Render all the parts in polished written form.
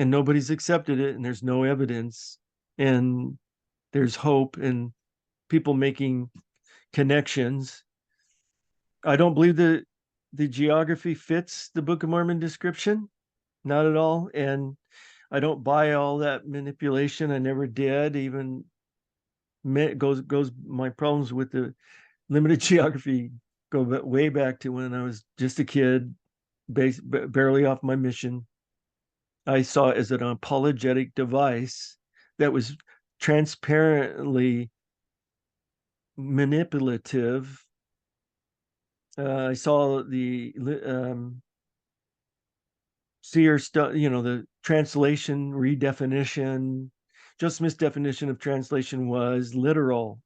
and nobody's accepted it, and there's no evidence, and there's hope and people making connections. I don't believe that the geography fits the Book of Mormon description, not at all. And I don't buy all that manipulation. I never did. Even goes my problems with the limited geography go way back to when I was just a kid, barely off my mission. I saw it as an apologetic device that was transparently manipulative. I saw the seer stuff, the translation redefinition. Joe Smith's definition of translation was literal.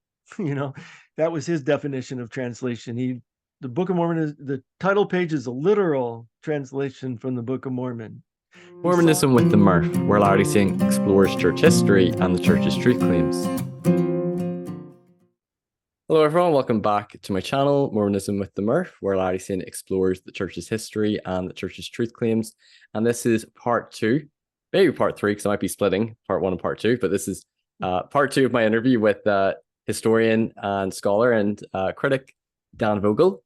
That was his definition of translation. The Book of Mormon is the title page is a literal translation from the Book of Mormon. Mormonism with the Murph, where Larry Singh explores church history and the church's truth claims. Hello everyone, welcome back to my channel, Mormonism with the Murph, where Larry Singh explores the church's history and the church's truth claims. And this is part 2, maybe part 3, because I might be splitting part 1 and part 2, but this is part 2 of my interview with historian and scholar and critic Dan Vogel.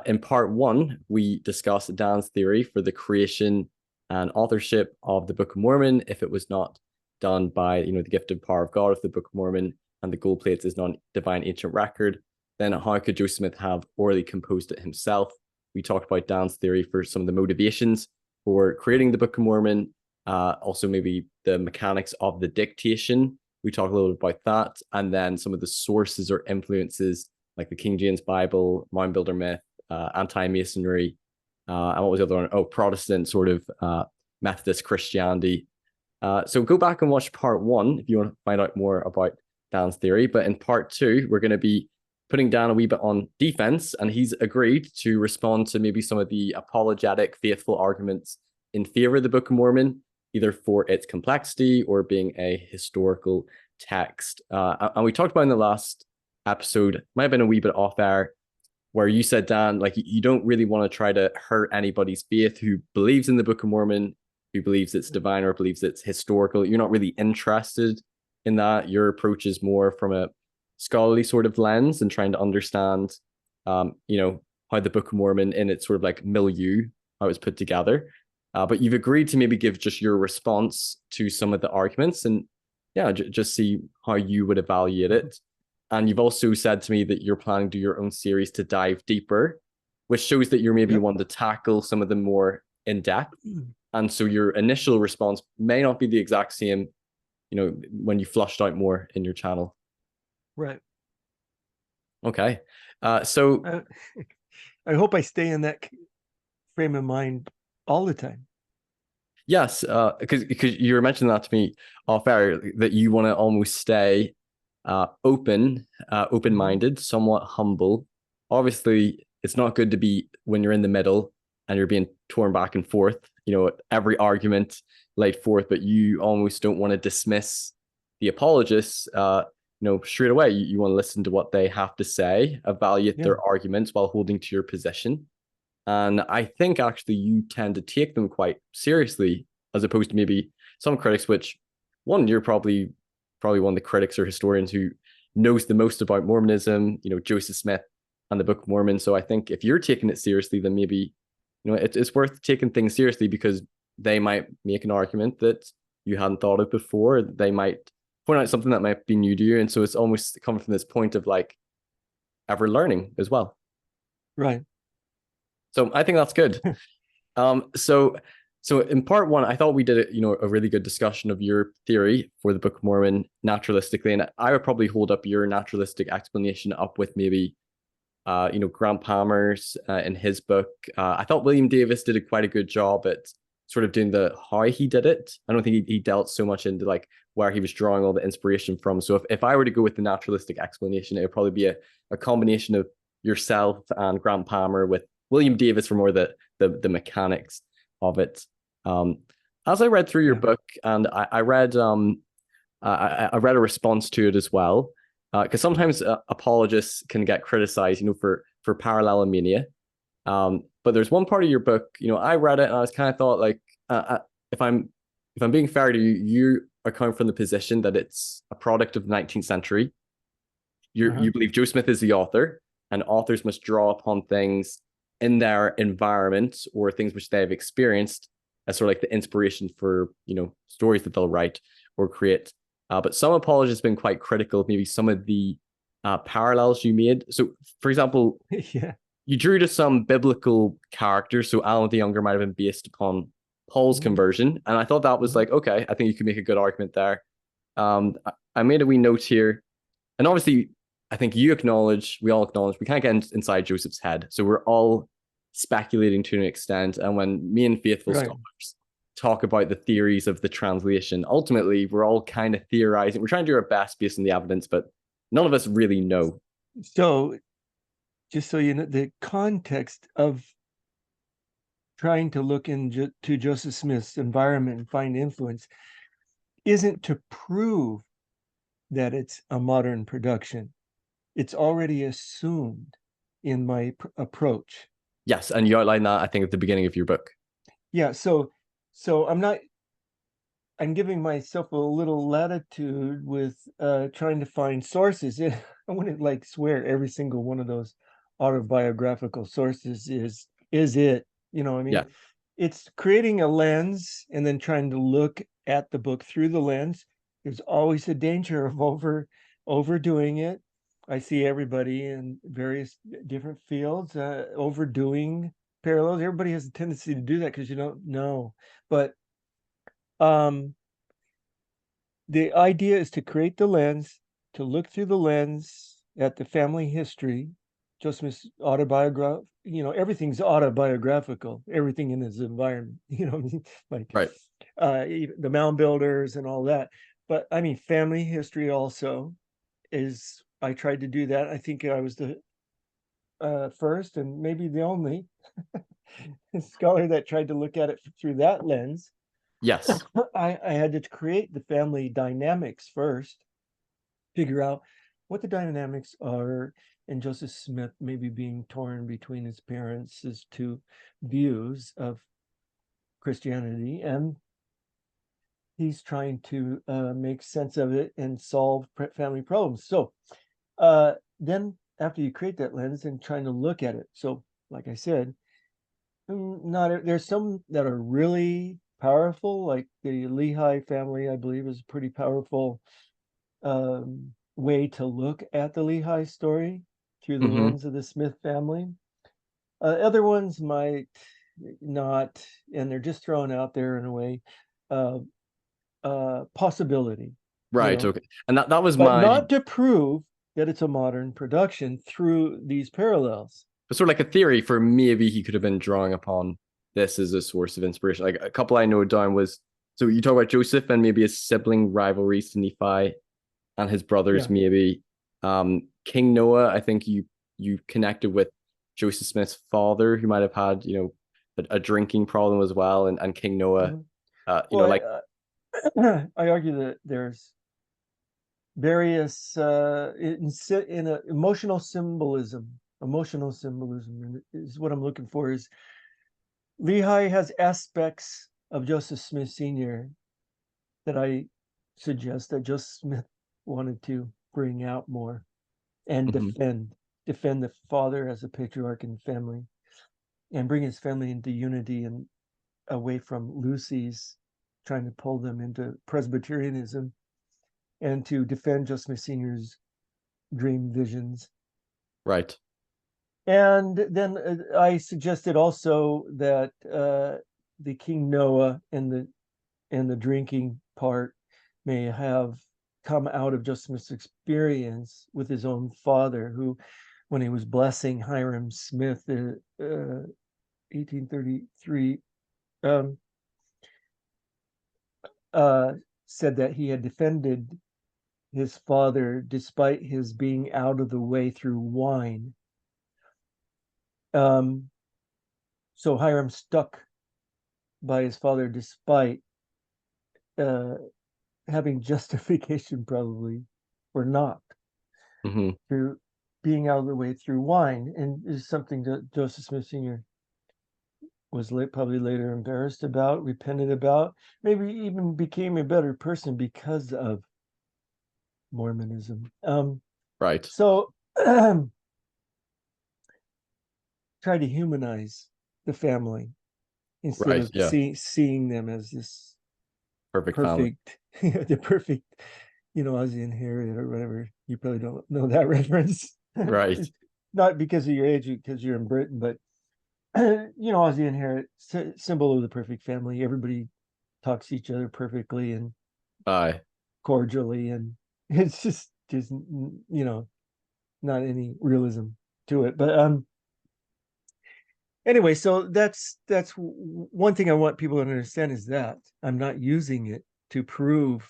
In part 1, we discussed Dan's theory for the creation and authorship of the Book of Mormon, if it was not done by the gifted power of God of the Book of Mormon, and the gold plates is non-divine ancient record, then how could Joseph Smith have orally composed it himself? We talked about Dan's theory for some of the motivations for creating the Book of Mormon, also maybe the mechanics of the dictation. We talked a little bit about that, and then some of the sources or influences like the King James Bible, Mound Builder myth, anti-Masonry, and what was the other one? Oh, Protestant sort of Methodist Christianity. So go back and watch part 1 if you want to find out more about Dan's theory. But in part 2, we're going to be putting Dan a wee bit on defense, and he's agreed to respond to maybe some of the apologetic, faithful arguments in favor of the Book of Mormon, either for its complexity or being a historical text. And we talked about in the last episode, might have been a wee bit off air, where you said, Dan, like you don't really want to try to hurt anybody's faith who believes in the Book of Mormon, who believes it's divine or believes it's historical. You're not really interested in that. Your approach is more from a scholarly sort of lens and trying to understand, how the Book of Mormon in its sort of like milieu, how it's put together. But you've agreed to maybe give just your response to some of the arguments and just see how you would evaluate it. And you've also said to me that you're planning to do your own series to dive deeper, which shows that you're maybe wanting to tackle some of them more in depth. And so your initial response may not be the exact same when you flushed out more in your channel. Right. Okay. So I hope I stay in that frame of mind all the time. Yes, because you were mentioning that to me off air, that you want to almost stay open-minded, somewhat humble. Obviously, it's not good to be when you're in the middle and you're being torn back and forth, every argument laid forth, but you almost don't want to dismiss the apologists, straight away. You want to listen to what they have to say, evaluate their arguments while holding to your position. And I think actually you tend to take them quite seriously, as opposed to maybe some critics, which you're probably one of the critics or historians who knows the most about Mormonism, Joseph Smith and the Book of Mormon. So I think if you're taking it seriously, then maybe, it's worth taking things seriously, because they might make an argument that you hadn't thought of before. They might point out something that might be new to you. And so it's almost coming from this point of like ever learning as well. Right. So I think that's good. So in part 1, I thought we did a really good discussion of your theory for the Book of Mormon naturalistically, and I would probably hold up your naturalistic explanation up with maybe Grant Palmer's in his book. I thought William Davis did quite a good job at sort of doing the how he did it. I don't think he dealt so much into like where he was drawing all the inspiration from. So if I were to go with the naturalistic explanation, it would probably be a combination of yourself and Grant Palmer, with William Davis for more the mechanics of it. As I read through your book, and I read a response to it as well, because sometimes apologists can get criticized, for parallelomania. But there's one part of your book, I read it and I was kind of thought like, if I'm if I'm being fair to you, you are coming from the position that it's a product of the 19th century. You believe Joe Smith is the author, and authors must draw upon things in their environment or things which they have experienced as sort of like the inspiration for, stories that they'll write or create. But some apologists have been quite critical of maybe some of the parallels you made. So, for example, Yeah. you drew to some biblical characters. So Alan the Younger might have been based upon Paul's conversion. And I thought that was like, okay, I think you could make a good argument there. I made a wee note here. And obviously, I think we all acknowledge, we can't get inside Joseph's head. So we're all speculating to an extent. And when me and faithful Right. scholars talk about the theories of the translation, ultimately, we're all kind of theorizing. We're trying to do our best based on the evidence, but none of us really know. So, just so you know, the context of trying to look into Joseph Smith's environment and find influence isn't to prove that it's a modern production. It's already assumed in my approach. Yes, and you outline that, I think, at the beginning of your book. Yeah, so I'm giving myself a little latitude with trying to find sources. I wouldn't like swear every single one of those autobiographical sources is it. I mean, Yeah. it's creating a lens and then trying to look at the book through the lens. There's always a danger of overdoing it. I see everybody in various different fields overdoing parallels. Everybody has a tendency to do that because you don't know. But the idea is to create the lens, to look through the lens at the family history. Joseph Smith's autobiography, everything's autobiographical, everything in his environment, like Right. The mound builders and all that. But I mean, family history also is, I tried to do that. I think I was the first and maybe the only scholar that tried to look at it through that lens. Yes. I had to create the family dynamics first, figure out what the dynamics are, and Joseph Smith maybe being torn between his parents' two views of Christianity, and he's trying to make sense of it and solve family problems. So then after you create that lens and trying to look at it, so like I said, there's some that are really powerful, like the Lehi family, I believe, is a pretty powerful way to look at the Lehi story through the lens of the Smith family. Other ones might not, and they're just thrown out there in a way. Possibility, Right. Okay. And that was but my not to prove that it's a modern production through these parallels. sort of like a theory for maybe he could have been drawing upon this as a source of inspiration. Like a couple I know down was, so you talk about Joseph and maybe his sibling rivalries to Nephi and his brothers, Yeah. maybe. King Noah, I think you connected with Joseph Smith's father, who might have had, a drinking problem as well, and King Noah, Well, I argue that there's various in a emotional symbolism is what I'm looking for. Is Lehi has aspects of Joseph Smith Sr. that I suggest that Joseph Smith wanted to bring out more and defend the father as a patriarch in the family, and bring his family into unity and away from Lucy's trying to pull them into Presbyterianism, and to defend Joseph Smith Sr.'s dream visions. Right. And then I suggested also that the King Noah and the drinking part may have come out of Joseph Smith's experience with his own father, who, when he was blessing Hiram Smith in 1833, said that he had defended his father despite his being out of the way through wine. So Hiram stuck by his father despite having justification probably or not through being out of the way through wine, and is something that Joseph Smith Sr. was probably later embarrassed about, repented about, maybe even became a better person because of Mormonism. Right. So try to humanize the family instead Right. of Yeah. seeing them as this Perfect family. perfect, the perfect, Ozzy Inherit or whatever. You probably don't know that reference. Right. Not because of your age, because you're in Britain, but Ozzy Inherit, symbol of the perfect family. Everybody talks to each other perfectly and Aye. cordially, and it's just not any realism to it. But anyway, so that's one thing I want people to understand is that I'm not using it to prove.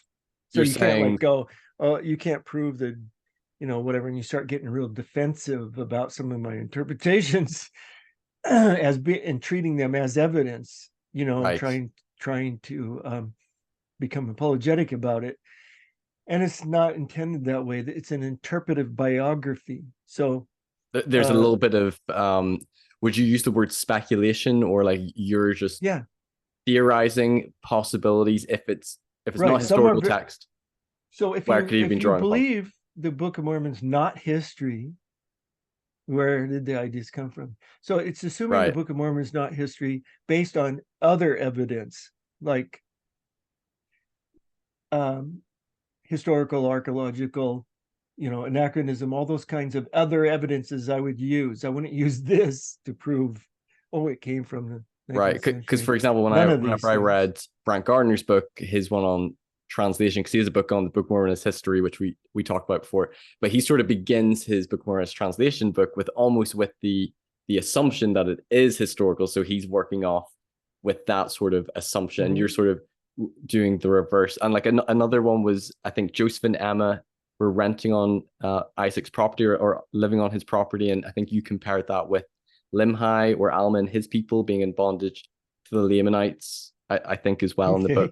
So You're you can't saying like go, oh, you can't prove the, whatever, and you start getting real defensive about some of my interpretations and treating them as evidence, and right. trying to become apologetic about it. And it's not intended that way. It's an interpretive biography. So There's a little bit of would you use the word speculation, or like you're just yeah, theorizing possibilities if it's not right. Some are historical text? so Where could you have been if you drawing from? believe the Book of Mormon's not history, where did the ideas come from? So it's assuming the Right. Book of Mormon is not history based on other evidence, like um, historical, archaeological, anachronism, all those kinds of other evidences I would use. I wouldn't use this to prove, oh, it came from the Right. 19th Because century. for example, None of whenever these I things. read Brant Gardner's book, his one on translation, because he has a book on the Book of Mormon as history, which we talked about before, but he sort of begins his Book of Mormon as translation book with almost with the assumption that it is historical. So he's working off with that sort of assumption. Mm-hmm. You're sort of doing the reverse. And like another one was, I think Joseph and Emma were renting on Isaac's property, or living on his property, and I think you compared that with Limhi or Alma and his people being in bondage to the Lamanites, I think, as well in the book.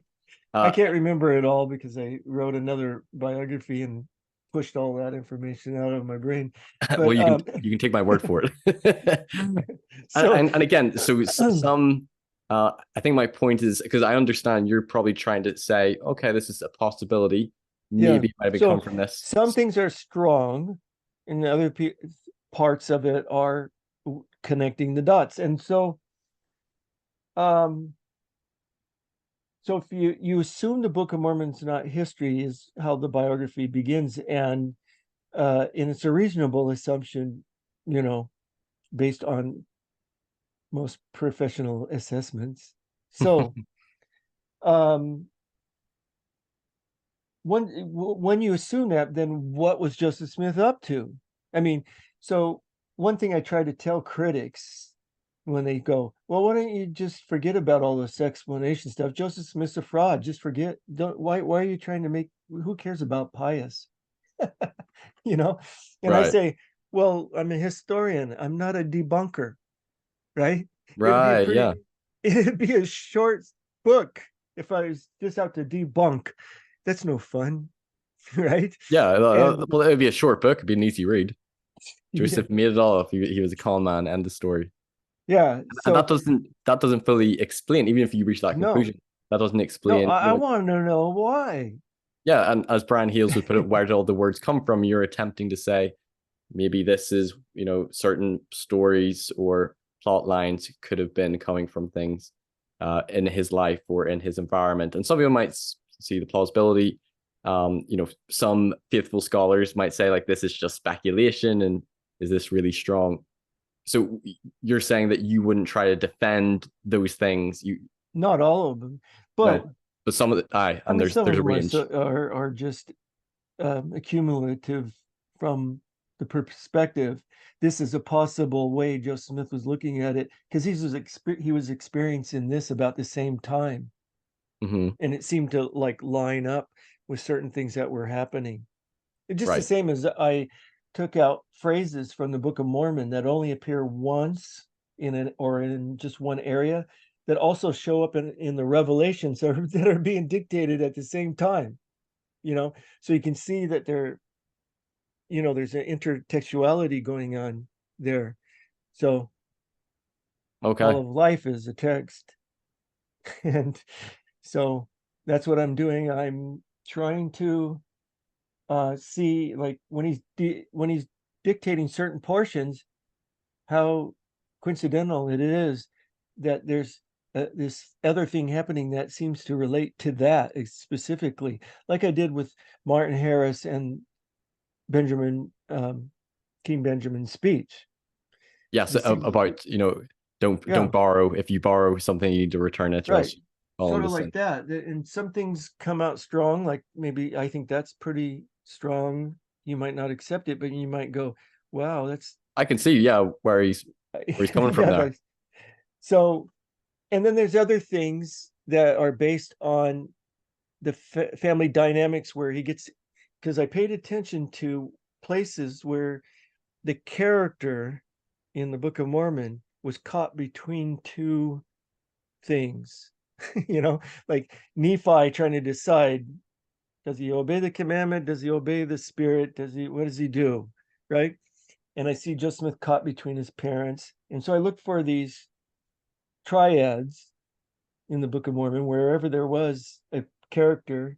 Okay. I can't remember it all because I wrote another biography and pushed all that information out of my brain. Well, But you can take my word for it. so And again, so some I think my point is, because I understand you're probably trying to say, okay, this is a possibility. yeah. Maybe it might have come So from this. some things are strong, and the other parts of it are connecting the dots. And um, so if you assume the Book of Mormon's not history, is how the biography begins, and it's a reasonable assumption, you know, based on most professional assessments. So um, when you assume that, then what was Joseph Smith up to? I mean, so one thing I try to tell critics when they go, well, why don't you just forget about all this explanation stuff? Joseph Smith's a fraud. Just forget. Don't. Why are you trying to make? Who cares about Pius? you know. And I Right. say, well, I'm a historian. I'm not a debunker, right? It would be a Right. pretty. Yeah. It'd be a short book if I was just out to debunk. That's no fun, right? Yeah. And Well, it would be a short book. It'd be an easy read. yeah, Joseph made it all up. He was a con man. End the story. yeah. And So that doesn't fully explain, even if you reach that no, conclusion, that doesn't no, explain, I want to know why. yeah. And as Brian Hales would put it, where did all the words come from? You're attempting to say maybe this is, certain stories or plot lines could have been coming from things in his life or in his environment. And some people might see the plausibility. Some faithful scholars might say, like, this is just speculation, and is this really strong? So you're saying that you wouldn't try to defend those things. Not all of them, but No, but some of the I and mean, some there's of a them range. are just accumulative from the perspective. This is a possible way Joseph Smith was looking at it because he was experiencing this about the same time, Hmm. and it seemed to like line up with certain things that were happening. It's just the Right. same as I took out phrases from the Book of Mormon that only appear once in just one area that also show up in the revelations that are being dictated at the same time. So you can see that there's an intertextuality going on there. So Okay. All of life is a text. And so that's what I'm doing. I'm trying to see, like, when he's dictating certain portions, how coincidental it is that there's this other thing happening that seems to relate to that specifically, like I did with Martin Harris and Benjamin King Benjamin's speech. Yes, You see, about, don't yeah, borrow. If you borrow something, you need to return it, or right. else you fall Sort into of like sin. that. And some things come out strong, like maybe I think that's pretty strong. You might not accept it, but you might go, wow, that's I can see, yeah, where he's coming from that's there. like, so. And then there's other things that are based on the family dynamics where he gets, because I paid attention to places where the character in the Book of Mormon was caught between two things. Like Nephi trying to decide, does he obey the commandment? Does he obey the spirit? What does he do? Right. And I see Joseph Smith caught between his parents. And so I look for these triads in the Book of Mormon, wherever there was a character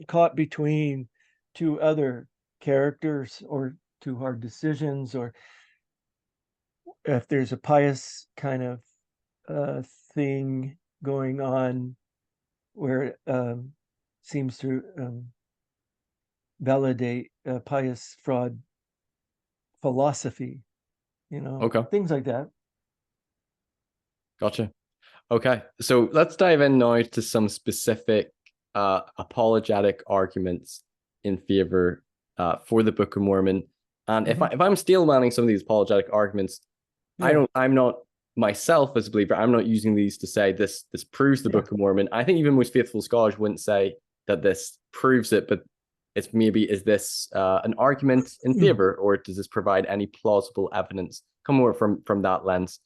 caught between two other characters or two hard decisions, or if there's a pious kind of thing going on where it seems to validate pious fraud philosophy, Okay, things like that. gotcha. Okay, so let's dive in now to some specific apologetic arguments in favor for the Book of Mormon. And Mhm. if I'm steel manning some of these apologetic arguments, Yeah, I'm not myself as a believer. I'm not using these to say this proves the yeah. Book of Mormon. I think even most faithful scholars wouldn't say that this proves it, but it's maybe, is this an argument in favor, or does this provide any plausible evidence? Come more from that lens.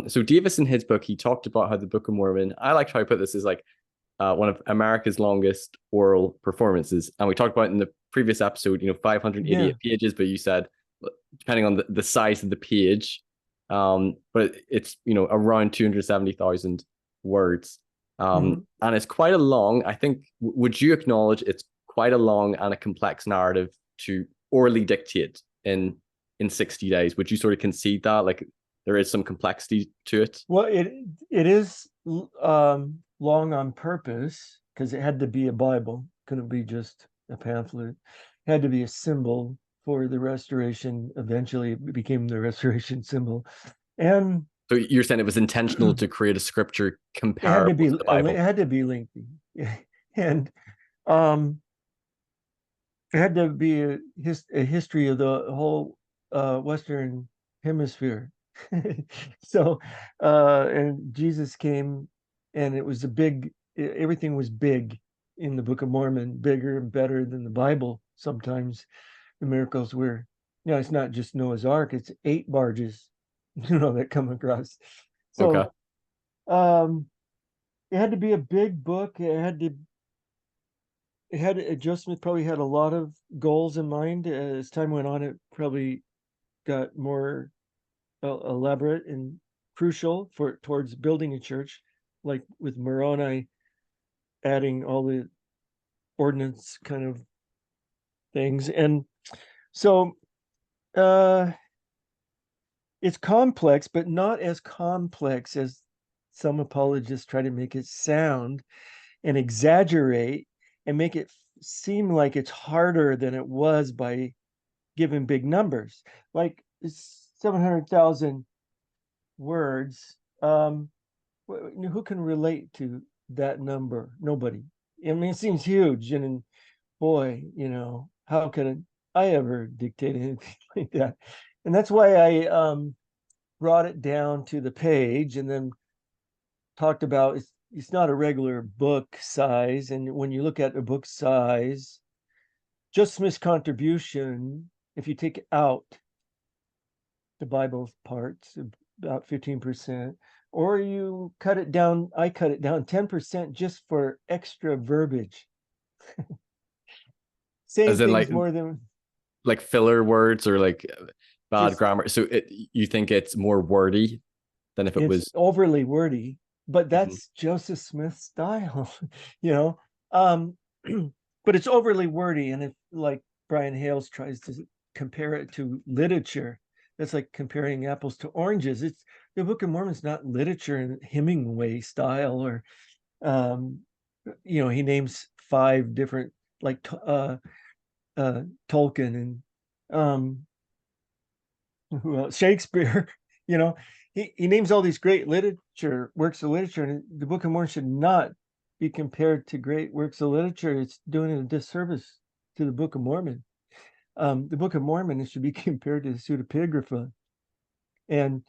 So Davis, in his book, he talked about how the Book of Mormon, I like how I put this, is like one of America's longest oral performances. And we talked about in the previous episode, 588 Yeah. pages, but you said, depending on the size of the page, but it's, around 270,000 words. Mhm. And it's quite a long, I think, would you acknowledge it's quite a long and a complex narrative to orally dictate in 60 days? Would you sort of concede that? Like, there is some complexity to it? Well, it is long on purpose because it had to be a Bible, couldn't be just a pamphlet. It had to be a symbol for the restoration. Eventually, it became the restoration symbol, and So you're saying it was intentional to create a scripture it had to comparable be to the Bible? it had to be lengthy, and um, it had to be a history of the whole Western Hemisphere. So, and Jesus came, and it was everything was big in the Book of Mormon, bigger and better than the Bible. Sometimes the miracles were, it's not just Noah's Ark, it's 8 barges, that come across. Okay. So, it had to be a big book. Joe Smith probably had a lot of goals in mind. As time went on, it probably got more elaborate and crucial towards building a church, like with Moroni adding all the ordinance kind of things. And so uh, it's complex, but not as complex as some apologists try to make it sound, and exaggerate and make it seem like it's harder than it was by giving big numbers. Like 700,000 words. Who can relate to that number? Nobody. I mean, it seems huge, and boy, how could I ever dictate anything like that? And that's why I brought it down to the page, and then talked about it's not a regular book size. And when you look at a book size, just Smith's contribution, if you take out the Bible parts, about 15%, or you cut it down, I cut it down 10% just for extra verbiage, As saying in, things more than, filler words, or like bad just grammar. So you think it's more wordy than if it It's was overly wordy, but Mhm. that's Joseph Smith's style, you know. Um, but it's overly wordy, and if like Brian Hales tries to compare it to literature, that's like comparing apples to oranges. It's the Book of Mormon's not literature in Hemingway style, or he names 5 different, like Tolkien and who else? Shakespeare. you know he names all these great literature works of literature, and the Book of Mormon should not be compared to great works of literature. It's doing a disservice to the Book of Mormon. The Book of Mormon should be compared to the pseudepigrapha. And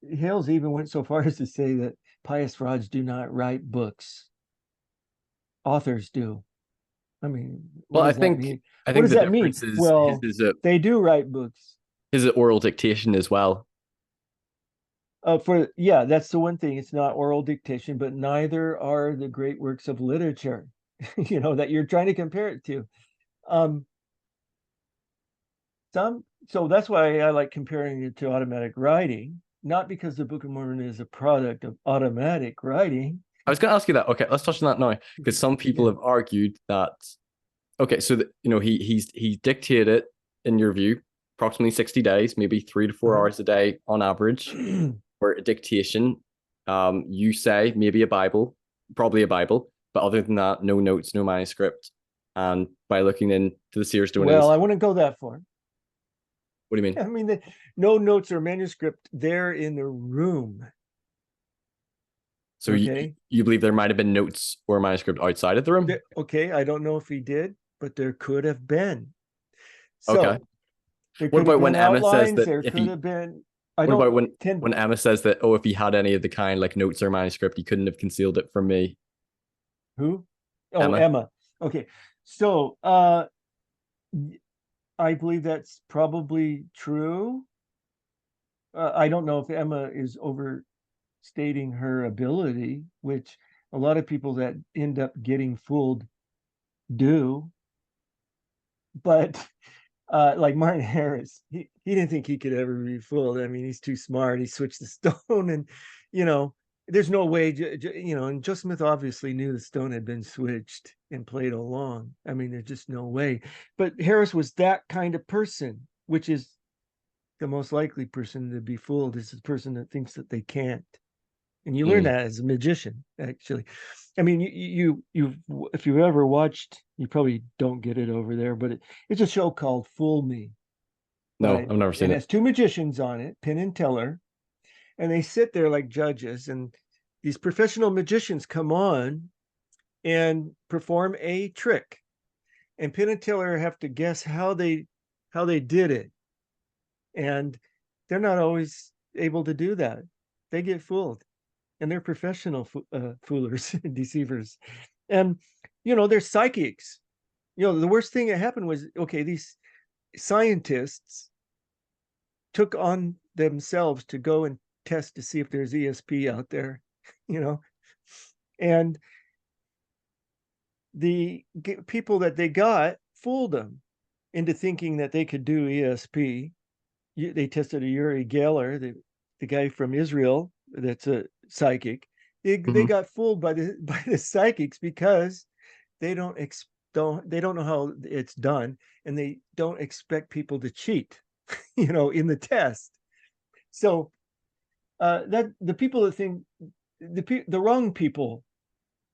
Hales even went so far as to say that pious rods do not write books, authors do. I mean, what well, does that mean? I What think does the that mean? difference is Well, they do write books. his oral dictation as well. That's the one thing. It's not oral dictation, but neither are the great works of literature, that you're trying to compare it to. Um, so that's why I like comparing it to automatic writing, not because the Book of Mormon is a product of automatic writing. I was going to ask you that. Okay, let's touch on that now, because some people Yeah. have argued that okay, so he dictated, in your view, approximately 60 days, maybe 3 to 4 hours a day on average, for a dictation. You say maybe a Bible, probably a Bible, but other than that, no notes, no manuscript. And by looking into the Seers Well, I Donatus, wouldn't go that far. what do you mean? I mean, no notes or manuscript there in the room. So Okay. you believe there might have been notes or manuscript outside of the room? Okay, I don't know if he did, but there could have been. Okay. So there What could have about when been Emma says outlines. that There if could he have been. I what about don't tend. when Emma says that, oh, if he had any of the kind like notes or manuscript, he couldn't have concealed it from me? Who? Oh, Emma. Emma. Okay, so I believe that's probably true. I don't know if Emma is overstating her ability, which a lot of people that end up getting fooled do. But like Martin Harris, he didn't think he could ever be fooled. I mean, he's too smart. He switched the stone, and you know, there's no way. And Joe Smith obviously knew the stone had been switched and played along. I mean, there's just no way. But Harris was that kind of person, which is the most likely person to be fooled. Is the person that thinks that they can't. And you learn Mm. that as a magician, actually. I mean, you if you've ever watched, you probably don't get it over there, but it's a show called Fool Me, No, I've never seen and it it. has 2 magicians on it, Penn and Teller, and they sit there like judges, and these professional magicians come on and perform a trick, and Penn and Teller have to guess how they did it, and they're not always able to do that. They get fooled, and they're professional foolers, deceivers, and they're psychics. The worst thing that happened was, okay, these scientists took on themselves to go and test to see if there's ESP out there, you know, and the people that they got fooled them into thinking that they could do ESP. They tested a Uri Geller, the guy from Israel that's a psychic. They Mhm. got fooled by the psychics because they don't know how it's done, and they don't expect people to cheat, in the test. So that the people that think the wrong people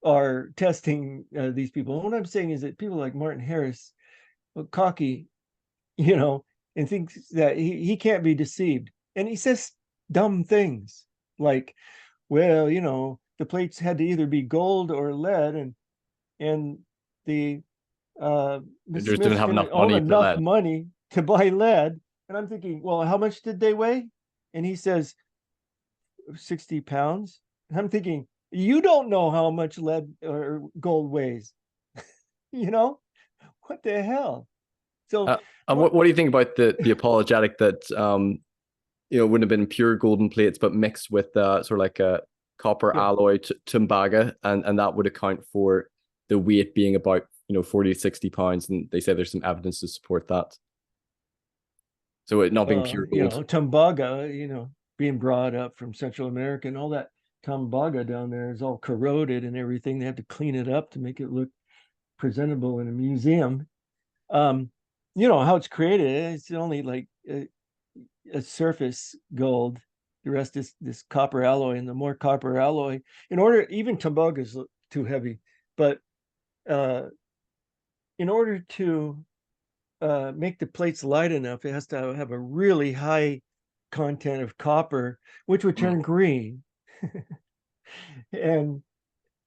are testing these people. And what I'm saying is that people like Martin Harris, cocky, you know, and thinks that he can't be deceived. And he says dumb things like, well, the plates had to either be gold or lead, and the They Mrs. just didn't Smiths have didn't enough own money for enough that. money to buy lead. And I'm thinking, well, how much did they weigh? And he says 60 pounds. And I'm thinking, you don't know how much lead or gold weighs. you know what the hell? So And what what do you think about the apologetic that wouldn't have been pure golden plates, but mixed with sort of like a copper yeah alloy Tumbagga, and that would account for the weight being about 40 to 60 pounds, and they say there's some evidence to support that. So it not being pure gold. Tumbagga, being brought up from Central America, and all that Tumbagga down there is all corroded and everything. They have to clean it up to make it look presentable in a museum. You know how it's created. It's only like a surface gold. The rest is this copper alloy, and the more copper alloy, in order, even Tumbagga is too heavy, but in order to make the plates light enough, it has to have a really high content of copper, which would turn green. And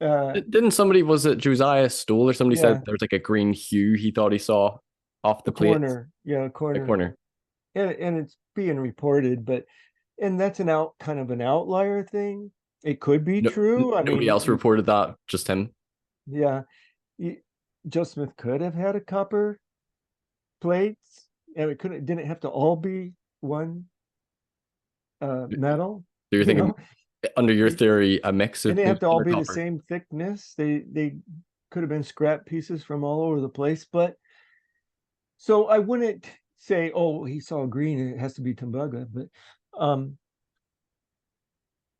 didn't somebody, was it Josiah Stoll or somebody yeah, said there was like a green hue he thought he saw off the plates? corner, yeah, The corner, corner. and it's being reported, but and that's kind of an outlier thing. It could be No, true. I nobody mean, else reported that, just him. yeah, Joe Smith could have had a copper plates, and it didn't have to all be one metal, So you're you thinking, know, under your It- theory, a mix and of they have to all bluestone or be the copper? same thickness. They could have been scrap pieces from all over the place, but so I wouldn't say, oh, he saw green and it has to be Tumbagga, but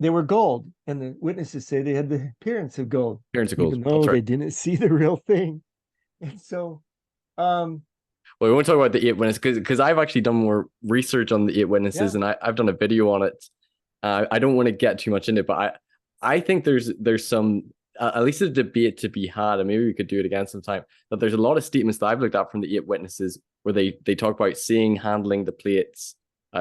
they were gold, and the witnesses say they had the appearance of gold, Appearance of gold. even That's though right. they didn't see the real thing. And so, um, Well, we won't talk about the eight witnesses because I've actually done more research on the eight witnesses, yeah, and I've done a video on it. I don't want to get too much into it, but I think there's some at least a debate to be had, and maybe we could do it again sometime. That there's a lot of statements that I've looked at from the eight witnesses where they talk about seeing, handling the plates.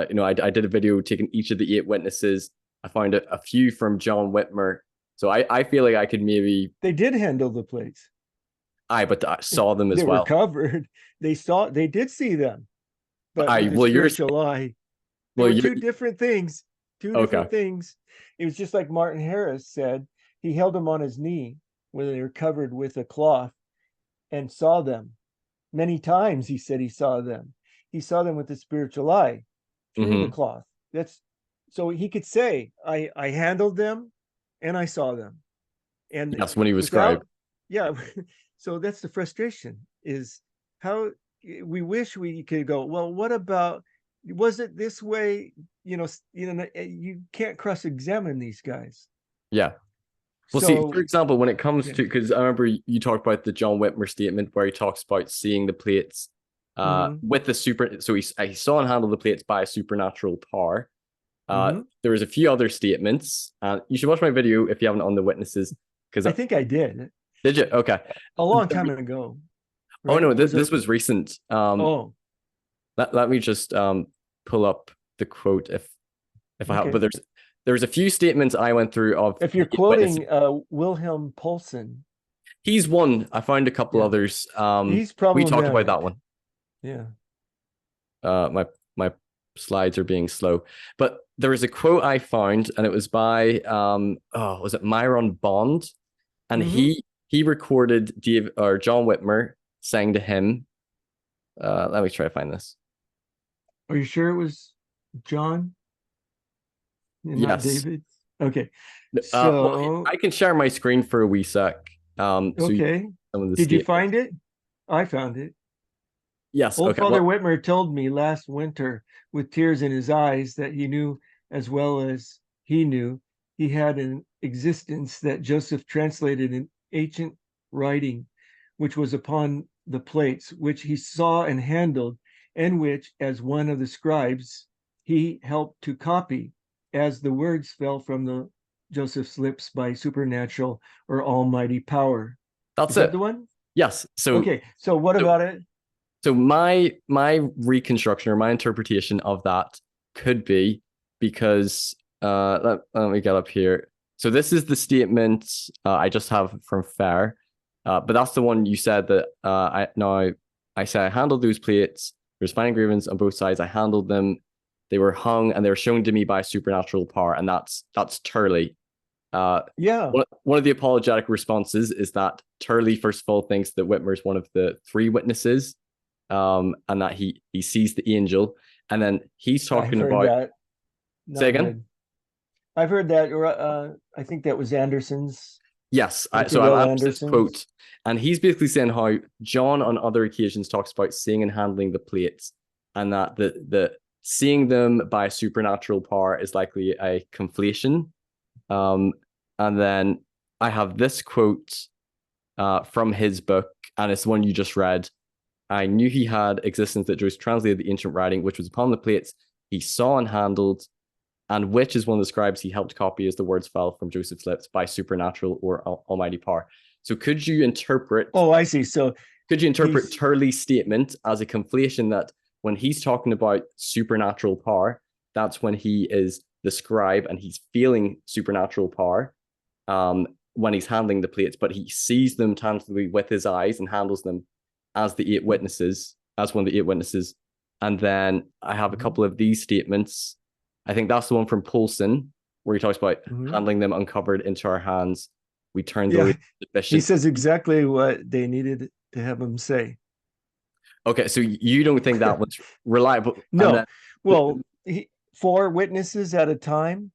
You know, I did a video taking each of the eight witnesses. I found a few from John Whitmer, so I feel like I could maybe they did handle the plates. but I saw them as They were well. covered. They did see them, but I with the well you're spiritual eye. There well were you're two different things. Two okay. different things. It was just like Martin Harris said. He held them on his knee when they were covered with a cloth and saw them. Many times he said he saw them. He saw them with the spiritual eye through the Hmm. cloth. That's so he could say, I handled them and I saw them. And Yes, when he was scribe. without, yeah, so that's the frustration, is how we wish we could go, well, what about, was it this way? You can't cross-examine these guys. Yeah. Well, see, for So example, when it comes yeah. to, because I remember you talked about the John Whitmer statement where he talks about seeing the plates Mm-hmm. with the super, so he saw and handled the plates by a supernatural power. Mm-hmm. There was a few other statements. You should watch my video if you haven't on the witnesses. Because I think I did did you? Okay. a long time ago, Oh right? no, this was recent. Oh, Let me just pull up the quote if I have. But okay. there's a few statements I went through of If you're the witnesses. quoting Wilhelm Poulsen, He's one. I found a couple yeah, others. he's We talked about that problematic. one. Yeah. My slides are being slow, but there was a quote I found, and it was by was it Myron Bond, and Mm-hmm. he recorded Dave or John Whitmer saying to him. Let me try to find this. Are you sure it was John and not Yes. David? Okay. Well, So, I can share my screen for a wee sec. So you okay. some of the Did you statements. find it? I found it. Yes. Old Okay. Father Well, Whitmer told me last winter with tears in his eyes that he knew as well as he knew he had an existence that Joseph translated in ancient writing, which was upon the plates, which he saw and handled, and which, as one of the scribes, he helped to copy as the words fell from the Joseph's lips by supernatural or almighty power. that's Is that it. the one? Yes. Okay, so what so about it? So my reconstruction or my interpretation of that could be because let me get up here. So this is the statement I just have from Fair, but that's the one you said that I said I handled those plates. There's fine engravings on both sides. I handled them. They were hung and they were shown to me by supernatural power, and that's Turley. Yeah. One of the apologetic responses is that Turley first of all thinks that Whitmer is one of the three witnesses, and that he sees the angel, and then he's I've talking heard about. that. Say Not again. good. I've heard that. I think that was Anderson's. Yes, so Will I'm this Anderson's. quote, and he's basically saying how John on other occasions talks about seeing and handling the plates, and that the seeing them by supernatural power is likely a conflation. And then I have this quote from his book, and it's the one you just read. I knew he had existence that Joyce translated the ancient writing, which was upon the plates he saw and handled, and which is one of the scribes he helped copy as the words fell from Joseph's lips by supernatural or almighty power. So could you interpret... Oh, I see. So could you interpret Turley's statement as a conflation that when he's talking about supernatural power, that's when he is the scribe and he's feeling supernatural power when he's handling the plates, but he sees them tangibly with his eyes and handles them as the eight witnesses, as one of the eight witnesses. And then I have a couple of these statements. I think that's the one from Paulson, where he talks about handling them uncovered into our hands. We turn the bishop. He says exactly what they needed to have him say. Okay, so you don't think that was reliable? No. Then, well, 4 witnesses at a time.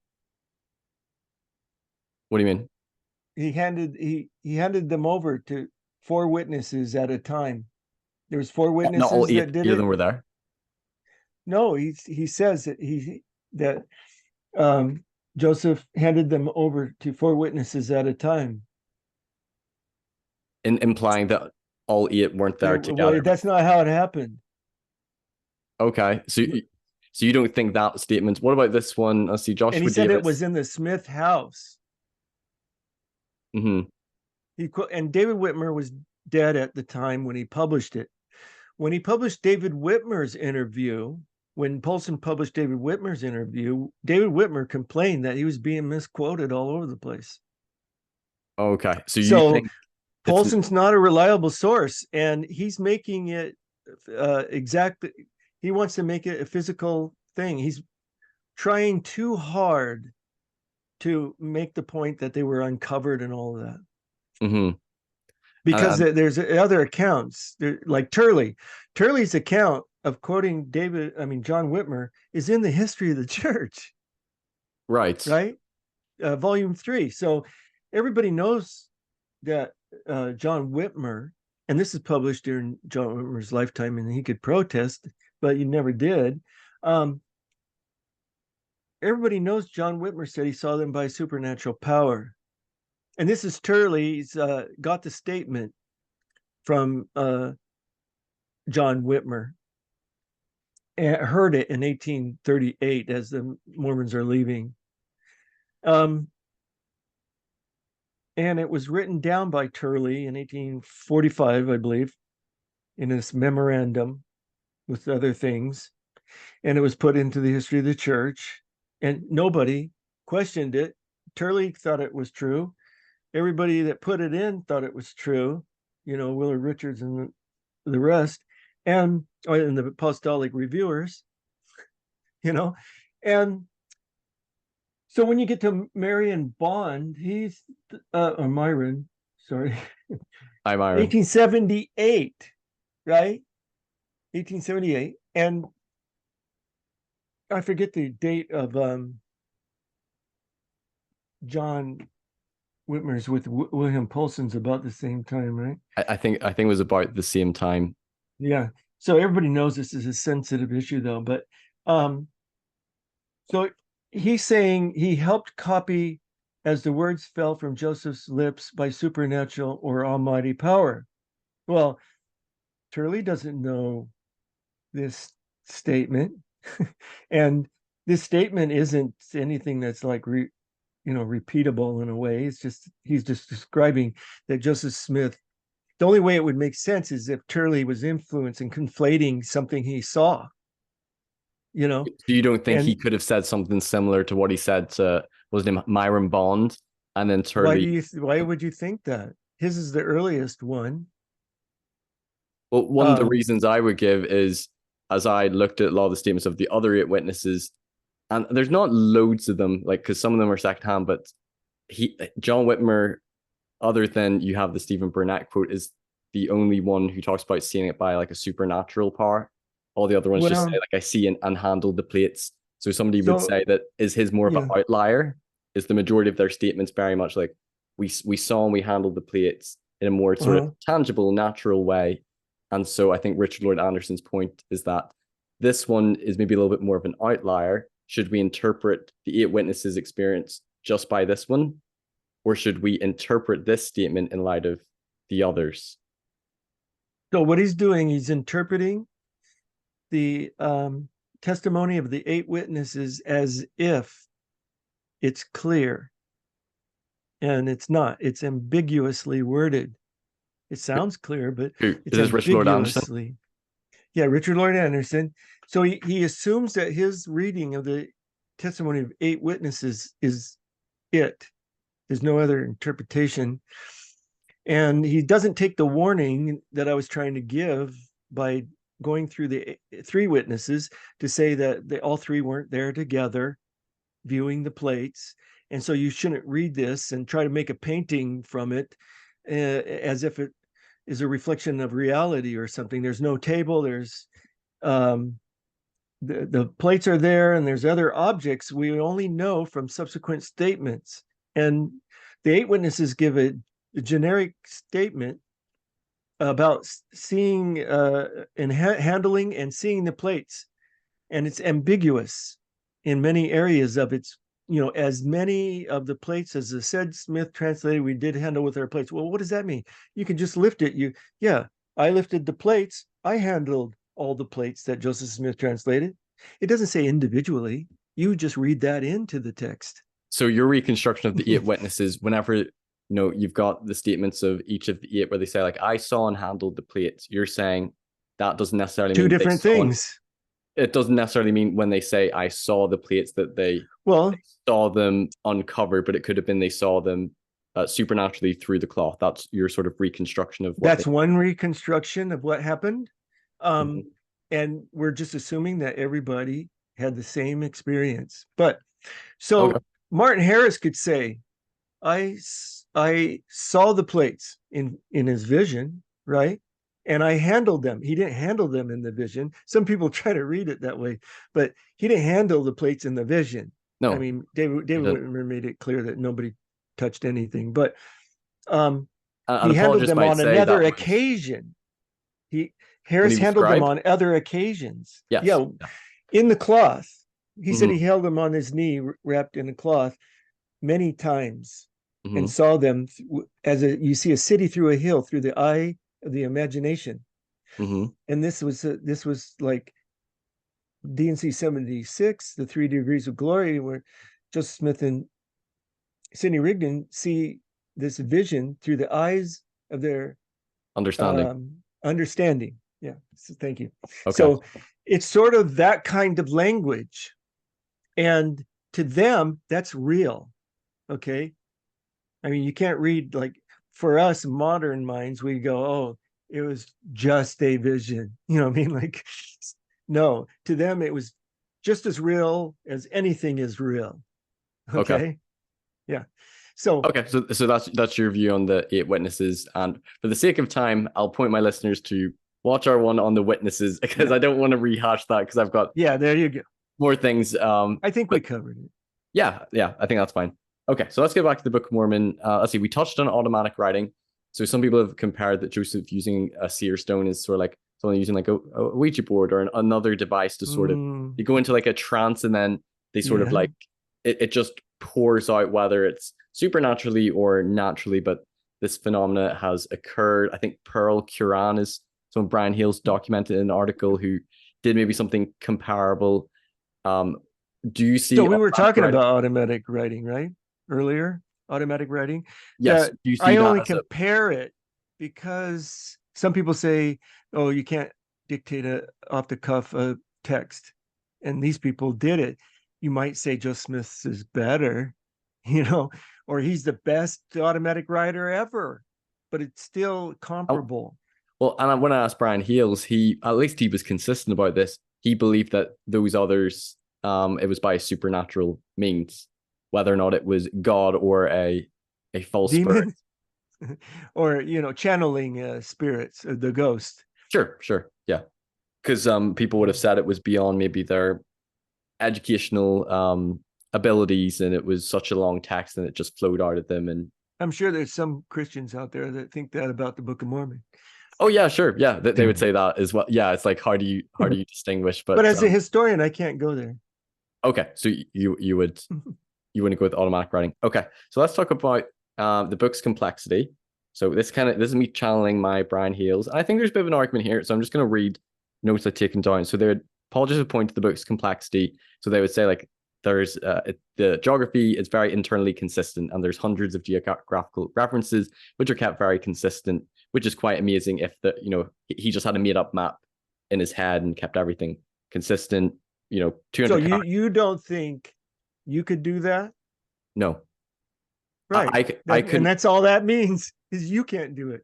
What do you mean? He handed them over to 4 witnesses at a time. There's 4 witnesses not all 8 that did of them were there. No, he says that Joseph handed them over to 4 witnesses at a time. Implying that all 8 weren't there together. Well, that's not how it happened. Okay, so you don't think that statement? What about this one? Let's see, Joshua. And he said it was in the Smith house. Mm-hmm. And David Whitmer was dead at the time when he published it. When he published David Whitmer's interview, when Paulson published David Whitmer's interview, David Whitmer complained that he was being misquoted all over the place. Okay, so you think Paulson's not a reliable source, and he's making it exactly. He wants to make it a physical thing. He's trying too hard to make the point that they were uncovered and all of that. Mm-hmm. Because there's other accounts, like Turley's account of quoting John Whitmer is in the History of the Church. Right. Volume 3. So everybody knows that John Whitmer, and this is published during John Whitmer's lifetime, and he could protest, but he never did. Everybody knows John Whitmer said he saw them by supernatural power. And this is Turley's got the statement from John Whitmer, and heard it in 1838 as the Mormons are leaving. And it was written down by Turley in 1845, I believe, in this memorandum with other things. And it was put into the History of the Church, and nobody questioned it. Turley thought it was true. Everybody that put it in thought it was true, Willard Richards and the rest, and the apostolic reviewers, and so when you get to Marion Bond, he's or Myron, sorry. Hi, Myron. 1878, right? 1878, and I forget the date of John Whitmer's with William Paulson's about the same time, right? I think it was about the same time. Yeah. So everybody knows this is a sensitive issue, though. But so he's saying he helped copy as the words fell from Joseph's lips by supernatural or almighty power. Well, Turley doesn't know this statement, and this statement isn't anything that's like repeatable in a way. He's just describing that Joseph Smith. The only way it would make sense is if Turley was influenced and conflating something he saw. So you don't think he could have said something similar to what he said to, was his name Myron Bond, and then Turley? Why would you think that? His is the earliest one. Well, one of the reasons I would give is, as I looked at a lot of the statements of the other 8 witnesses, and there's not loads of them, because some of them are secondhand, but John Whitmer, other than you have the Stephen Burnett quote, is the only one who talks about seeing it by a supernatural power. All the other ones just say I see and handle the plates. So somebody would say that is his more of an outlier. Is the majority of their statements very much like we saw and we handled the plates in a more sort of tangible, natural way. And so I think Richard Lloyd Anderson's point is that this one is maybe a little bit more of an outlier. Should we interpret the 8 witnesses' experience just by this one? Or should we interpret this statement in light of the others? So what he's doing, he's interpreting the testimony of the 8 witnesses as if it's clear. And it's not. It's ambiguously worded. It sounds clear, but Is it's this Richard Lord Anderson? ambiguously. Yeah, Richard Lord Anderson. So he assumes that his reading of the testimony of 8 witnesses is it. There's no other interpretation. And he doesn't take the warning that I was trying to give by going through the 3 witnesses to say that all 3 weren't there together viewing the plates. And so you shouldn't read this and try to make a painting from it as if it is a reflection of reality or something. There's no table. There's the plates are there, and there's other objects we only know from subsequent statements. And the 8 witnesses give a generic statement about seeing and handling and seeing the plates, and it's ambiguous in many areas of its. As many of the plates as the said Smith translated, we did handle with our plates. Well, what does that mean? You can just lift it. I lifted the plates. I handled all the plates that Joseph Smith translated. It doesn't say individually. You just read that into the text. So your reconstruction of the 8 witnesses, whenever you've got the statements of each of the 8 where they say, like, I saw and handled the plates, you're saying that doesn't necessarily mean 2 different things. It doesn't necessarily mean when they say I saw the plates that they saw them uncovered, but it could have been they saw them supernaturally through the cloth. That's your sort of reconstruction of what that's one reconstruction of what happened. Mm-hmm. And we're just assuming that everybody had the same experience. But so Okay. Martin Harris could say, I saw the plates in his vision, right? And I handled them. He didn't handle them in the vision. Some people try to read it that way, but he didn't handle the plates in the vision. No, I mean, David Whitmer made it clear that nobody touched anything, but he handled them on another occasion. Harris handled them on other occasions. Yes. Yeah, in the cloth. He said he held them on his knee, wrapped in a cloth, many times, and saw them as you see a city through a hill through the eye of the imagination. And this was like D&C 76, the 3 degrees of glory, where Joseph Smith and Sidney Rigdon see this vision through the eyes of their understanding. Yeah, so thank you. Okay. So it's sort of that kind of language, and to them that's real. Okay, I mean, you can't read, like, for us modern minds, we go, oh, it was just a vision. You know what I mean? Like, no, to them, it was just as real as anything is real. Okay. Yeah. So that's your view on the 8 witnesses. And for the sake of time, I'll point my listeners to watch our one on the witnesses, because I don't want to rehash that, because I've got there you go, more things. I think we covered it. Yeah, I think that's fine. Okay, so let's get back to the Book of Mormon. Let's see, we touched on automatic writing. So some people have compared that Joseph using a seer stone is sort of like someone using like a Ouija board or another device to sort of, you go into like a trance, and then they sort of like, it just pours out, whether it's supernaturally or naturally, but this phenomena has occurred. I think Pearl Curran is someone Brian Hales documented in an article who did maybe something comparable. Do you see? So we were talking about automatic writing, right? Earlier, automatic writing. Yes. I only compare it because some people say, oh, you can't dictate off the cuff a text, and these people did it. You might say Joe Smith is better, or he's the best automatic writer ever, but it's still comparable. Well, and when I asked Brian Hales, at least he was consistent about this. He believed that those others, it was by supernatural means, whether or not it was God or a false demon, spirit, or channeling spirits, the ghost. Sure, yeah, because people would have said it was beyond maybe their educational abilities, and it was such a long text, and it just flowed out of them. And I'm sure there's some Christians out there that think that about the Book of Mormon. Oh yeah, sure. Yeah, they would say that as well. Yeah, it's like how do you distinguish? But But as a historian, I can't go there. okay, so you wouldn't go with automatic writing. Okay, so let's talk about the book's complexity. So this is me channeling my Brian Hales. And I think there's a bit of an argument here. So I'm just going to read notes I've taken down. So apologists would point to the book's complexity. So they would say like there's the geography is very internally consistent, and there's hundreds of geographical references which are kept very consistent, which is quite amazing. If he just had a made up map in his head and kept everything consistent. 200. So you don't think you could do that? No. Right. I could, and that's all that means is you can't do it.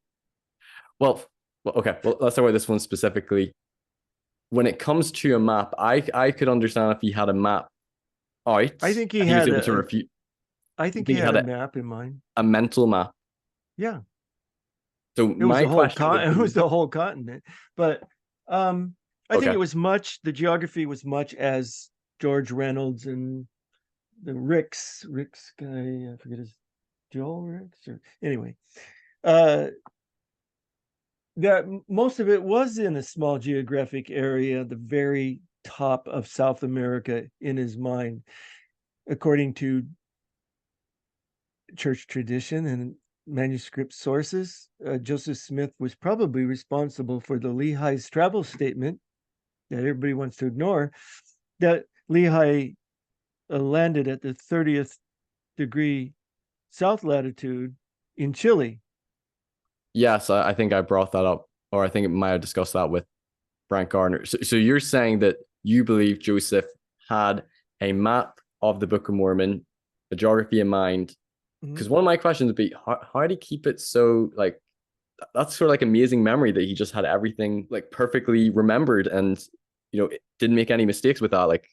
well, okay. Well, let's talk about this one specifically. When it comes to a map, I could understand if he had a map out. I think he and had was able to refute. I think he had a map in mind. A mental map. Yeah. So my question it was the whole continent. But I think it was the geography was much as George Reynolds and the Rick's guy, I forget his Joel Ricks or anyway. That most of it was in a small geographic area, the very top of South America in his mind, according to church tradition and manuscript sources. Joseph Smith was probably responsible for the Lehi's travel statement that everybody wants to ignore, that Lehi landed at the 30th degree south latitude in Chile. Yes, I think I brought that up, or I think it might have discussed that with Brent Gardner. So you're saying that you believe Joseph had a map of the Book of Mormon, a geography in mind. Because one of my questions would be, how did he keep it so, like, that's sort of like amazing memory that he just had everything like perfectly remembered and, it didn't make any mistakes with that. Like,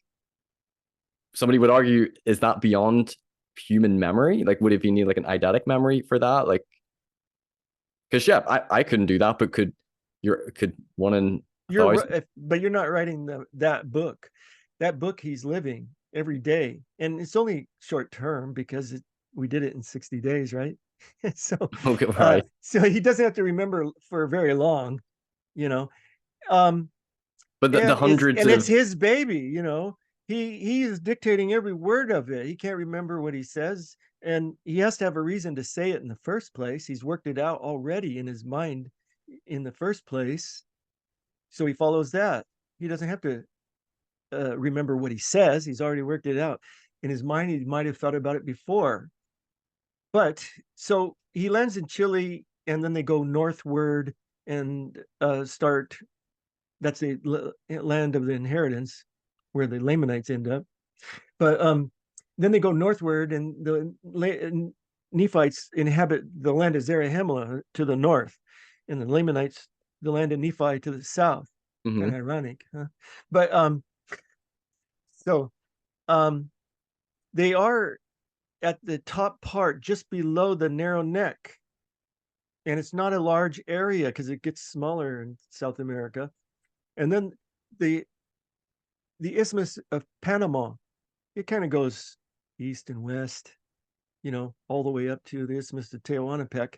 somebody would argue, is that beyond human memory? Like, would it be need like an eidetic memory for that? Like, because yeah, I couldn't do that, but could one in but you're not writing that book. That book he's living every day, and it's only short term because we did it in 60 days, right? So okay, right. So he doesn't have to remember for very long, but the hundreds and it's his baby, he is dictating every word of it. He can't remember what he says, and he has to have a reason to say it in the first place. He's worked it out already in his mind in the first place, so he follows that. He doesn't have to remember what he says. He's already worked it out in his mind. He might have thought about it before. But so he lands in Chile, and then they go northward and start. That's the land of the inheritance, where the Lamanites end up. But then they go northward, and the Nephites inhabit the land of Zarahemla to the north, and the Lamanites, the land of Nephi, to the south. Mm-hmm. Kind of ironic, huh? But they are at the top part, just below the narrow neck, and it's not a large area because it gets smaller in South America. And then the Isthmus of Panama, it kind of goes east and west, all the way up to the Isthmus of Tehuantepec,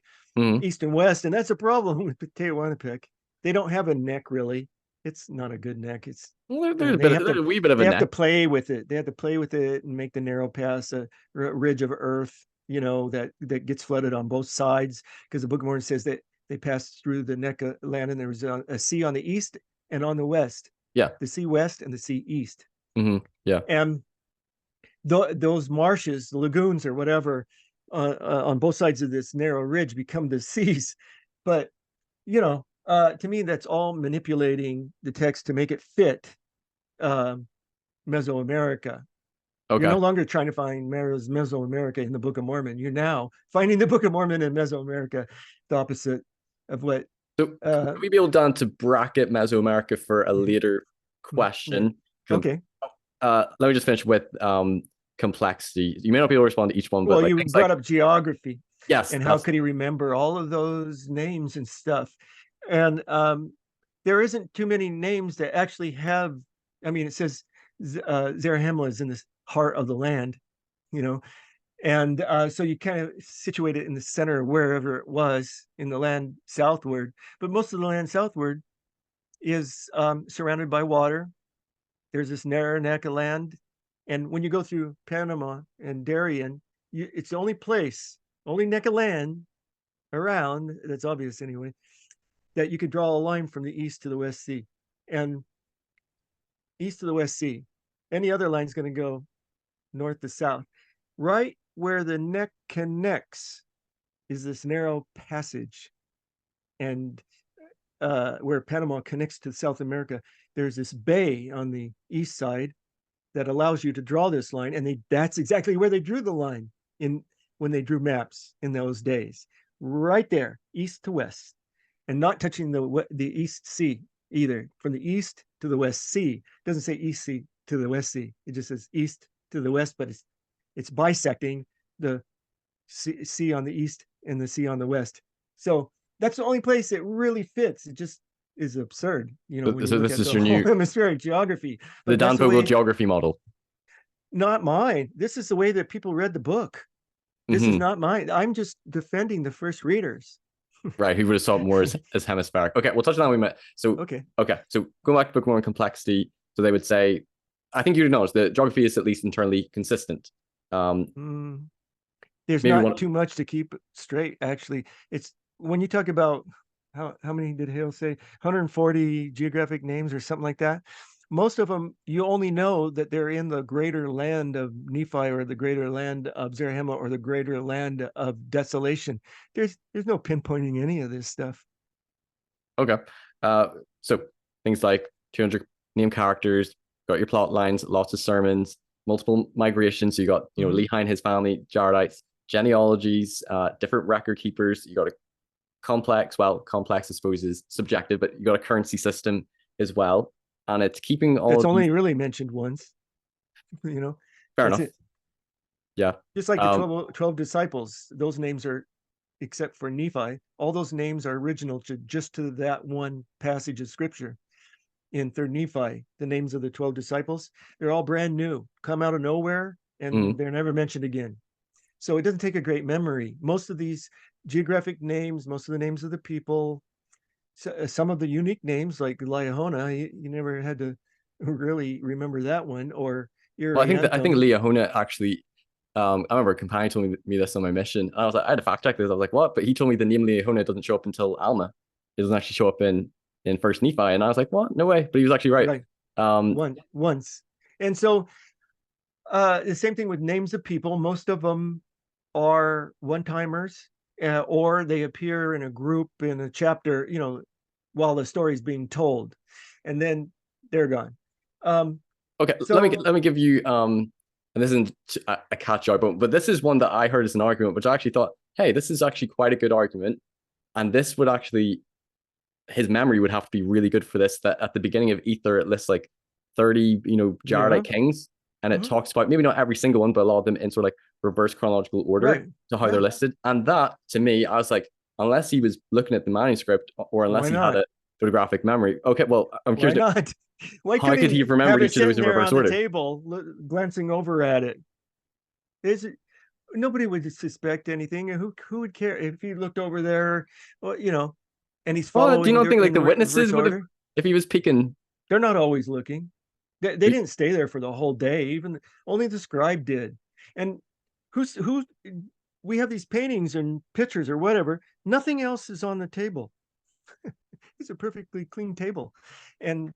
east and west. And that's a problem with Tehuantepec. They don't have a neck, really. It's not a good neck. It's there's a wee bit of a neck. They have to play with it. They have to play with it and make the narrow pass a ridge of earth, that gets flooded on both sides, because the Book of Mormon says that they passed through the neck of land, and there was a sea on the east and on the west. Yeah. The sea west and the sea east. Mm-hmm. Yeah. And those marshes, the lagoons or whatever, on both sides of this narrow ridge become the seas. But, to me, that's all manipulating the text to make it fit Mesoamerica. Okay. You're no longer trying to find Mesoamerica in the Book of Mormon. You're now finding the Book of Mormon in Mesoamerica, the opposite of what. So could we be able to bracket Mesoamerica for a later question? Okay. Let me just finish with complexity. You may not be able to respond to each one, but you brought up geography. Yes. And how could he remember all of those names and stuff? And there isn't too many names that actually have. I mean, it says Zarahemla is in the heart of the land, And so you kind of situate it in the center of wherever it was in the land southward. But most of the land southward is surrounded by water. There's this narrow neck of land. And when you go through Panama and Darien, it's the only place, only neck of land around, that's obvious anyway, that you could draw a line from the east to the West Sea. And east to the West Sea, any other line is going to go north to south. Right where the neck connects is this narrow passage. And where Panama connects to South America, there's this bay on the east side that allows you to draw this line. And that's exactly where they drew the line when they drew maps in those days. Right there, east to west, and not touching the East Sea either. From the east to the West Sea. It doesn't say East Sea to the West Sea. It just says east to the west, but it's bisecting the sea on the east and the sea on the west. So that's the only place it really fits. It just is absurd, you know. So this is your new hemispheric geography. But the Dan Vogel geography model. Not mine. This is the way that people read the book. This is not mine. I'm just defending the first readers. Right, who would have saw it more as hemispheric. Okay, we'll touch on that when we met. So okay, so going back to Book of Mormon complexity, so they would say, I think you'd acknowledge that geography is at least internally consistent. There's not too much to keep straight, actually. It's when you talk about how many did Hale say? 140 geographic names or something like that. Most of them, you only know that they're in the greater land of Nephi or the greater land of Zarahemla or the greater land of desolation. There's no pinpointing any of this stuff. Okay. So things like 200 name characters, got your plot lines, lots of sermons, multiple migrations. So you got, Lehi and his family, Jaredites, genealogies, different record keepers. You got a complex, I suppose is subjective, but you got a currency system as well. And it's keeping all. It's only really mentioned once, Fair enough. Yeah. Just like the 12 disciples, those names are, except for Nephi, all those names are original to that one passage of scripture. In 3rd Nephi, the names of the 12 disciples, they're all brand new, come out of nowhere, and they're never mentioned again. So it doesn't take a great memory. Most of these geographic names, most of the names of the people, some of the unique names like Liahona, you never had to really remember that one. Or well, I think Liahona actually, I remember a companion told me this on my mission. And I was like, I had to fact check this. I was like, what? But he told me the name Liahona doesn't show up until Alma. It doesn't actually show up in 1st Nephi. And I was like, what? No way. But he was actually right. Once. And so the same thing with names of people. Most of them are one-timers. Or they appear in a group in a chapter, while the story is being told, and then they're gone. Okay, so let me give you and this isn't a catch out, but this is one that I heard as an argument, which I actually thought, hey, this is actually quite a good argument, and this would actually, his memory would have to be really good for this. That at the beginning of Ether, it lists like 30, Jaredite kings, and it talks about maybe not every single one, but a lot of them in sort of like reverse chronological order to how they're listed. And that, to me, I was like, unless he was looking at the manuscript or unless he had a photographic memory. Okay, well, I'm curious. Why not? Why how could he have remembered each of those in reverse order? Table, glancing over at it. Nobody would suspect anything. Who would care if he looked over there? Well, and he's following. Do you not think like the witnesses would have, if he was peeking? They're not always looking. They didn't stay there for the whole day. Even only the scribe did. And who we have these paintings and pictures or whatever, nothing else is on the table. It's a perfectly clean table, and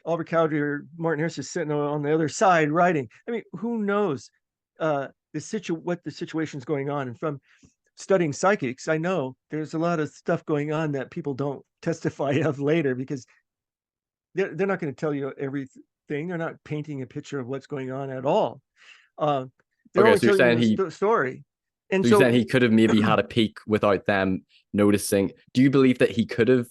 Oliver Cowdery or Martin Harris is sitting on the other side writing. I mean, who knows what the situation's going on? And from studying psychics, I know there's a lot of stuff going on that people don't testify of later, because they're not going to tell you everything. They're not painting a picture of what's going on at all. Okay, so you're saying the story. And so you're saying he could have maybe had a peek without them noticing. Do you believe that he could have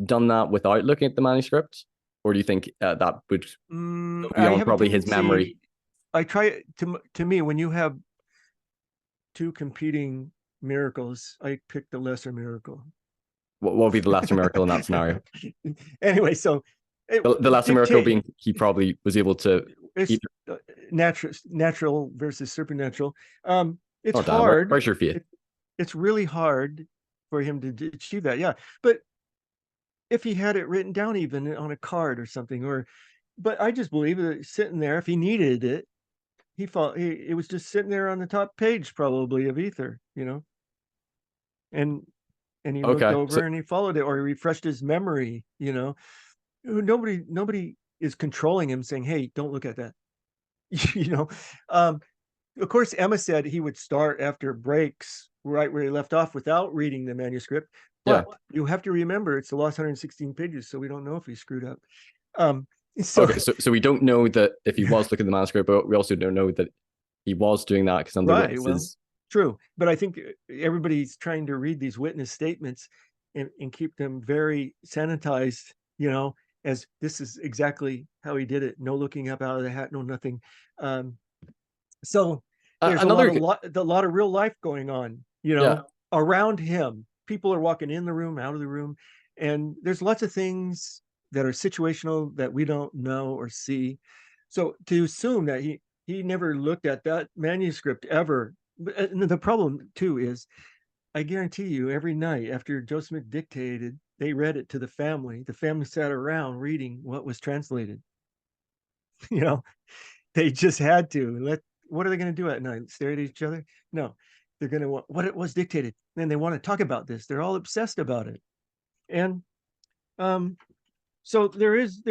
done that without looking at the manuscript? Or do you think that would go beyond probably his memory? I try to me, when you have two competing miracles, I pick the lesser miracle. What would be the lesser miracle in that scenario? Anyway, so the lesser miracle being he probably was able to natural versus supernatural. It's Dan, hard. where's your faith? It's really hard for him to achieve that. Yeah. But if he had it written down even on a card or something, but I just believe that sitting there, if he needed it, it was just sitting there on the top page probably of Ether, and he looked Okay, so over and he followed it, or he refreshed his memory. Nobody is controlling him saying, hey, don't look at that. um of course, Emma said he would start after breaks right where he left off without reading the manuscript, yeah. but you have to remember it's the last 116 pages, so we don't know if he screwed up. So Okay, so we don't know that if he was looking at the manuscript, but we also don't know that he was doing that because under right, well, witnesses. true, but I think everybody's trying to read these witness statements and keep them very sanitized, as this is exactly how he did it. No looking up out of the hat, no nothing. So there's a Another, lot of real life going on, yeah. around him. People are walking in the room, out of the room, and there's lots of things that are situational that we don't know or see. So to assume that he never looked at that manuscript ever. And the problem too is, I guarantee you, every night after Joseph Smith dictated, they read it to the family. The family sat around reading what was translated. You know, they just had to. What are they going to do at night? Stare at each other? No, they're going to want what it was dictated. And they want to talk about this. They're all obsessed about it. And so there is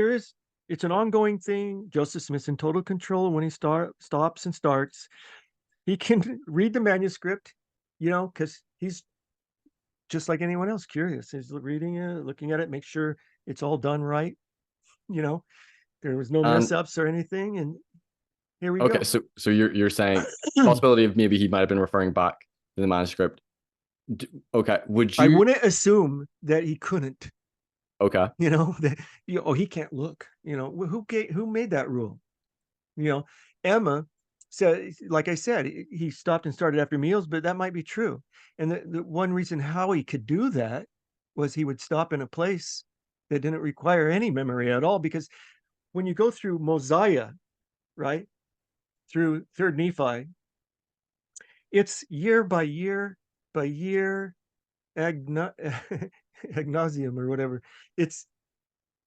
it's an ongoing thing. Joseph Smith's in total control when he stops and starts. He can read the manuscript, because he's just like anyone else, curious. He's reading it, looking at it, make sure it's all done right. There was no mess And ups or anything. And here we okay, go. so you're saying possibility of maybe he might have been referring back to the manuscript. Okay, would I you? wouldn't assume that he couldn't, Okay, that, he can't look, who made that rule? Emma said, like I said, he stopped and started after meals, but that might be true. And the one reason how he could do that was he would stop in a place that didn't require any memory at all. Because when you go through Mosiah, right, through Third Nephi, it's year by year by year, agnosium or whatever. It's,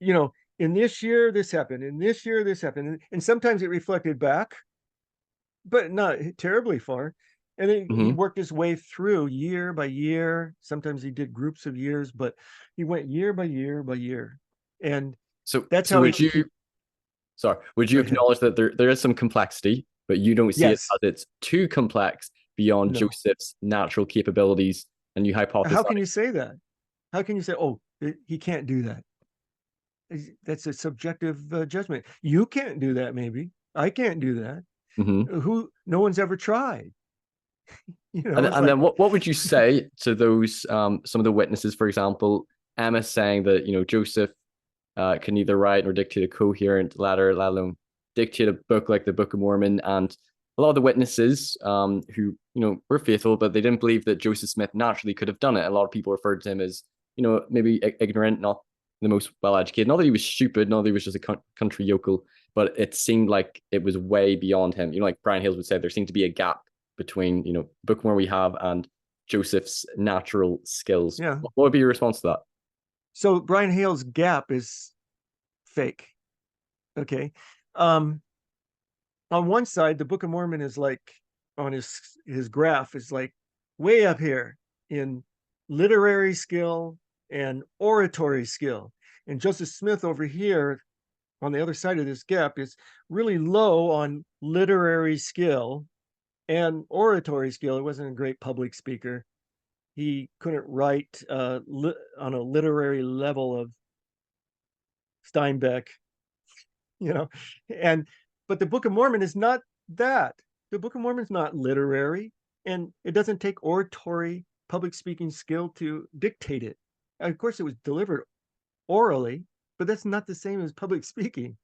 in this year this happened, in this year this happened, and sometimes it reflected back, but not terribly far. And then he worked his way through year by year. Sometimes he did groups of years, but he went year by year by year. And that's how he would could you? keep. Sorry, would you Go ahead. acknowledge that there is some complexity, but you don't see it Yes. as it's too complex beyond No. Joseph's natural capabilities, and you hypothesize? How can you say that? How can you say, oh, he can't do that? That's a subjective judgment. You can't do that. Maybe I can't do that. No one's ever tried. It's And like, then what would you say to those some of the witnesses, for example, Emma saying that Joseph can neither write nor dictate a coherent letter, let alone dictate a book like the Book of Mormon, and a lot of the witnesses who were faithful, but they didn't believe that Joseph Smith naturally could have done it. A lot of people referred to him as maybe ignorant, not the most well educated. Not that he was stupid, not that he was just a country yokel, but it seemed like it was way beyond him. Like Brian Hales would say, there seemed to be a gap between Book of Mormon we have and Joseph's natural skills. yeah. What would be your response to that? So Brian Hale's gap is fake. Okay. On one side, the Book of Mormon is like, on his graph is like way up here in literary skill and oratory skill. And Joseph Smith over here on the other side of this gap is really low on literary skill and oratory skill. He wasn't a great public speaker. He couldn't write on a literary level of Steinbeck, but the Book of Mormon is not that. The Book of Mormon is not literary, and it doesn't take oratory, public speaking skill to dictate it. Of course, it was delivered orally, but that's not the same as public speaking,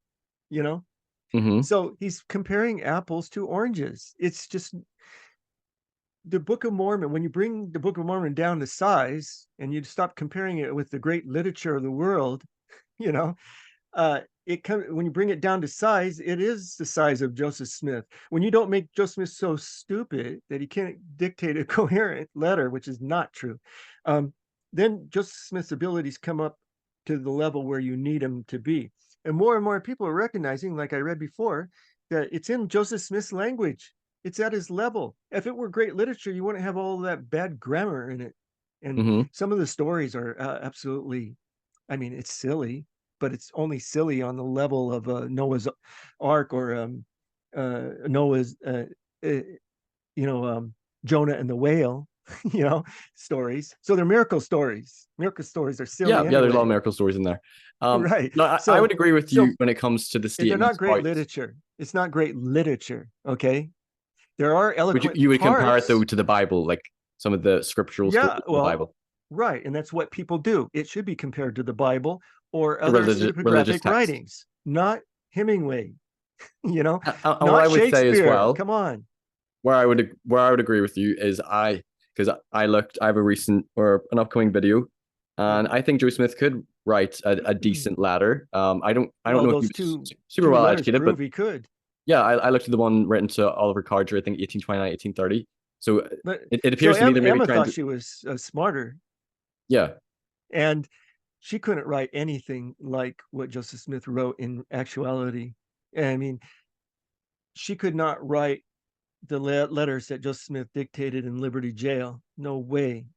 So he's comparing apples to oranges. It's just the Book of Mormon. When you bring the Book of Mormon down to size and you stop comparing it with the great literature of the world, when you bring it down to size, it is the size of Joseph Smith. When you don't make Joseph Smith so stupid that he can't dictate a coherent letter, which is not true, then Joseph Smith's abilities come up to the level where you need him to be. And more people are recognizing, like I read before, that it's in Joseph Smith's language. It's at his level. If it were great literature, you wouldn't have all that bad grammar in it. And Mm-hmm. some of the stories are absolutely, I mean, it's silly, but it's only silly on the level of Noah's Ark or Noah's, Jonah and the whale, stories. So they're miracle stories. Miracle stories are silly Yeah, there's a lot of anyway. miracle stories in there. Right. No, I So would agree with you when it comes to the they're not statements great about. literature. It's not great literature. Okay. There are eloquent You would compare it parts. though to the Bible, like some of the scriptural stories Yeah, of the well, Bible, right. And that's what people do. It should be compared to the Bible or the other religious pseudepigraphic text. writings, not Hemingway, And what I not would say as Shakespeare. well, Come on. where I would agree with you is because I have a recent or an upcoming video, and I think Joe Smith could write a decent letter. I don't Well, know if he those was two super well letters educated, but prove he could. yeah, I looked at the one written to Oliver Cowdery, I think 1829, 1830. So But it so appears to me they're maybe Emma trying thought to, she was smarter, yeah. and she couldn't write anything like what Joseph Smith wrote in actuality. I mean, she could not write the letters that Joseph Smith dictated in Liberty Jail. No way.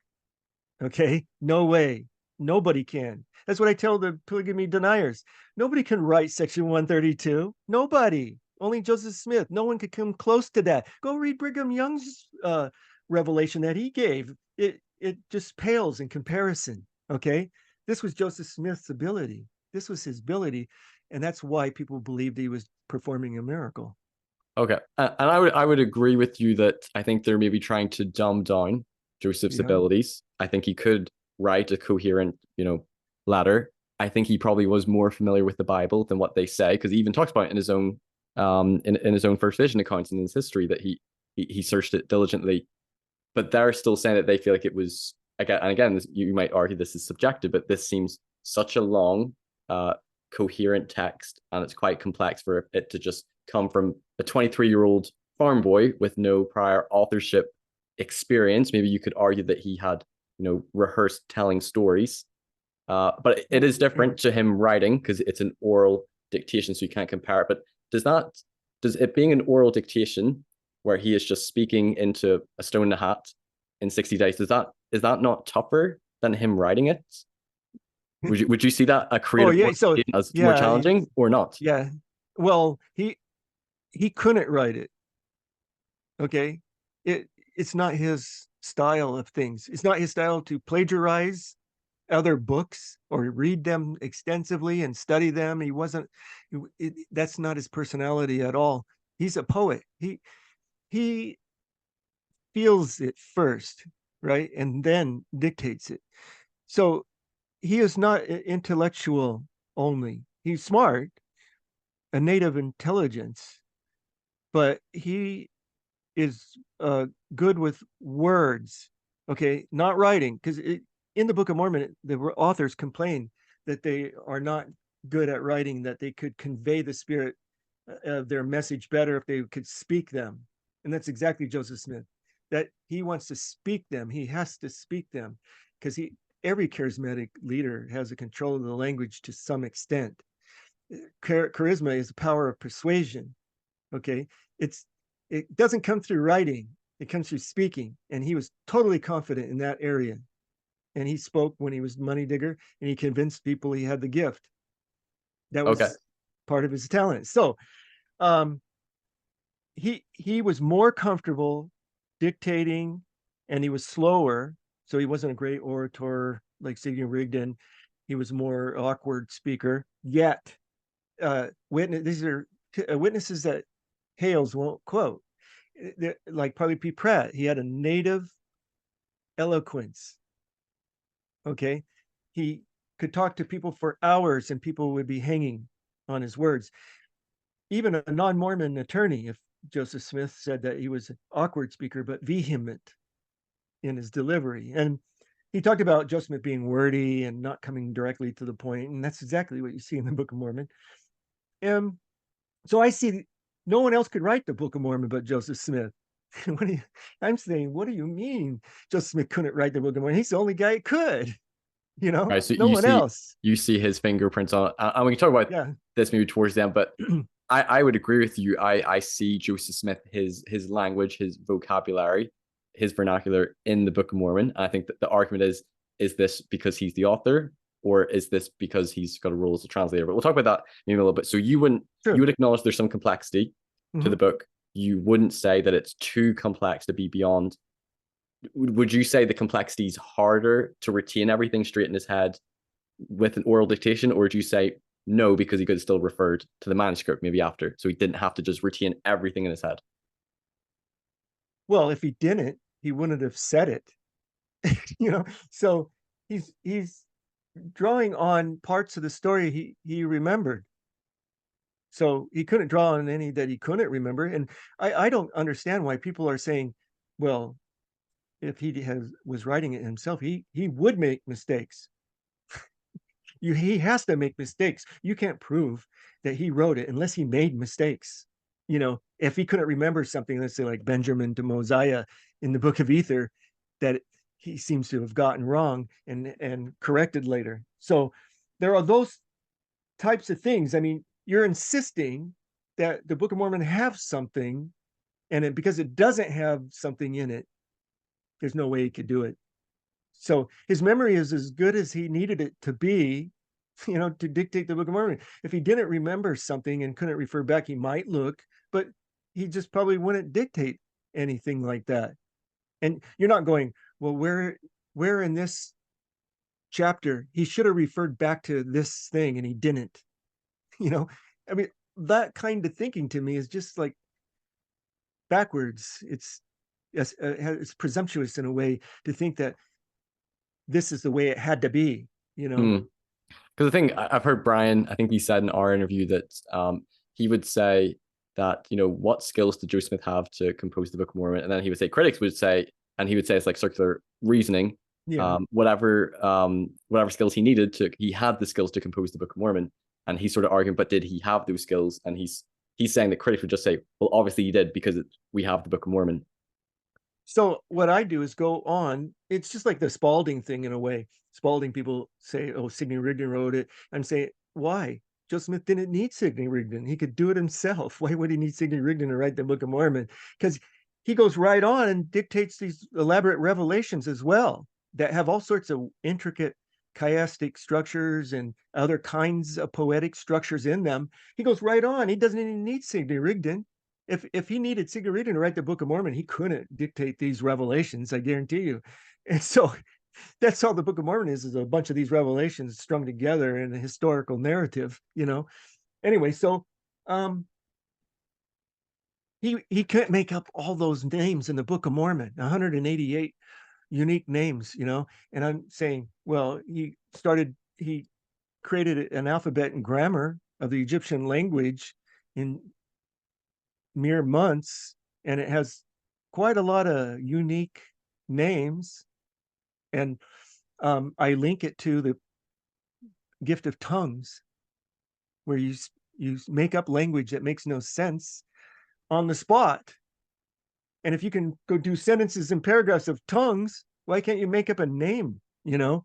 Okay. No way. Nobody can. That's what I tell the polygamy deniers. Nobody can write section 132. Nobody. Only Joseph Smith. No one could come close to that. Go read Brigham Young's revelation that he gave. It just pales in comparison. Okay. This was Joseph Smith's ability. This was his ability. And that's why people believed he was performing a miracle. Okay. And I would agree with you that I think they're maybe trying to dumb down Joseph's Yeah. abilities. I think he could write a coherent, letter. I think he probably was more familiar with the Bible than what they say, because he even talks about it in his own in his own first vision accounts in his history that he searched it diligently. But they're still saying that they feel like it was again and again, you might argue this is subjective, but this seems such a long, coherent text, and it's quite complex for it to just come from a 23-year-old farm boy with no prior authorship experience. Maybe you could argue that he had, rehearsed telling stories. But it is different to him writing because it's an oral dictation, so you can't compare it. But does it being an oral dictation where he is just speaking into a stone in a hat in 60 days, is that not tougher than him writing it? Would you see that a Oh creative yeah. work So as more yeah, challenging or not? yeah. Well, he couldn't write it. Okay. It's not his style of things. It's not his style to plagiarize other books or read them extensively and study them. He wasn't, that's not his personality at all. He's a poet. He feels it first, right? And then dictates it. So he is not intellectual only. He's smart, a native intelligence, but he is good with words, okay, not writing. Because in the Book of Mormon, the authors complain that they are not good at writing, that they could convey the spirit of their message better if they could speak them. And that's exactly Joseph Smith, that he wants to speak them. He has to speak them because every charismatic leader has a control of the language to some extent. Charisma is the power of persuasion. Okay. It doesn't come through writing, it comes through speaking. And he was totally confident in that area. And he spoke when he was money digger, and he convinced people he had the gift. That Okay. was part of his talent. So he was more comfortable dictating, and he was slower. So he wasn't a great orator like Sigmund Rigdon. He was more awkward speaker. Yet these are witnesses that Hales won't quote. Like Parley P. Pratt, he had a native eloquence. Okay. He could talk to people for hours and people would be hanging on his words. Even a non-Mormon attorney, if Joseph Smith said that he was an awkward speaker, but vehement in his delivery. And he talked about Joseph Smith being wordy and not coming directly to the point. And that's exactly what you see in the Book of Mormon. And so I see no one else could write the Book of Mormon but Joseph Smith. I'm saying, what do you mean Joseph Smith couldn't write the Book of Mormon? He's the only guy who could, Right. So no one else. you see his fingerprints on it. And we can talk about Yeah. this maybe towards the end, but I would agree with you. I see Joseph Smith, his language, his vocabulary, his vernacular in the Book of Mormon. I think that the argument is this because he's the author, or is this because he's got a role as a translator? But we'll talk about that maybe a little bit. So you would acknowledge there's some complexity to the book. You wouldn't say that it's too complex to be beyond. Would you say the complexity is harder to retain everything straight in his head with an oral dictation, or would you say no, because he could have still referred to the manuscript maybe after, so he didn't have to just retain everything in his head? Well, if he didn't, he wouldn't have said it. So he's drawing on parts of the story he remembered. So he couldn't draw on any that he couldn't remember. And I don't understand why people are saying, well, if he was writing it himself, he would make mistakes. He has to make mistakes. You can't prove that he wrote it unless he made mistakes. If he couldn't remember something, let's say like Benjamin to Mosiah in the Book of Ether, that he seems to have gotten wrong and corrected later. So there are those types of things. I mean, you're insisting that the Book of Mormon have something, and because it doesn't have something in it, there's no way he could do it. So his memory is as good as he needed it to be, to dictate the Book of Mormon. If he didn't remember something and couldn't refer back, he might look, but he just probably wouldn't dictate anything like that. And you're not going, well, where in this chapter he should have referred back to this thing and he didn't. I mean, that kind of thinking to me is just like backwards. It's presumptuous in a way to think that this is the way it had to be. Because the thing I've heard Brian, I think he said in our interview that he would say that, what skills did Joseph Smith have to compose the Book of Mormon? And then he would say, critics would say, and he would say it's like circular reasoning. Yeah. Whatever skills he needed he had the skills to compose the Book of Mormon. And he's sort of arguing, but did he have those skills? And he's saying that critics would just say, well, obviously he did, because we have the Book of Mormon. So what I do is go on. It's just like the Spalding thing in a way. Spalding, people say, oh, Sidney Rigdon wrote it, and say, why? Joseph Smith didn't need Sidney Rigdon. He could do it himself. Why would he need Sidney Rigdon to write the Book of Mormon? Because he goes right on and dictates these elaborate revelations as well that have all sorts of intricate chiastic structures and other kinds of poetic structures in them. He goes right on. He doesn't even need Sidney Rigdon. If he needed Sidney Rigdon to write the Book of Mormon, he couldn't dictate these revelations, I guarantee you. And so that's all the Book of Mormon is a bunch of these revelations strung together in a historical narrative, Anyway, so he couldn't make up all those names in the Book of Mormon, 188 unique names, and I'm saying, well, he created an alphabet and grammar of the Egyptian language in mere months, and it has quite a lot of unique names. And I link it to the gift of tongues, where you make up language that makes no sense on the spot. And if you can go do sentences and paragraphs of tongues, why can't you make up a name? A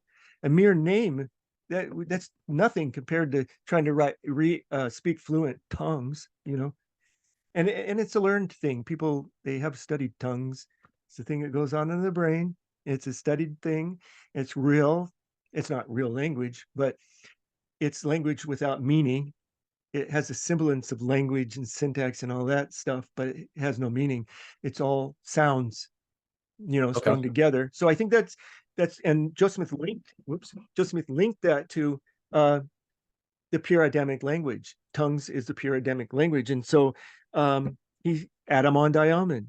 mere name that's nothing compared to trying to speak fluent tongues. And it's a learned thing. People, they have studied tongues. It's a thing that goes on in the brain. It's a studied thing. It's real. It's not real language, but it's language without meaning. It has a semblance of language and syntax and all that stuff, but it has no meaning. It's all sounds, strung together. So I think that's and Joseph Smith linked that to the pure Adamic language. Tongues is the pure Adamic language. And so he Adamon Diamond,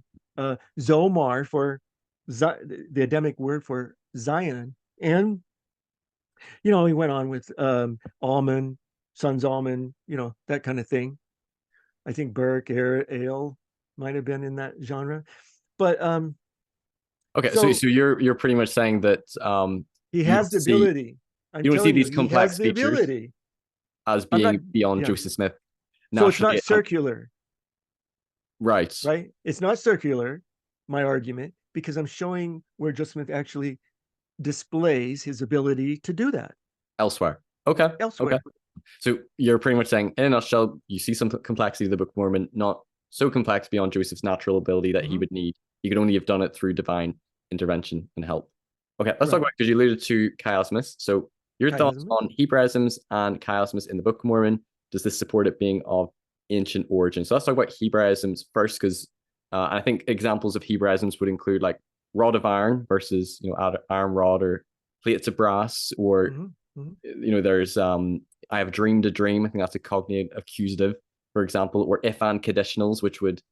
Zomar for the Adamic word for Zion. And, he went on with Almond, Sons Almond, that kind of thing. I think Burke, Ale might have been in that genre. But okay, so you're pretty much saying that he has the ability. You don't see these complex features as being beyond Joseph Smith. So it's naturally not circular, right right? It's not circular, my argument, because I'm showing where Joseph Smith actually displays his ability to do that elsewhere. Okay. Okay. elsewhere. So you're pretty much saying, in a nutshell, you see some complexity of the Book of Mormon, not so complex beyond Joseph's natural ability that he would need. He could only have done it through divine intervention and help. Okay, let's talk about, because you alluded to chiasmus. So your thoughts on Hebraisms and chiasmus in the Book of Mormon. Does this support it being of ancient origin? So let's talk about Hebraisms first, because I think examples of Hebraisms would include like rod of iron versus, iron rod, or plates of brass, or there's I have dreamed a dream. I think that's a cognate accusative, for example, or if and conditionals, which wouldn't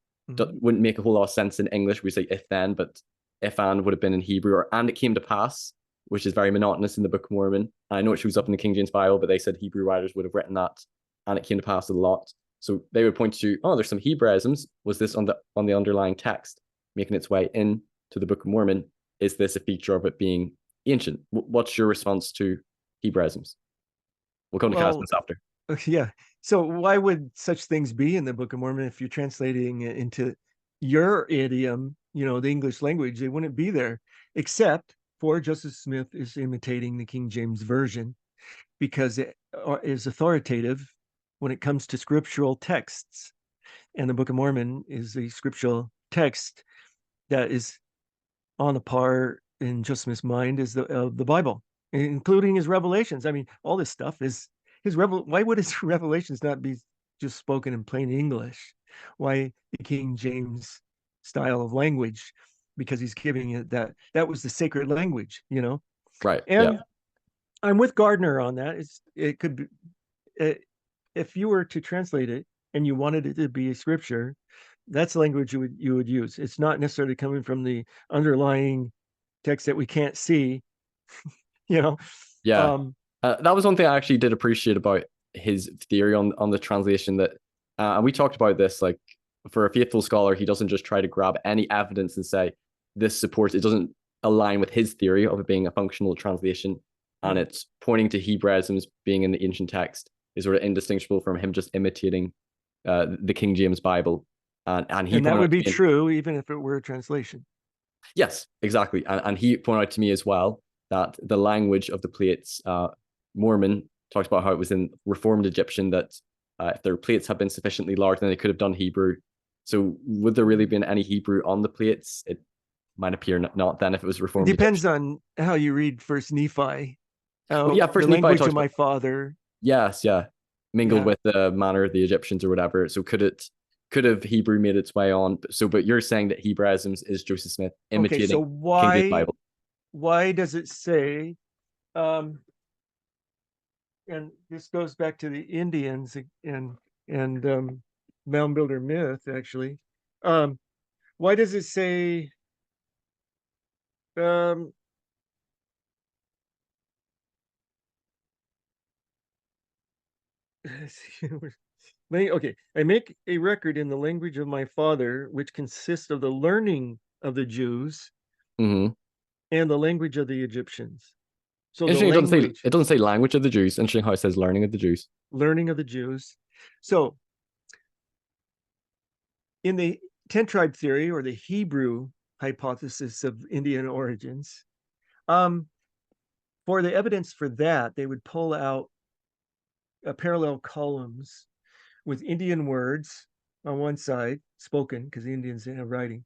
make a whole lot of sense in English. We say if then, but if and would have been in Hebrew, or and it came to pass, which is very monotonous in the Book of Mormon. I know it shows up in the King James Bible, but they said Hebrew writers would have written that, and it came to pass a lot. So they would point to, oh, there's some Hebraisms. Was this on the underlying text making its way into the Book of Mormon? Is this a feature of it being ancient? What's your response to Hebraisms? We'll come to chiasmus after. Yeah. So why would such things be in the Book of Mormon if you're translating it into your idiom, the English language? They wouldn't be there, except for Joseph Smith is imitating the King James Version because it is authoritative when it comes to scriptural texts. And the Book of Mormon is a scriptural text that is on a par in Joseph Smith's mind as the Bible, including his revelations. I mean, all this stuff is why would his revelations not be just spoken in plain English? Why the King James style of language? Because he's giving it that was the sacred language, Right. And I'm with Gardner on that. It could be, if you were to translate it and you wanted it to be a scripture, that's the language you would use. It's not necessarily coming from the underlying text that we can't see, Yeah. That was one thing I actually did appreciate about his theory on the translation, that and we talked about this, like, for a faithful scholar, he doesn't just try to grab any evidence and say this supports it. Doesn't align with his theory of it being a functional translation, and it's pointing to Hebraisms being in the ancient text is sort of indistinguishable from him just imitating the King James Bible, and that would be true even if it were a translation. Yes, exactly, and he pointed out to me as well that the language of the plates, Mormon talks about how it was in Reformed Egyptian, that if their plates had been sufficiently large, then they could have done Hebrew. So would there really been any Hebrew on the plates? It might appear not then if it was Reformed It depends Egyptian. on how you read First Nephi. First the Nephi language of my father. Yes, mingled with the manner of the Egyptians or whatever. So could have Hebrew made its way on? So, but you're saying that Hebraisms is Joseph Smith imitating so King James Bible. Why does it say, and this goes back to the Indians and mound builder myth, actually. Why does it say okay, I make a record in the language of my father, which consists of the learning of the Jews and the language of the Egyptians. So interesting, it doesn't say language of the Jews. Interesting how it says learning of the Jews. Learning of the Jews. So in the 10 tribe theory, or the Hebrew hypothesis of Indian origins, for the evidence for that, they would pull out parallel columns with Indian words on one side, spoken, because the Indians didn't have writing,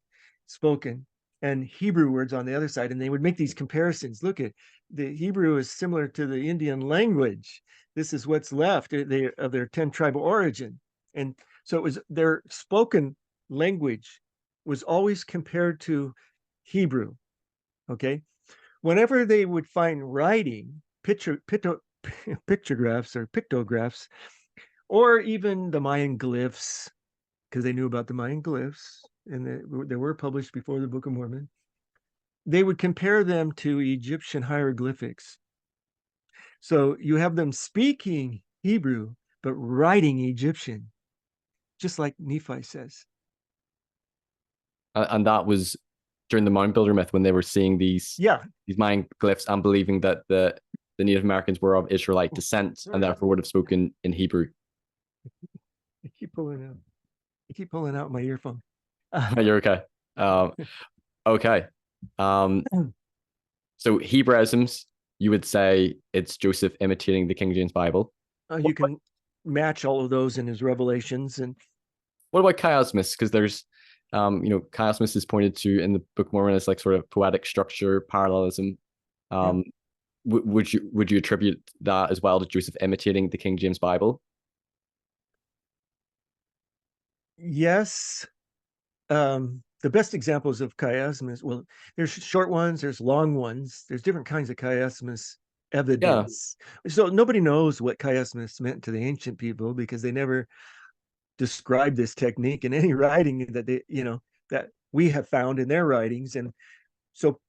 spoken, and Hebrew words on the other side. And they would make these comparisons. Look at the Hebrew is similar to the Indian language. This is what's left of their 10 tribal origin. And so it was their spoken language was always compared to Hebrew. Okay. Whenever they would find writing, pictographs or pictographs, or even the Mayan glyphs, because they knew about the Mayan glyphs and they were published before the Book of Mormon, they would compare them to Egyptian hieroglyphics. So you have them speaking Hebrew, but writing Egyptian, just like Nephi says. And that was during the Mound Builder myth, when they were seeing these Mayan glyphs and believing that the Native Americans were of Israelite descent and therefore would have spoken in Hebrew. keep pulling out my earphone. You're okay. Okay. So Hebraisms, you would say it's Joseph imitating the King James Bible. You can match all of those in his revelations. And what about chiasmus? Because there's, chiasmus is pointed to in the Book of Mormon as like sort of poetic structure, parallelism. Would you attribute that as well to Joseph imitating the King James Bible? Yes. The best examples of chiasmus, well, there's short ones, there's long ones, there's different kinds of chiasmus evidence. So nobody knows what chiasmus meant to the ancient people because they never described this technique in any writing that that we have found in their writings. And so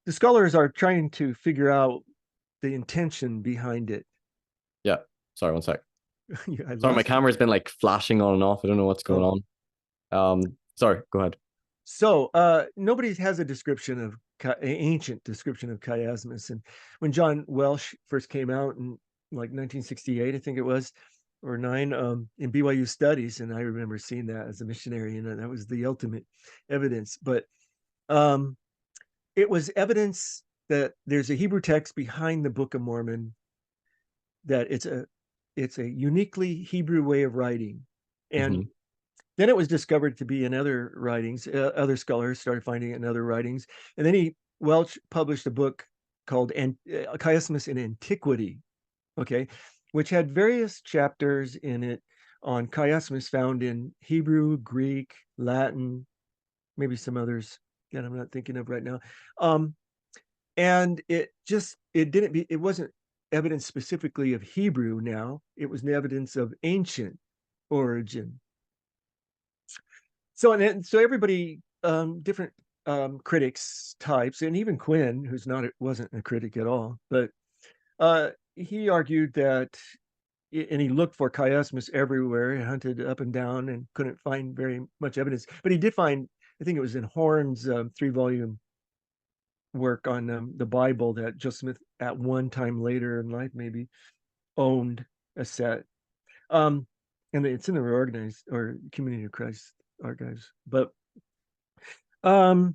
the scholars are trying to figure out the intention behind it. Yeah. Sorry, one sec. Yeah, sorry, my camera's been like flashing on and off. I don't know what's going on. Sorry, go ahead. So nobody has a description of ancient description of chiasmus. And when John Welsh first came out in like 1968, I think it was, or 9, in BYU studies, and I remember seeing that as a missionary, and that was the ultimate evidence. But it was evidence that there's a Hebrew text behind the Book of Mormon, that it's a uniquely Hebrew way of writing. And then it was discovered to be in other writings. Other scholars started finding it in other writings. And then Welch published a book called Chiasmus in Antiquity, okay, which had various chapters in it on chiasmus found in Hebrew, Greek, Latin, maybe some others that I'm not thinking of right now. And it wasn't evidence specifically of Hebrew now. It was evidence of ancient origin. So everybody, different critics types, and even Quinn, wasn't a critic at all, but he argued that, and he looked for chiasmus everywhere, he hunted up and down and couldn't find very much evidence. But he did find, I think it was in Horn's 3-volume work on the Bible, that Joseph Smith at one time later in life maybe owned a set. And it's in the Reorganized or Community of Christ archives. But finally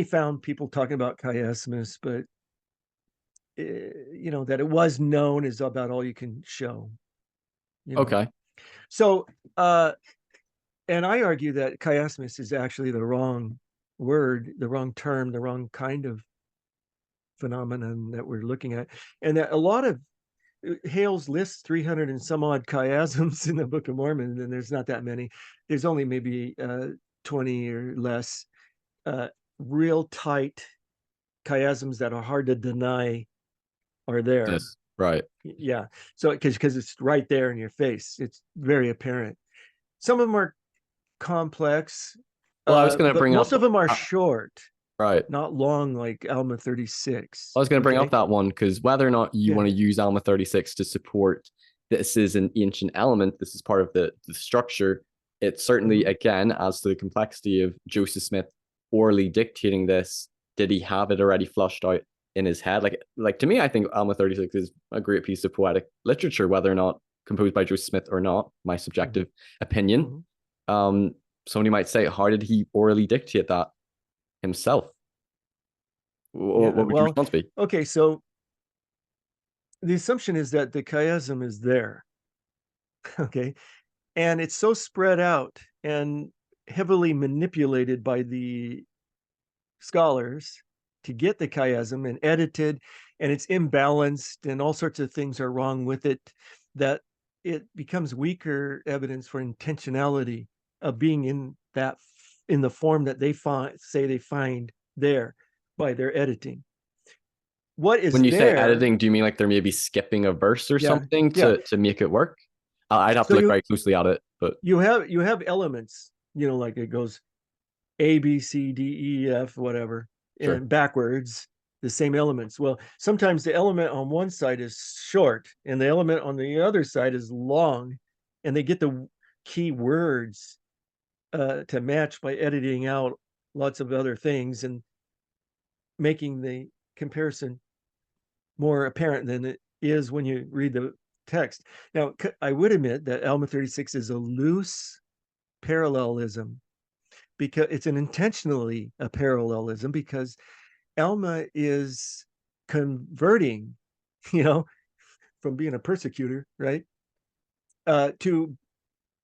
found people talking about chiasmus, but that it was known is about all you can show. Okay. So and I argue that chiasmus is actually the wrong word, the wrong term, the wrong kind of phenomenon that we're looking at. And that a lot of Hales lists 300 and some odd chiasms in the Book of Mormon, and there's not that many. There's only maybe 20 or less real tight chiasms that are hard to deny are there. Yes, right. Yeah. So because it's right there in your face, it's very apparent. Some of them are complex. Well, I was going to bring most up of them are short, right, not long, like Alma 36. I was going to bring up that one because whether or not you want to use Alma 36 to support this is an ancient element, this is part of the structure, it certainly, again, adds to the complexity of Joseph Smith orally dictating this. Did he have it already flushed out in his head? Like to me, I think Alma 36 is a great piece of poetic literature, whether or not composed by Joseph Smith or not, my subjective opinion. Somebody might say, how did he orally dictate that himself? What would your response be? Okay, so the assumption is that the chiasm is there, okay, and it's so spread out and heavily manipulated by the scholars to get the chiasm and edited, and it's imbalanced and all sorts of things are wrong with it, that it becomes weaker evidence for intentionality of being in the form that they say they find there by their editing. What is when you say editing, do you mean like they're maybe skipping a verse or something to make it work? I'd have to look very closely at it, but you have elements, like it goes A, B, C, D, E, F, whatever, and backwards, the same elements. Well, sometimes the element on one side is short and the element on the other side is long, and they get the key words to match by editing out lots of other things and making the comparison more apparent than it is when you read the text. Now, I would admit that Alma 36 is a loose parallelism, because it's an intentionally a parallelism, because Alma is converting, from being a persecutor, right, to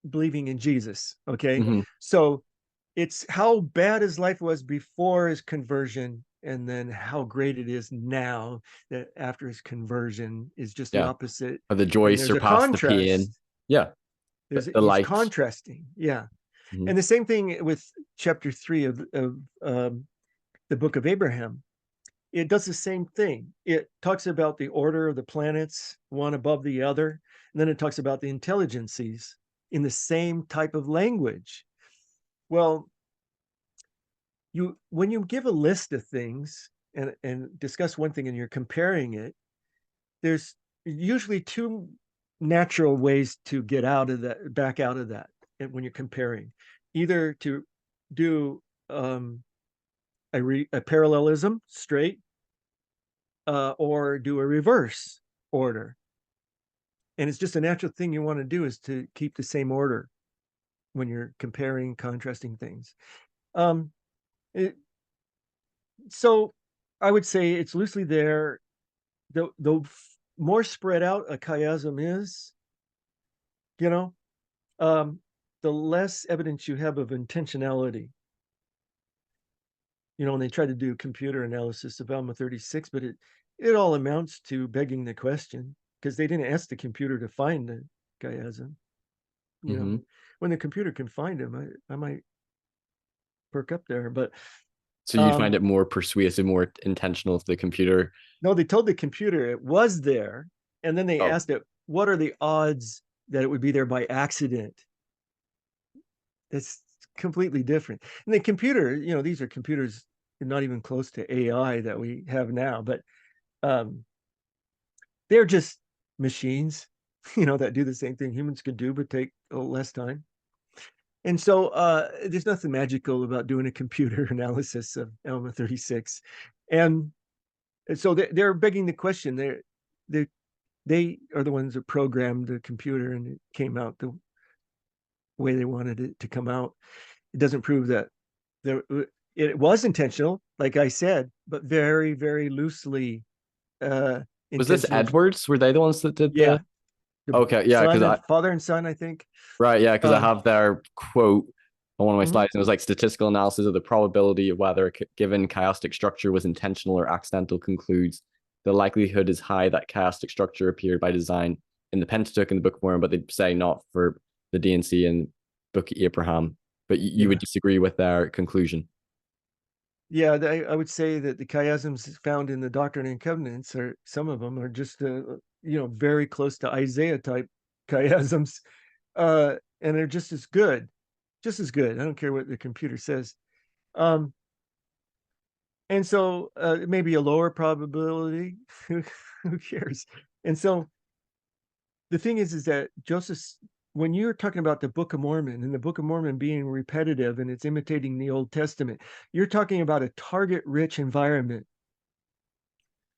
believing in Jesus. Okay, Mhm. so it's how bad his life was before his conversion, and then how great it is now that after his conversion is just the Yeah. opposite. Or the joy And there's a surpassed the pain. contrast. Yeah. The He's light. contrasting, yeah. Mhm. And the same thing with chapter 3 of the Book of Abraham. It does the same thing. It talks about the order of the planets, one above the other, and then it talks about the intelligences in the same type of language. Well, when you give a list of things and discuss one thing and you're comparing it, there's usually two natural ways to get out of that, back out of that, when you're comparing. Either to do a parallelism straight, or do a reverse order. And it's just a natural thing you want to do, is to keep the same order when you're comparing, contrasting things. Um, it, so I would say it's loosely there. The more spread out a chiasm is, you know, um, the less evidence you have of intentionality. When they try to do computer analysis of Alma 36, but it all amounts to begging the question, because they didn't ask the computer to find the chiasm. Mhm. When the computer can find him, I might perk up there. But So you'd find it more persuasive, more intentional if the computer. no, they told the computer it was there, and then they Oh, asked it, what are the odds that it would be there by accident? It's completely different. And the computer, these are computers not even close to AI that we have now, but um, they're just machines, that do the same thing humans could do, but take a little less time. And so there's nothing magical about doing a computer analysis of Alma 36. And so they're begging the question. They are the ones that programmed the computer, and it came out the way they wanted it to come out. It doesn't prove that there, it was intentional, like I said, but very, very loosely was this intentional. Edwards? Were they the ones that did Yeah, the? the Okay, yeah, because I father and son, I think. right, yeah, because I Um, have their quote on one of my mhm. slides, and it was like statistical analysis of the probability of whether a given chiastic structure was intentional or accidental concludes the likelihood is high that chiastic structure appeared by design in the Pentateuch and the Book of Mormon, but they say not for the D&C and Book of Abraham. But you would Yeah. disagree with their conclusion. Yeah, I would say that the chiasms found in the Doctrine and Covenants, or some of them, are just very close to Isaiah type chiasms, and they're just as good, just as good. I don't care what the computer says. Um, and so it may be a lower probability. Who cares? And so the thing is that Joseph, when you're talking about the Book of Mormon, and the Book of Mormon being repetitive and it's imitating the Old Testament, you're talking about a target-rich environment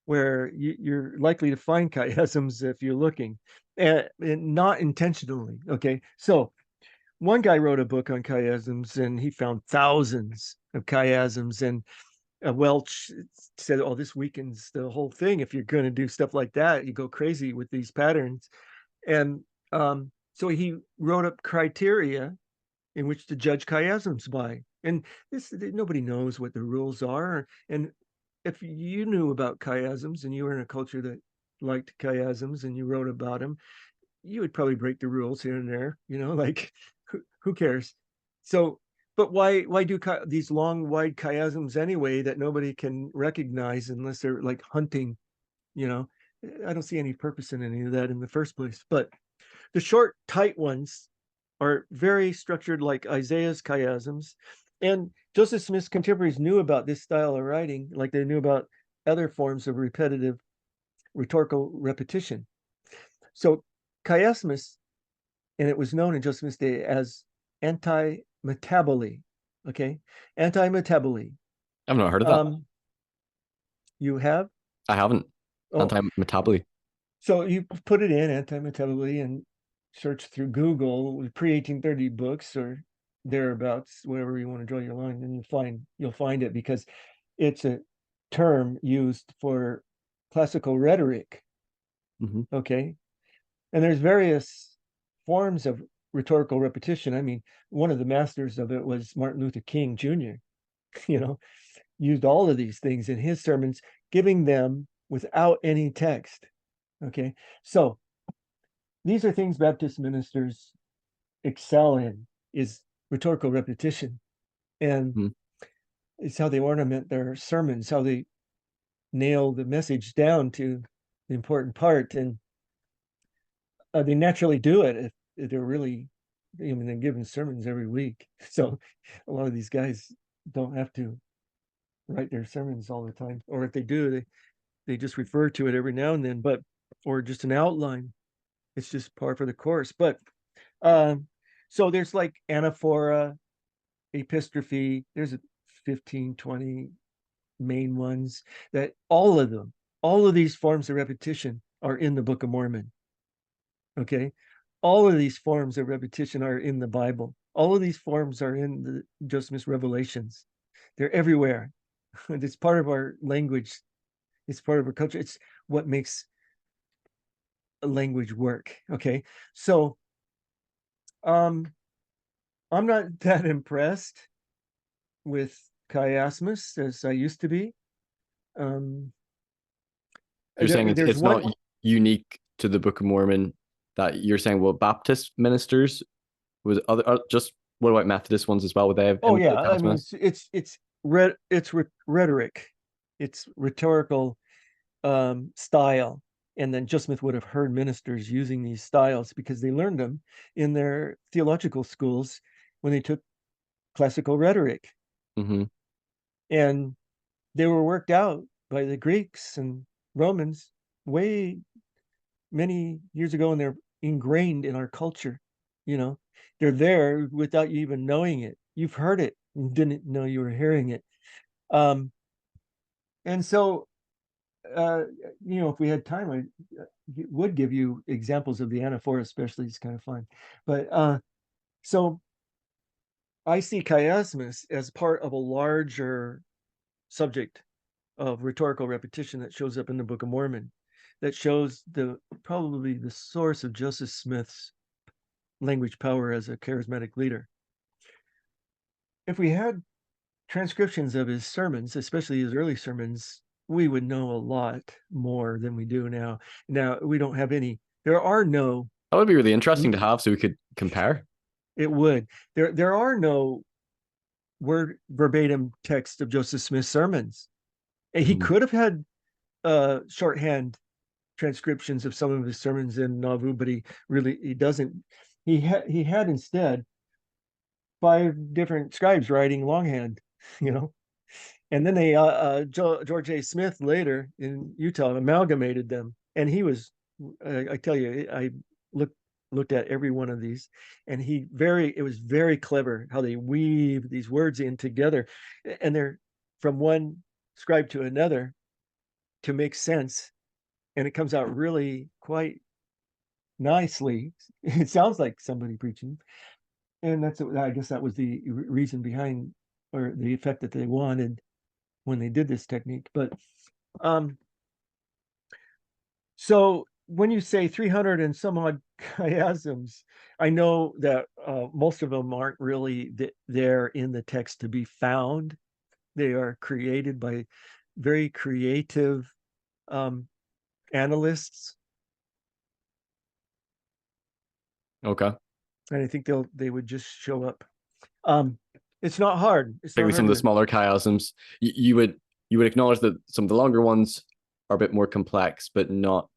where you're likely to find chiasms if you're looking, and not intentionally. Okay, so one guy wrote a book on chiasms, and he found thousands of chiasms, and Welch said, "Oh, this weakens the whole thing. If you're going to do stuff like that, you go crazy with these patterns." And so he wrote up criteria in which to judge chiasms by. And nobody knows what the rules are. And if you knew about chiasms and you were in a culture that liked chiasms and you wrote about them, you would probably break the rules here and there. Like who cares? So, but why do these long, wide chiasms anyway that nobody can recognize unless they're like hunting? You know, I don't see any purpose in any of that in the first place. But the short, tight ones are very structured like Isaiah's chiasms. And Joseph Smith's contemporaries knew about this style of writing, like they knew about other forms of repetitive rhetorical repetition. So chiasmus, and it was known in Joseph Smith's day as anti-metaboly. Okay, anti-metaboly. I've not heard of that. Um, you have? I haven't. Oh, Anti-metaboly. So you put it in anti-metallurgy and search through Google pre-1830 books or thereabouts, wherever you want to draw your line, and you'll find it, because it's a term used for classical rhetoric. Mhm. Okay. And there's various forms of rhetorical repetition. I mean, one of the masters of it was Martin Luther King Jr., used all of these things in his sermons, giving them without any text. Okay. So these are things Baptist ministers excel in, is rhetorical repetition. And Mhm. it's how they ornament their sermons, how they nail the message down to the important part. And they naturally do it if they're really, they're giving sermons every week. So a lot of these guys don't have to write their sermons all the time. Or if they do, they just refer to it every now and then, or just an outline. It's just par for the course. But so there's like anaphora, epistrophe, there's a 15, 20 main ones, that all of these forms of repetition are in the Book of Mormon. Okay. All of these forms of repetition are in the Bible. All of these forms are in the Joseph's Revelations. They're everywhere. It's part of our language. It's part of our culture. It's what makes a language work. Okay. So I'm not that impressed with Chiasmus as I used to be. You're saying There's it's one. not unique to the Book of Mormon, that you're saying, well, Baptist ministers was just what about Methodist ones as well? Would they have Oh yeah, imitated I mean Chiasmus? it's rhetoric, it's rhetorical style, and then Joe Smith would have heard ministers using these styles because they learned them in their theological schools when they took classical rhetoric, Mm-hmm. and they were worked out by the Greeks and Romans way many years ago, and they're ingrained in our culture. You know, they're there without you even knowing it. You've heard it and didn't know you were hearing it. Um, and so, uh, if we had time, I would give you examples of the anaphora, especially. It's kind of fun. But so I see chiasmus as part of a larger subject of rhetorical repetition that shows up in the Book of Mormon, that shows probably the source of Joseph Smith's language power as a charismatic leader. If we had transcriptions of his sermons, especially his early sermons, we would know a lot more than we do now. Now we don't have any. There are no. That would be really interesting to have, so we could compare. It would. There are no word verbatim text of Joseph Smith's sermons. And he Mhm. could have had shorthand transcriptions of some of his sermons in Nauvoo, but he doesn't. He had instead 5 different scribes writing longhand, you know. And then George A. Smith later in Utah amalgamated them, and he was, I tell you, I looked at every one of these, and it was very clever how they weave these words in together, and they're from one scribe to another to make sense, and it comes out really quite nicely. It sounds like somebody preaching, and I guess that was the reason behind, or the effect that they wanted when they did this technique. But um, so when you say 300 and some odd chiasms, I know that most of them aren't really there in the text to be found. They are created by very creative um, analysts, Okay. and I think they would just show up. Um, it's not hard. It's not Particularly some hard of the to. smaller chiasms. You would acknowledge that some of the longer ones are a bit more complex, but not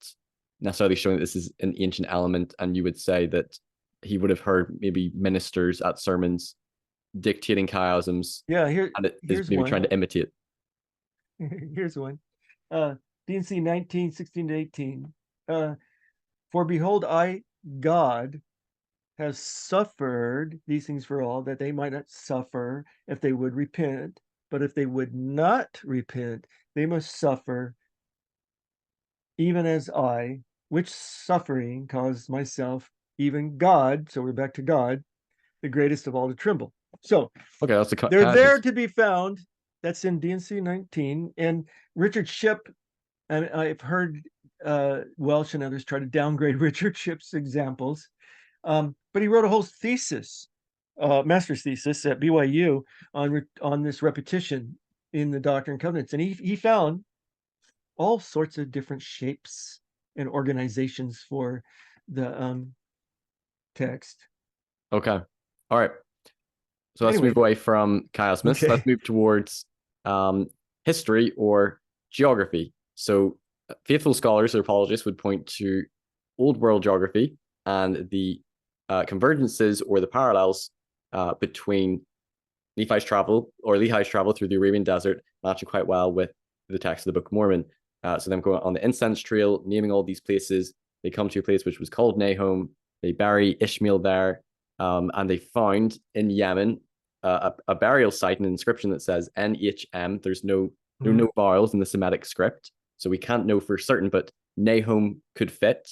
necessarily showing that this is an ancient element. And you would say that he would have heard maybe ministers at sermons dictating chiasms, Yeah, and it is here's maybe one. trying to imitate. Here's one. DNC 1916 to 18. For behold, I, God, has suffered these things for all, that they might not suffer if they would repent. But if they would not repent, they must suffer, even as I. which suffering caused myself, even God, so we're back to God, the greatest of all, to tremble. So Okay, that's the they're there Chiasmus. to be found. That's in D&C 19. And Richard Shipp, and I've heard Welsh and others try to downgrade Richard Shipp's examples. But he wrote a whole thesis, master's thesis at BYU on this repetition in the Doctrine and Covenants. And he found all sorts of different shapes and organizations for the text. Okay. All right. So let's Anyway, move away from Chiasmus. okay. Let's move towards history or geography. So faithful scholars or apologists would point to Old World geography and the convergences or the parallels between Lehi's travel through the Arabian desert matching quite well with the text of the Book of Mormon. So them going on the incense trail, naming all these places. They come to a place which was called Nahom. They bury Ishmael there, and they found in Yemen a burial site, an inscription that says NHM. There's no vowels in the Semitic script, so we can't know for certain, but Nahom could fit.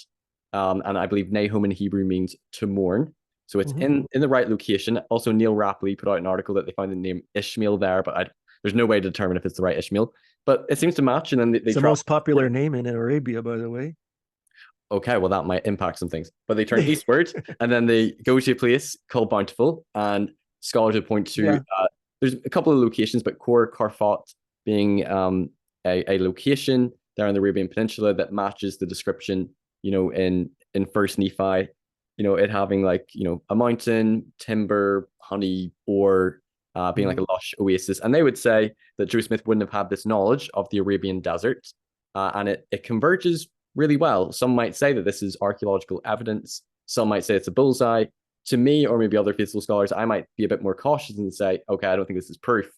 And I believe Nahom in Hebrew means to mourn. So it's in the right location. Also, Neil Rapley put out an article that they found the name Ishmael there, but there's no way to determine if it's the right Ishmael. But it seems to match, and then they It's the travel. most popular name in Arabia, by the way. Okay, well, that might impact some things. But they turn eastward, and then they go to a place called Bountiful, and scholars would point to there's a couple of locations, but Khor Karfat being a location there in the Arabian Peninsula that matches the description, in First Nephi, it having like, a mountain, timber, honey, or being like a lush oasis. And they would say that Joe Smith wouldn't have had this knowledge of the Arabian desert, and it converges really well. Some might say that this is archaeological evidence. Some might say it's a bullseye. To me, or maybe other faithful scholars, I might be a bit more cautious and say, okay, I don't think this is proof.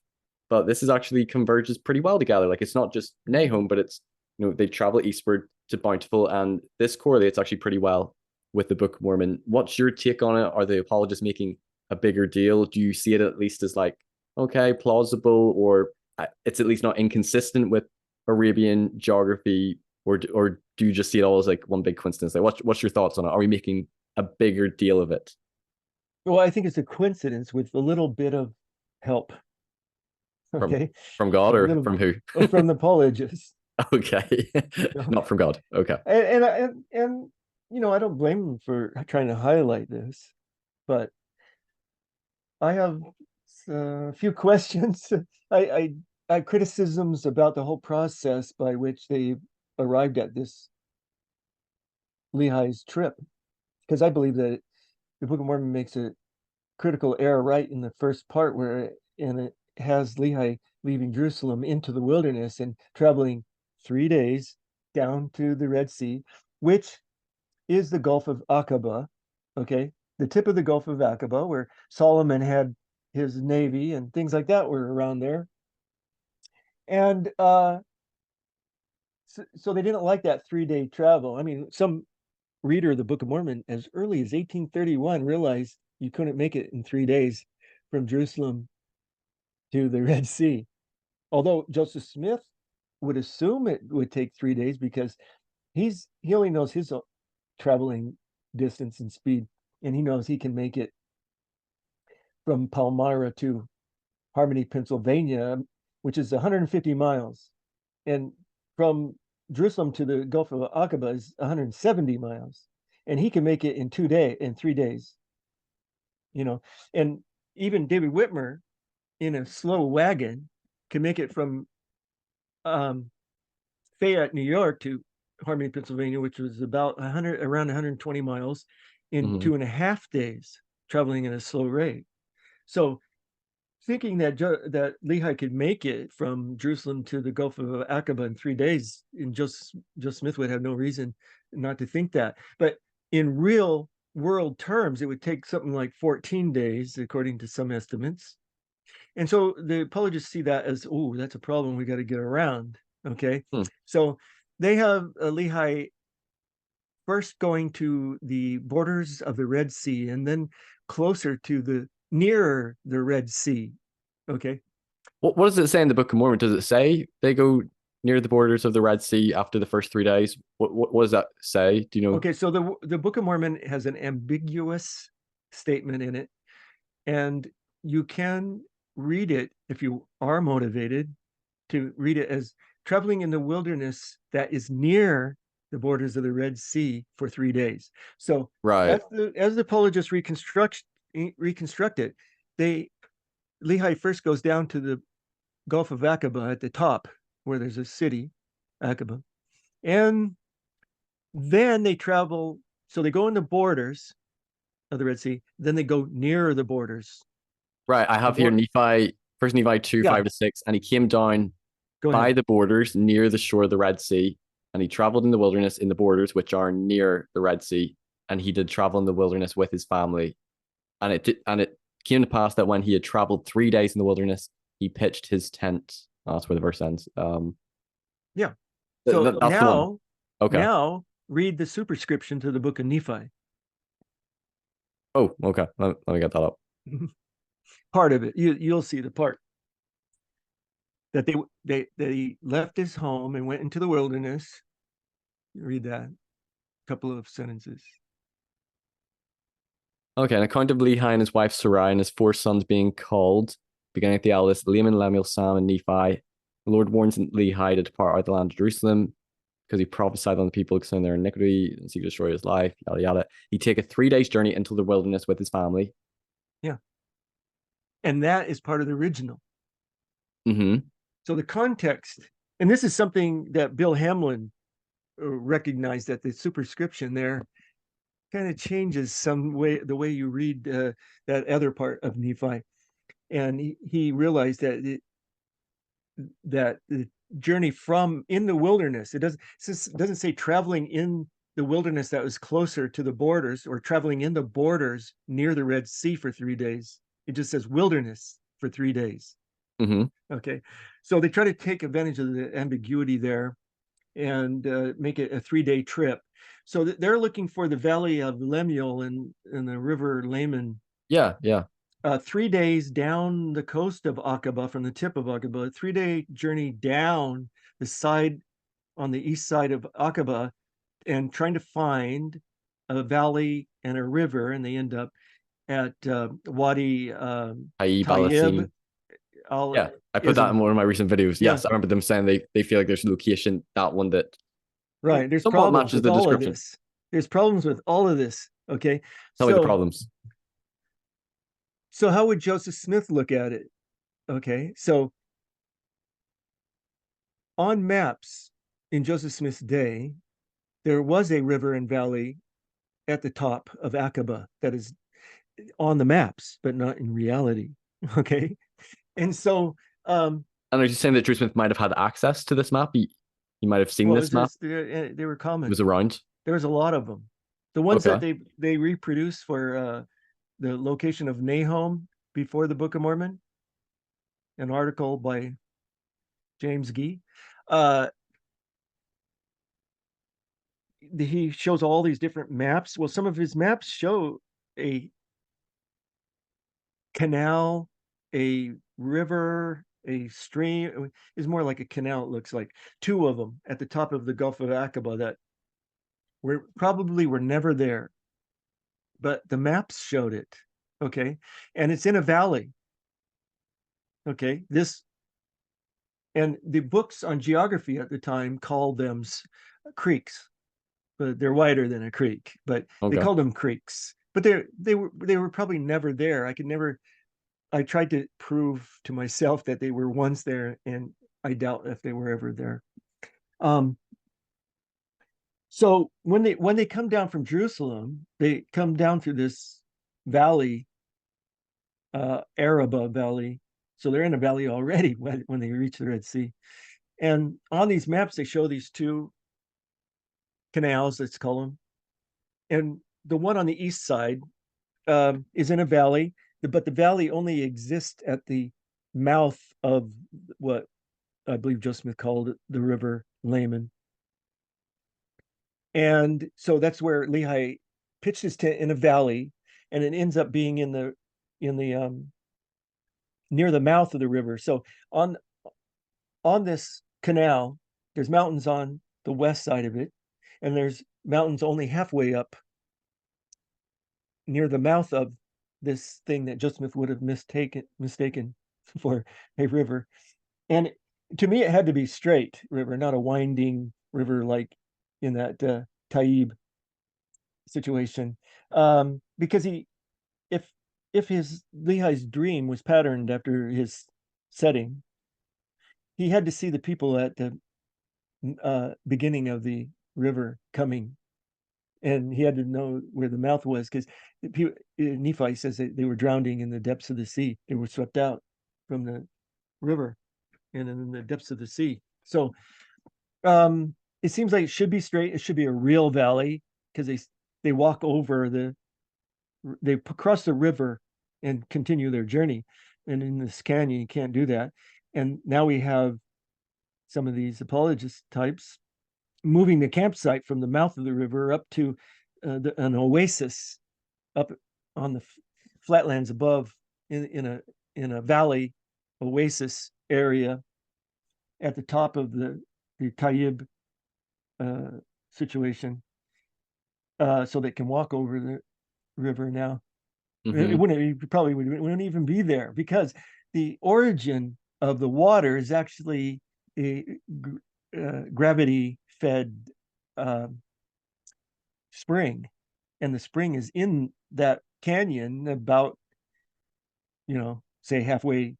But this is actually converges pretty well together. Like, it's not just Nahom, but it's, they travel eastward to Bountiful, and this correlates actually pretty well with the Book of Mormon. What's your take on it? Are the apologists making a bigger deal? Do you see it at least as like, okay, plausible, or it's at least not inconsistent with Arabian geography, or do you just see it all as like one big coincidence? Like, what's your thoughts on it? Are we making a bigger deal of it? Well, I think it's a coincidence with a little bit of help. Okay. From God A or little from who? from the apologists. Okay. Not from God. Okay. And I don't blame them for trying to highlight this, but I have a few questions. I criticisms about the whole process by which they arrived at this Lehi's trip, because I believe that the Book of Mormon makes a critical error right in the first part and it has Lehi leaving Jerusalem into the wilderness and traveling 3 days down to the Red Sea, which is the Gulf of Aqaba, okay? The tip of the Gulf of Aqaba, where Solomon had his navy and things like that were around there. And so they didn't like that 3-day travel. I mean, some reader of the Book of Mormon as early as 1831 realized you couldn't make it in 3 days from Jerusalem to the Red Sea. Although Joseph Smith would assume it would take 3 days because he only knows his traveling distance and speed, and he knows he can make it from Palmyra to Harmony, Pennsylvania, which is 150 miles, and from Jerusalem to the Gulf of Aqaba is 170 miles, and he can make it in 3 days. And even David Whitmer in a slow wagon can make it from Fayette, New York to Harmony, Pennsylvania, which was about around 120 miles in 2.5 days, traveling in a slow rate. So thinking that Lehi could make it from Jerusalem to the Gulf of Aqaba in 3 days, and Joseph Smith would have no reason not to think that. But in real world terms, it would take something like 14 days, according to some estimates. And so the apologists see that as, oh, that's a problem we got to get around. Okay. So they have Lehi first going to the borders of the Red Sea and then closer to nearer the Red Sea. Okay. What does it say in the Book of Mormon? Does it say they go near the borders of the Red Sea after the first 3 days? What does that say? Do you know? Okay, so the Book of Mormon has an ambiguous statement in it, and you can read it if you are motivated to read it as traveling in the wilderness that is near the borders of the Red Sea for 3 days. So Right. as the apologists reconstruct it, Lehi first goes down to the Gulf of Aqaba at the top, where there's a city, Aqaba, and then they travel. So they go in the borders of the Red Sea, then they go nearer the borders. Right. I The have here board, Nephi, first Nephi 2, yeah, 5 to 6, and he came down go by ahead. the borders near the shore of the Red Sea, and he traveled in the wilderness in the borders, which are near the Red Sea, and he did travel in the wilderness with his family. And it came to pass that when he had traveled 3 days in the wilderness, he pitched his tent. Oh, that's where the verse ends. Yeah. So That's the one. Okay. now read the superscription to the book of Nephi. Oh, okay. Let me get that up. Part of it, you'll see the part that they left his home and went into the wilderness. Read that couple of sentences. Okay, an account of Lehi and his wife Sarai and his 4 sons being called, beginning at the eldest, Laman, Lemuel, Sam, and Nephi. The Lord warns Lehi to depart out of the land of Jerusalem because he prophesied on the people concerning their iniquity and seek to destroy his life, yada yada. He take a 3 days journey into the wilderness with his family. Yeah. And that is part of the original. Mm-hmm. So the context, and this is something that Bill Hamlin recognized, that the superscription there kind of changes some way the way you read that other part of Nephi, and he realized that the journey from in the wilderness, it doesn't say traveling in the wilderness that was closer to the borders or traveling in the borders near the Red Sea for 3 days. It just says wilderness for 3 days. Mm-hmm. Okay, so they try to take advantage of the ambiguity there and make it a 3-day trip. So they're looking for the valley of Lemuel and the river Laman. Yeah, yeah. 3 days down the coast of Aqaba, from the tip of Aqaba, a 3-day journey down the side on the east side of Aqaba, and trying to find a valley and a river, and they end up at Wadi I.e. Tayyib. Balasim. Yeah, I put that in one of my recent videos. Yeah, Yes, I remember them saying they feel like there's a location, that one that right. There's somewhat problems matches with the all of description. this. There's problems with all of this. Okay, Tell me the so problems. how would Joseph Smith look at it? Okay, so on maps in Joseph Smith's day, there was a river and valley at the top of Aqaba that is on the maps, but not in reality. Okay, and so And are you saying that Drew Smith might have had access to this map? He might have seen well, this map. they were It common. was around. There was a lot of them. The ones Okay. that they reproduce for the location of Nahum before the Book of Mormon, an article by James Gee. He shows all these different maps. Well, some of his maps show a canal, a river, a stream. Is more like a canal, it looks like. 2 of them at the top of the Gulf of Aqaba that were never there, but the maps showed it. Okay, and it's in a valley. Okay, and the books on geography at the time called them creeks, but they're wider than a creek, but they Okay. called them creeks. But they were probably never there. I tried to prove to myself that they were once there, and I doubt if they were ever there. So when they come down from Jerusalem, they come down through this valley, Araba Valley. So they're in a valley already when they reach the Red Sea. And on these maps, they show these 2 canals, let's call them. And the one on the east side is in a valley, but the valley only exists at the mouth of what I believe Joseph Smith called the river Laman. And so that's where Lehi pitched his tent, in a valley, and it ends up being in the near the mouth of the river. So on this canal, there's mountains on the west side of it, and there's mountains only halfway up near the mouth of this thing that Joseph Smith would have mistaken for a river. And to me, it had to be straight river, not a winding river like in that Taib situation, because if his Lehi's dream was patterned after his setting, he had to see the people at the beginning of the river coming, and he had to know where the mouth was, because Nephi says they were drowning in the depths of the sea. They were swept out from the river and in the depths of the sea. So it seems like it should be straight. It should be a real valley, because they walk over they cross the river and continue their journey. And in this canyon, you can't do that. And now we have some of these apologist types moving the campsite from the mouth of the river up to an oasis up on the flatlands above, in a valley oasis area at the top of the Taib situation, so they can walk over the river now. It probably wouldn't even be there, because the origin of the water is actually a gravity fed spring, and the spring is in that canyon about, say halfway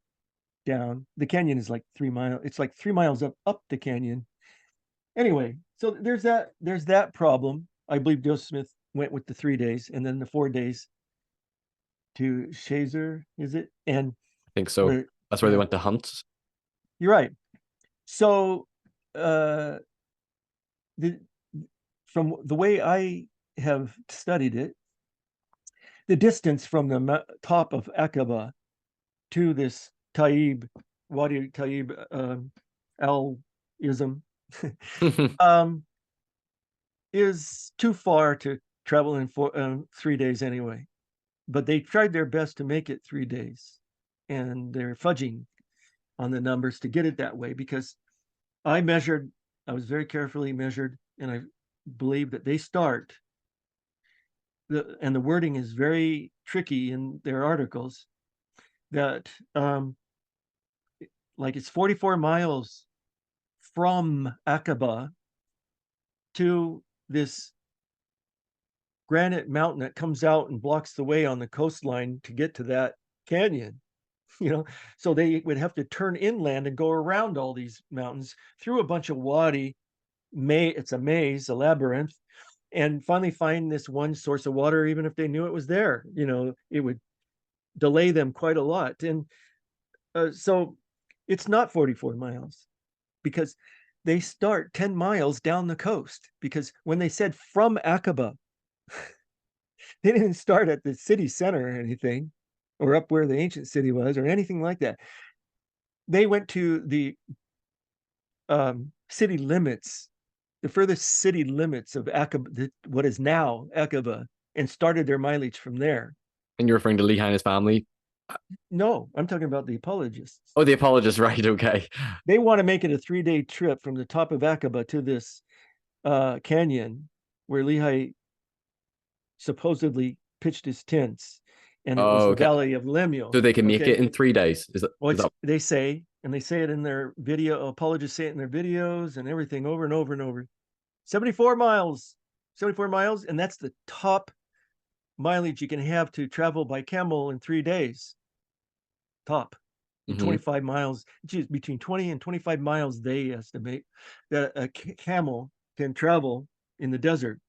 down. The canyon is like 3 miles. It's like 3 miles up the canyon. Anyway, so there's that problem. I believe Joseph Smith went with the 3 days, and then the 4 days to Shazer, is it? And I think so. That's where they went to hunt. You're right. So from the way I have studied it, the distance from the top of Aqaba to this Taib, Wadi Taib al-Ism, is too far to travel in 3 days anyway. But they tried their best to make it 3 days, and they're fudging on the numbers to get it that way, because I was very carefully measured, and I believe that they start, and the wording is very tricky in their articles, that like it's 44 miles from Aqaba to this granite mountain that comes out and blocks the way on the coastline to get to that canyon. So they would have to turn inland and go around all these mountains through a bunch of wadi. It's a maze, a labyrinth, and finally find this one source of water, even if they knew it was there. It would delay them quite a lot. And so it's not 44 miles, because they start 10 miles down the coast, because when they said from Aqaba, they didn't start at the city center or anything, or up where the ancient city was, or anything like that. They went to the city limits, the furthest city limits of Aqaba, what is now Aqaba, and started their mileage from there. And you're referring to Lehi and his family? No, I'm talking about the apologists. Oh, the apologists, right? Okay. They want to make it a 3-day trip from the top of Aqaba to this canyon where Lehi supposedly pitched his tents, and it was the Valley of Lemuel. So they can make it in 3 days. They say, and they say it in their video, apologists say it in their videos and everything, over and over and over. 74 miles, and that's the top mileage you can have to travel by camel in 3 days. Top. 25 miles, between 20 and 25 miles they estimate that a camel can travel in the desert.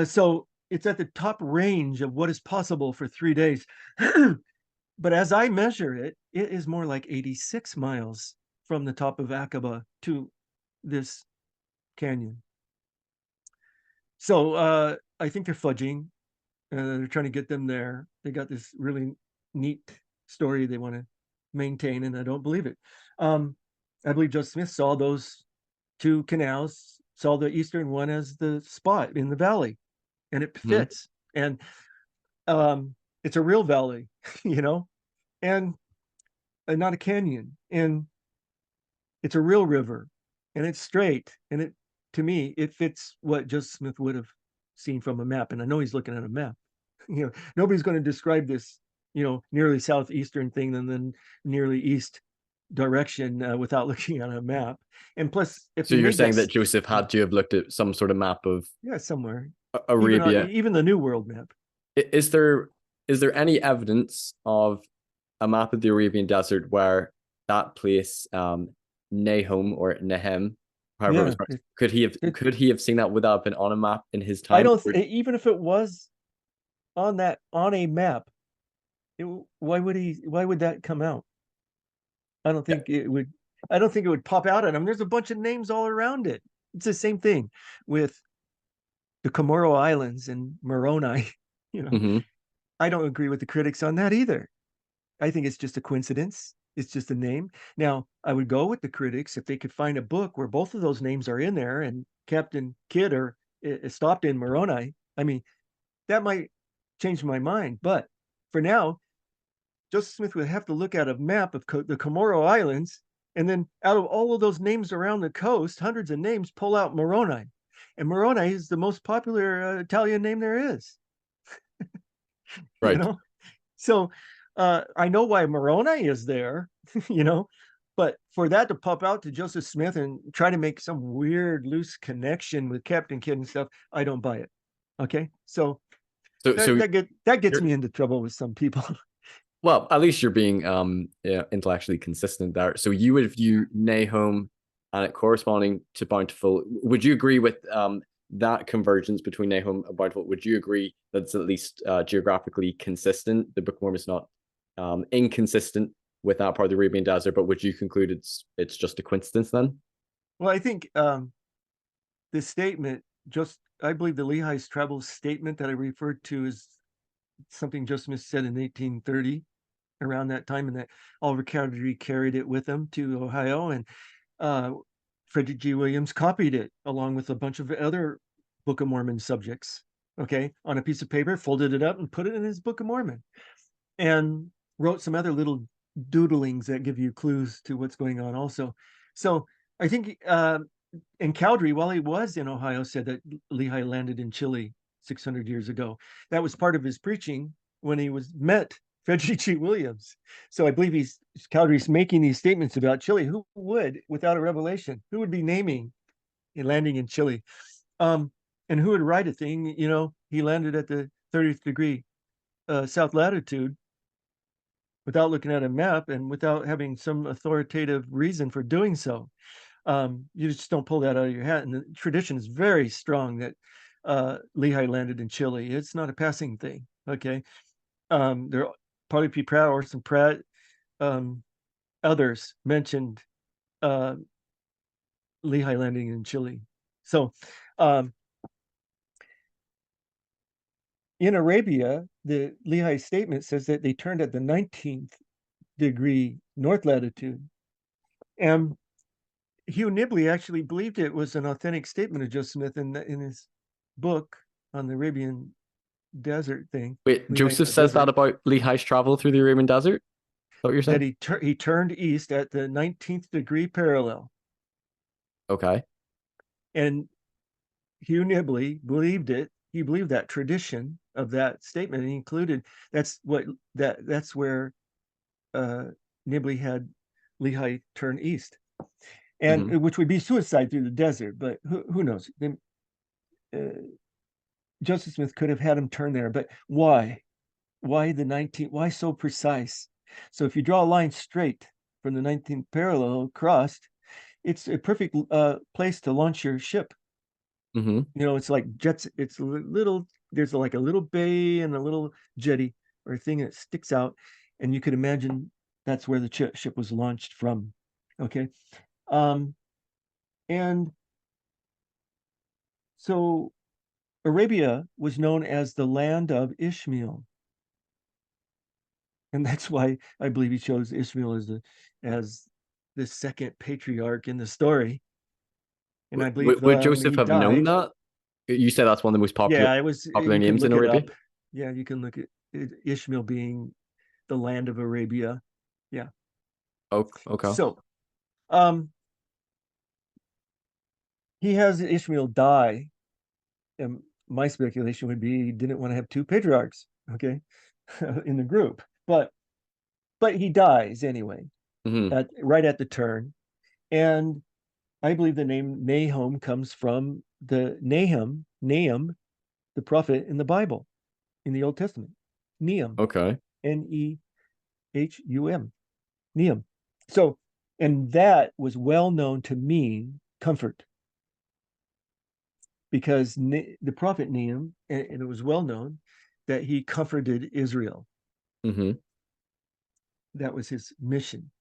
So it's at the top range of what is possible for 3 days. But as I measure it, it is more like 86 miles from the top of Aqaba to this canyon. So I think they're fudging. They're trying to get them there. They got this really neat story they want to maintain, and I don't believe it. I believe Joseph Smith saw those 2 canals, saw the eastern one as the spot in the valley, and it fits. And it's a real valley, and not a canyon, and it's a real river, and it's straight, and it, to me, it fits what Joseph Smith would have seen from a map. And I know he's looking at a map. Nobody's going to describe this, nearly southeastern thing and then nearly east direction without looking at a map. And plus, if So they you're made saying that, that Joseph had to have looked at some sort of map of yeah, somewhere, Arabia. even the New World map. Is there any evidence of a map of the Arabian Desert where that place, Nahum or Nehem, however it was pronounced, could he have seen that without been on a map in his I time? don't, even if it was on a map, why would that come out? I don't think it would. I don't think it would pop out at him. There's a bunch of names all around it. It's the same thing with the Comoro Islands and Moroni. Mm-hmm. I don't agree with the critics on that either. I think it's just a coincidence. It's just a name. Now, I would go with the critics if they could find a book where both of those names are in there and Captain Kidd stopped in Moroni. I mean, that might change my mind. But for now, Joseph Smith would have to look at a map of the Comoro Islands, and then out of all of those names around the coast, hundreds of names, pull out Moroni. And Moroni is the most popular Italian name there is. Right. So I know why Moroni is there, but for that to pop out to Joseph Smith and try to make some weird loose connection with Captain Kidd and stuff, I don't buy it. Okay, so that gets me into trouble with some people. Well, at least you're being intellectually consistent there. So you would view Nahum and it corresponding to Bountiful. Would you agree with that convergence between Nahum and Bountiful? Would you agree that it's at least geographically consistent? The Book of Mormon is not inconsistent with that part of the Arabian Desert, but would you conclude it's just a coincidence then? Well, I think this statement, I believe the Lehi's travel statement that I referred to is something Joseph Smith said in 1830, around that time, and that Oliver Cowdery carried it with him to Ohio, and Frederick G. Williams copied it along with a bunch of other Book of Mormon subjects, okay, on a piece of paper, folded it up and put it in his Book of Mormon, and wrote some other little doodlings that give you clues to what's going on also. So I think, and Cowdery, while he was in Ohio, said that Lehi landed in Chile 600 years ago. That was part of his preaching when he met Frederick G. Williams. So I believe Cowdery's making these statements about Chile. Who would, without a revelation, who would be naming landing in Chile? And who would write a thing? He landed at the 30th degree south latitude without looking at a map and without having some authoritative reason for doing so. You just don't pull that out of your hat. And the tradition is very strong that Lehi landed in Chile. It's not a passing thing. Okay. There probably P. Pratt, Orson Pratt, others mentioned Lehi landing in Chile. So in Arabia, the Lehi statement says that they turned at the 19th degree north latitude. And Hugh Nibley actually believed it was an authentic statement of Joseph Smith in his book on the Arabian Desert thing. Wait, Joseph says that about Lehi's travel through the Arabian Desert? Is that what you're saying? That he turned east at the 19th degree parallel. Okay. And Hugh Nibley believed it. He believed that tradition of that statement. And he included that's where Nibley had Lehi turn east, and which would be suicide through the desert. But who knows? Joseph Smith could have had him turn there, but why? Why the 19th? Why so precise? So if you draw a line straight from the 19th parallel across, it's a perfect place to launch your ship. It's like jets. It's there's like a little bay and a little jetty or thing that sticks out, and you could imagine that's where the ship was launched from. Okay. And so Arabia was known as the land of Ishmael. And that's why I believe he chose Ishmael as the second patriarch in the story. And I believe would Joseph have known that? You said that's one of the most popular, popular names in Arabia. Yeah, you can look at Ishmael being the land of Arabia. Yeah. Oh, okay. So, he has Ishmael die. And my speculation would be he didn't want to have two patriarchs, okay, in the group. But he dies anyway, Hmm. right at the turn. And I believe the name Nahum comes from the Nahum, the prophet in the Bible, in the Old Testament. Nehum, Okay. Nehum, Nehum. So, and that was well known to mean comfort, because the prophet Nahum, and it was well known that he comforted Israel. Hmm. That was his mission.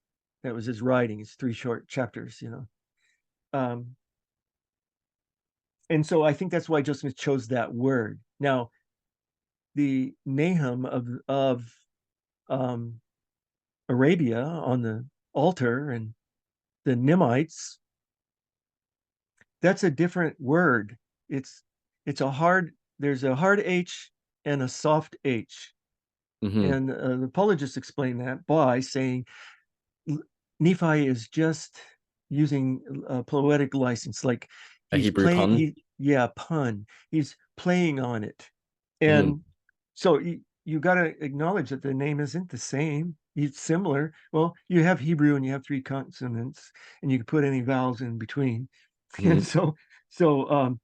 That was his writing. His three short chapters, Um, and so I think that's why Joseph Smith chose that word. Now, the Nahum of um, Arabia on the altar, and the Nimites, that's a different word. It's there's a hard H and a soft H. Hmm. And the apologists explain that by saying Nephi is just using a poetic license, like A he's Hebrew playing, pun. pun. He's playing on it. Hmm. And so you got to acknowledge that the name isn't the same. It's similar. Well, you have Hebrew and you have three consonants, and you can put any vowels in between. And Hmm. so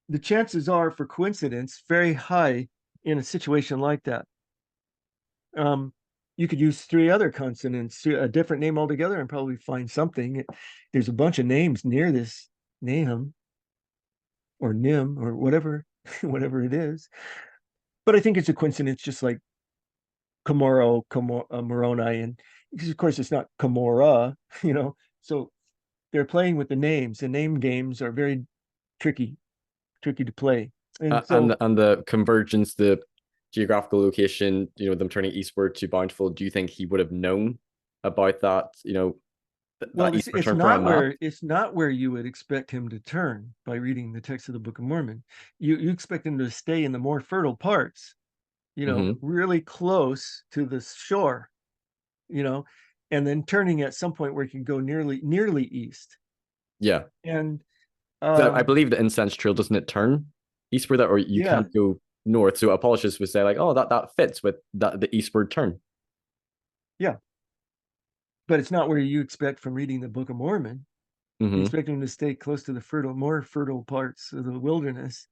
the chances are for coincidence very high in a situation like that. Um, you could use three other consonants, a different name altogether, and probably find something. There's a bunch of names near this Nahum or Nim or whatever, whatever it is. But I think it's a coincidence, just like Moroni, and because of course it's not Komora, So they're playing with the names. The name games are very tricky, tricky to play. And so, And the convergence, the geographical location, them turning eastward to Bountiful, do you think he would have known about that, well, that this eastward turn from a map? it's not where you would expect him to turn by reading the text of the Book of Mormon. You expect him to stay in the more fertile parts, Hmm. really close to the shore, you know, and then turning at some point where he can go nearly east. Yeah. And So I um, believe the incense trail, doesn't it turn eastward, or you yeah, can't go north? So apologists would say like, oh, that fits with the eastward turn. yeah, but it's not where you expect from reading the Book of Mormon. You Hmm. expect him to stay close to the more fertile parts of the wilderness,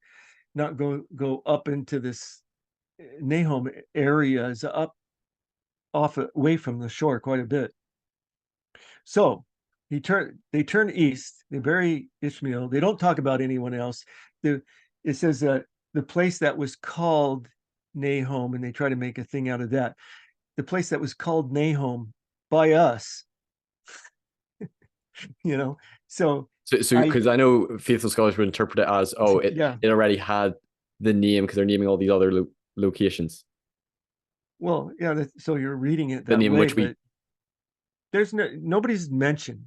not go up into this Nahum area, is up off away from the shore quite a bit. So they turn east, they bury Ishmael. They don't talk about anyone else. It says that the place that was called Nahum, and they try to make a thing out of that. The place that was called Nahum by us, you know. So So I because I know faithful scholars would interpret it as, oh, it yeah, it already had the name because they're naming all these other locations, well, yeah, so you're reading it the that name way, which we. but nobody's mentioned.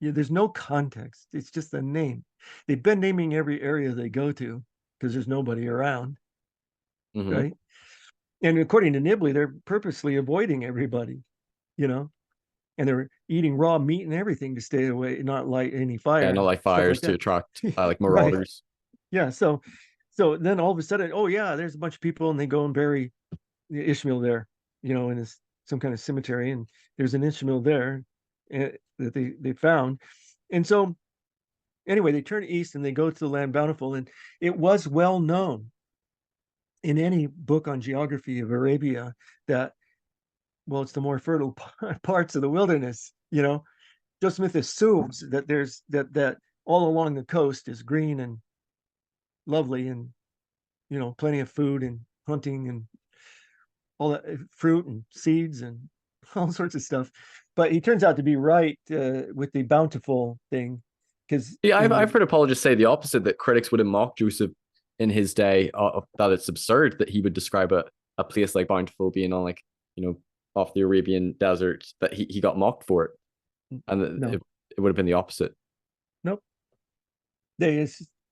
Yeah, there's no context. It's just a name. They've been naming every area they go to because there's nobody around, Hmm. right? And according to Nibley, they're purposely avoiding everybody, you know, and they're eating raw meat and everything to stay away, not light any Yeah, not fire, like stuff fires like to that. attract like Right. marauders. Yeah. So then all of a sudden, oh yeah, there's a bunch of people, and they go and bury Ishmael there, in some kind of cemetery, and there's an Ishmael there that they found. And so anyway, they turn east and they go to the land bountiful, and it was well known in any book on geography of Arabia that, well, it's the more fertile parts of the wilderness. Joe Smith assumes that there's that all along the coast is green and lovely, and plenty of food and hunting and all that fruit and seeds and all sorts of stuff. But he turns out to be right with the bountiful thing, because Yeah, in I've the heard apologists say the opposite, that critics would have mocked Joseph in his day, that it's absurd that he would describe a place like Bountiful being on like, off the Arabian desert, that he got mocked for it. And no, it would have been the opposite. nope.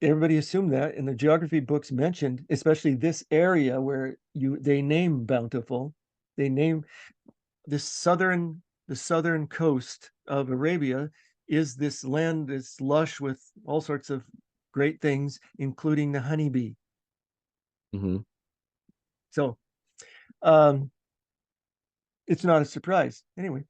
Everybody assumed that, and the geography books mentioned, especially this area where they name bountiful, they name the southern coast of Arabia is this land that's lush with all sorts of great things, including the honeybee. Mm-hmm. So it's not a surprise. Anyway,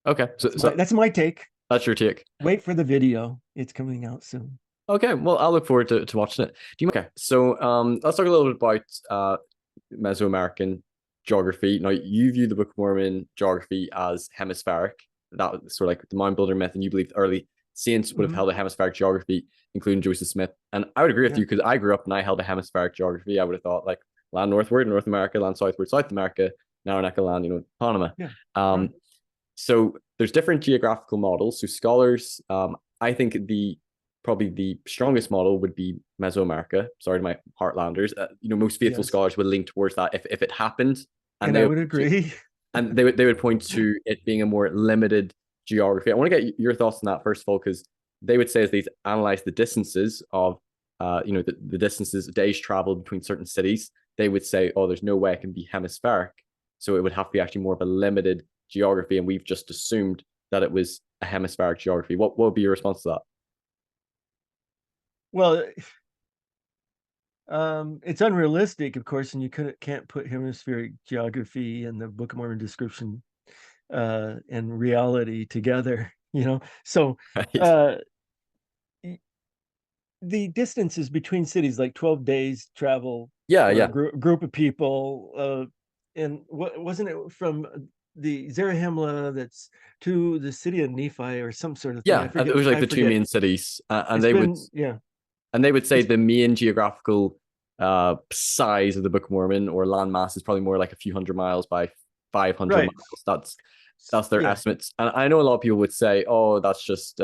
Okay, that's my take. that's your take. Wait for the video. It's coming out soon. Okay, well, I'll look forward to watching it. Okay, so let's talk a little bit about Mesoamerican geography. Now, you view the Book of Mormon geography as hemispheric. That was sort of like the mound builder myth, and you believe the early saints would have held a hemispheric geography, including Joseph Smith. And I would agree with you, because I grew up and I held a hemispheric geography. I would have thought like land northward, North America, land southward, South America, narrow neck of land, Panama. Right. So there's different geographical models. So scholars, I think probably the strongest model would be Mesoamerica. Sorry to my Heartlanders. Most faithful scholars would lean towards that if it happened, and I would agree. And they would point to it being a more limited geography. I want to get your thoughts on that first of all, because they would say, as they analyze the distances of the distances, days traveled between certain cities, they would say, oh, there's no way it can be hemispheric, so it would have to be actually more of a limited geography, and we've just assumed that it was a hemispheric geography. What would be your response to that? Well, it's unrealistic, of course, and you can't put hemispheric geography and the Book of Mormon description and reality together, So Right. The distances between cities, like 12 days travel, Yeah. Group of people, and what wasn't it from the Zarahemla that's to the city of Nephi or some sort of thing? Yeah, it was like the two main cities, and they would say the main geographical size of the Book of Mormon or landmass is probably more like a few hundred miles by 500 miles. That's their estimates. And I know a lot of people would say, oh, that's just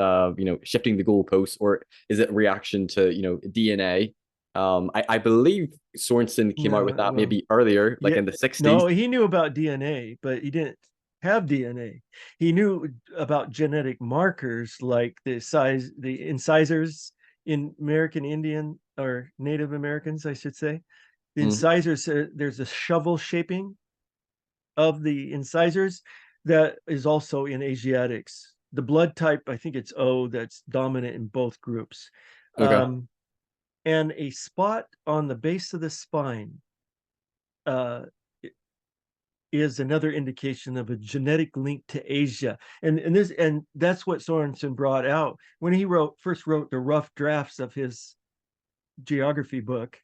shifting the goalposts, or is it reaction to DNA? I believe Sorensen came out with that maybe earlier, like in the 60s. No, he knew about DNA, but he didn't have DNA. He knew about genetic markers like the incisors in American Indian or Native Americans, I should say. The incisors, there's a shovel shaping of the incisors that is also in Asiatics. The blood type, I think it's O, that's dominant in both groups. Okay. And a spot on the base of the spine is another indication of a genetic link to Asia. And that's what Sorensen brought out when he first wrote the rough drafts of his geography book.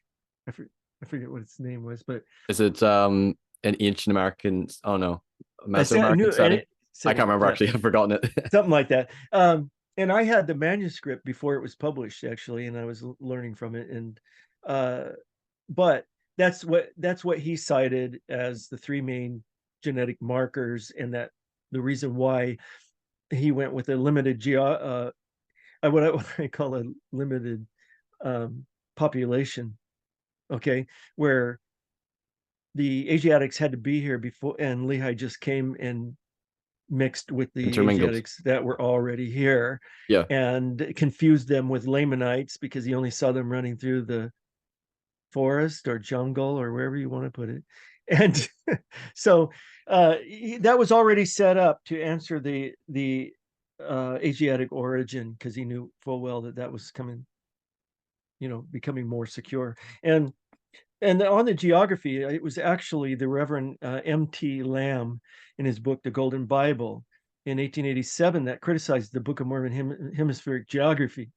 I forget what its name was, but is it an ancient American? Oh no, Mesoamerican setting. I can't remember actually. I've forgotten it. Something like that. And I had the manuscript before it was published, actually, and I was learning from it. And but that's what he cited as the three main genetic markers, and that the reason why he went with a limited what I call a limited population, okay, where the Asiatics had to be here before, and Lehi just came and mixed with the Asiatics that were already here, and confused them with Lamanites because he only saw them running through the forest or jungle or wherever you want to put it. And so that was already set up to answer the Asiatic origin, because he knew full well that was coming, becoming more secure. And on the geography, it was actually the Reverend M.T. Lamb in his book, The Golden Bible, in 1887, that criticized the Book of Mormon hemispheric geography.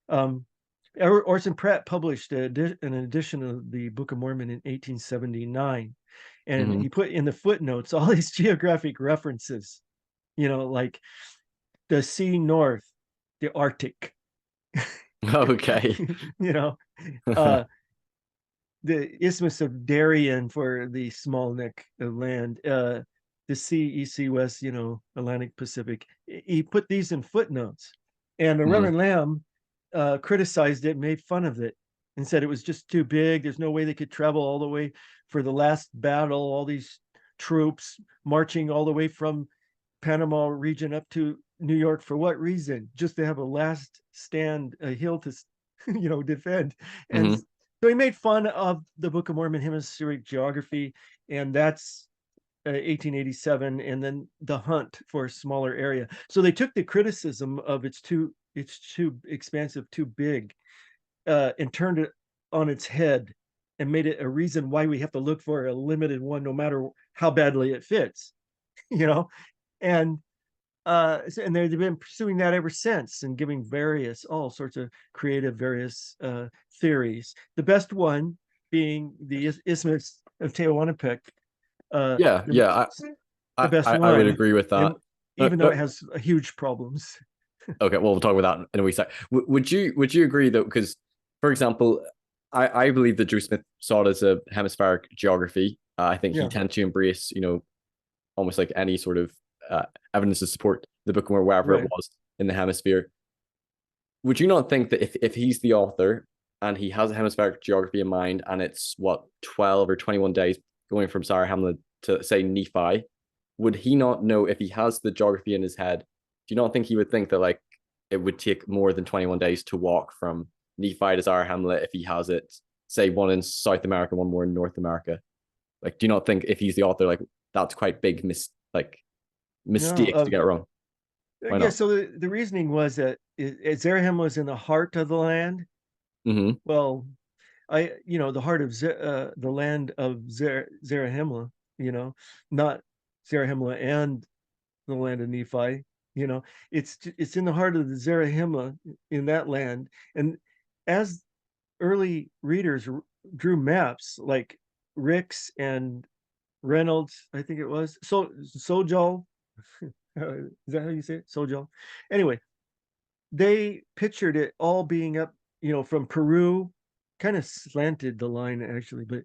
Orson Pratt published an edition of the Book of Mormon in 1879, and he put in the footnotes all these geographic references, like the sea north, the Arctic. Okay. The Isthmus of Darien for the small neck of land, the sea, east, sea, west, Atlantic, Pacific. He put these in footnotes, and the Reverend Lamb criticized it, made fun of it, and said it was just too big. There's no way they could travel all the way for the last battle, all these troops marching all the way from Panama region up to New York. For what reason? Just to have a last stand, a hill to defend. And so he made fun of the Book of Mormon hemispheric geography, and that's 1887, and then the hunt for a smaller area. So they took the criticism of it's too expansive, too big, and turned it on its head and made it a reason why we have to look for a limited one, no matter how badly it fits, you know. And and they've been pursuing that ever since, and giving all sorts of creative various theories. The best one being the Isthmus of Tehuantepec, Yeah, the, yeah, the best I would one, agree with that. and even though it But has huge problems. okay, well, we'll talk about that in a wee sec. Would you agree though? Because, for example, I believe that Drew Smith saw it as a hemispheric geography. I think he Yeah, tended to embrace, almost like any sort of evidence to support the book or wherever it right. was in the hemisphere. Would you not think that if he's the author and he has a hemispheric geography in mind, and it's what 12 or 21 days going from Sarah to say Nephi, would he not know if he has the geography in his head? Do you not think he would think that like it would take more than 21 days to walk from Nephi to Zarahemla if he has it, say one in South America, one more in North America? Like, do you not think if he's the author, like that's quite big No, mistake to get it wrong? Why yeah. not? So the reasoning was that Zarahemla was in the heart of the land. Mm-hmm. Well, the heart of the land of Zarahemla, not Zarahemla and the land of Nephi. It's in the heart of the Zarahemla, in that land. And as early readers drew maps like Ricks and Reynolds, I think it was, Sojal, is that how you say it? Sojal. Anyway, they pictured it all being up, from Peru, kind of slanted the line actually, but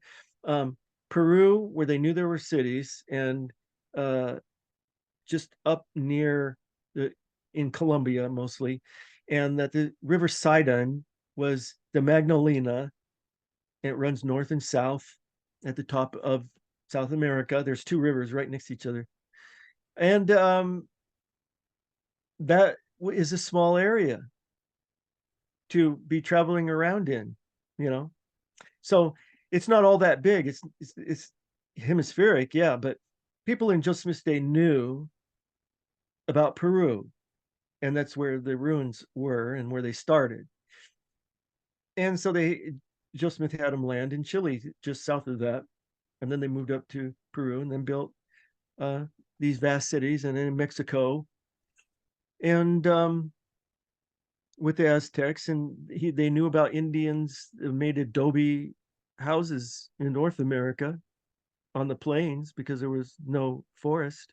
Peru, where they knew there were cities, and uh, just up near in Colombia mostly, and that the River Sidon was the Magdalena. It runs north and south at the top of South America. There's two rivers right next to each other, and that is a small area to be traveling around in, you know. So it's not all that big. It's hemispheric, yeah, but people in Joseph Smith's day knew about Peru, and that's where the ruins were and where they started. And so Joseph Smith had them land in Chile, just south of that, and then they moved up to Peru and then built uh, these vast cities, and then in Mexico, and with the Aztecs, and they knew about Indians that made adobe houses in North America on the plains because there was no forest.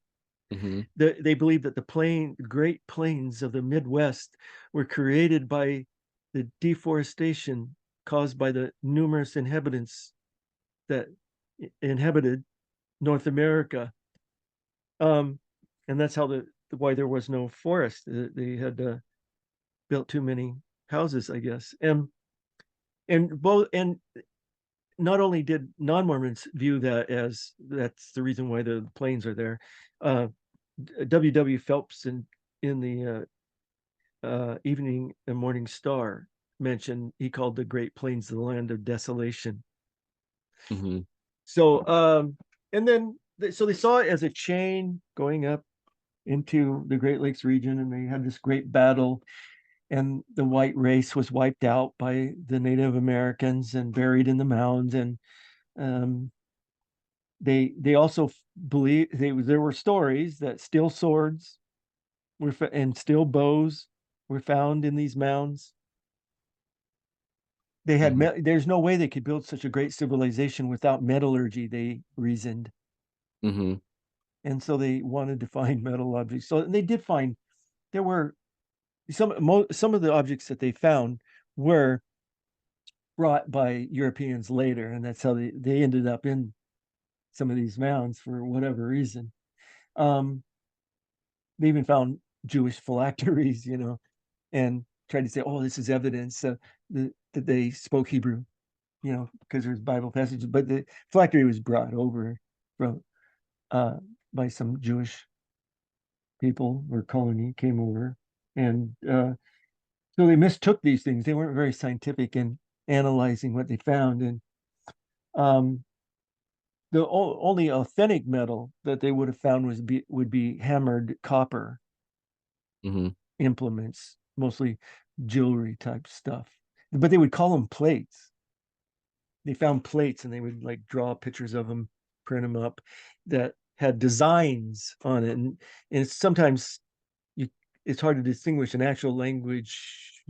Mm-hmm. They believed that the Great Plains of the Midwest were created by the deforestation caused by the numerous inhabitants that inhabited North America. And that's how why there was no forest. They had built too many houses, I guess. And not only did non-Mormons view that as that's the reason why the plains are there. W. Phelps in the Evening and Morning Star mentioned, he called the Great Plains the land of desolation. Mm-hmm. So and then so they saw it as a chain going up into the Great Lakes region, and they had this great battle, and the white race was wiped out by the Native Americans and buried in the mounds. And um, they also believe there were stories that steel swords and steel bows were found in these mounds. Mm-hmm. There's no way they could build such a great civilization without metallurgy, they reasoned. Mm-hmm. And so they wanted to find metal objects. So they did find there were some of the objects that they found were brought by Europeans later, and that's how they ended up in some of these mounds for whatever reason. Um, they even found Jewish phylacteries, and tried to say, "Oh, this is evidence that they spoke Hebrew," because there's Bible passages. But the phylactery was brought over from uh, by some Jewish people, or colony came over, and so they mistook these things. They weren't very scientific in analyzing what they found, and um, the only authentic metal that they would have found would be hammered copper Hmm. implements, mostly jewelry type stuff. But they would call them plates. They found plates and they would like draw pictures of them, print them up that had designs on it. And sometimes you it's hard to distinguish an actual language,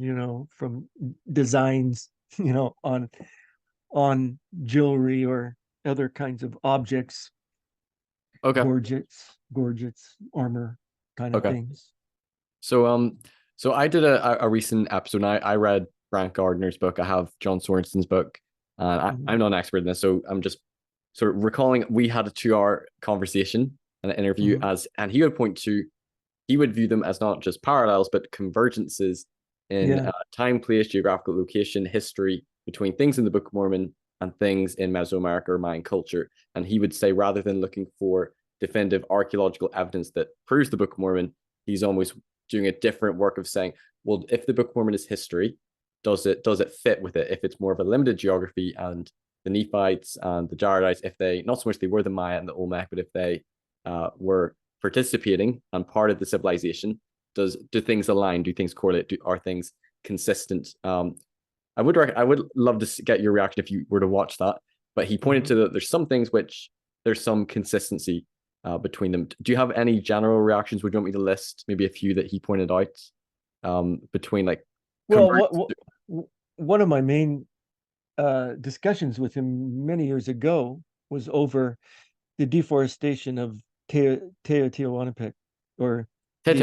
from designs, on jewelry or other kinds of objects, Okay. gorgets, armor kind of Okay. things. So so I did a recent episode, and I read Grant Gardner's book. I have John Sorensen's book, and Mhm. I'm not an expert in this, so I'm just sort of recalling we had a 2 hour conversation and an interview Mhm. and he would point to, he would view them as not just parallels but convergences in Yeah. time, place, geographical location, history between things in the Book of Mormon and things in Mesoamerica or Mayan culture. And he would say rather than looking for definitive archaeological evidence that proves the Book of Mormon, he's almost doing a different work of saying, well, if the Book of Mormon is history, does it fit with it? If it's more of a limited geography, and the Nephites and the Jaredites, if they, not so much they were the Maya and the Olmec, but if they were participating and part of the civilization, do things align? Do things correlate? Are things consistent? I would love to get your reaction if you were to watch that. But he pointed Mhm. to that there's some things which there's some consistency between them. Do you have any general reactions? Would you want me to list maybe a few that he pointed out between like Well, convert? one of my main discussions with him many years ago was over the deforestation of Teotihuacan, or the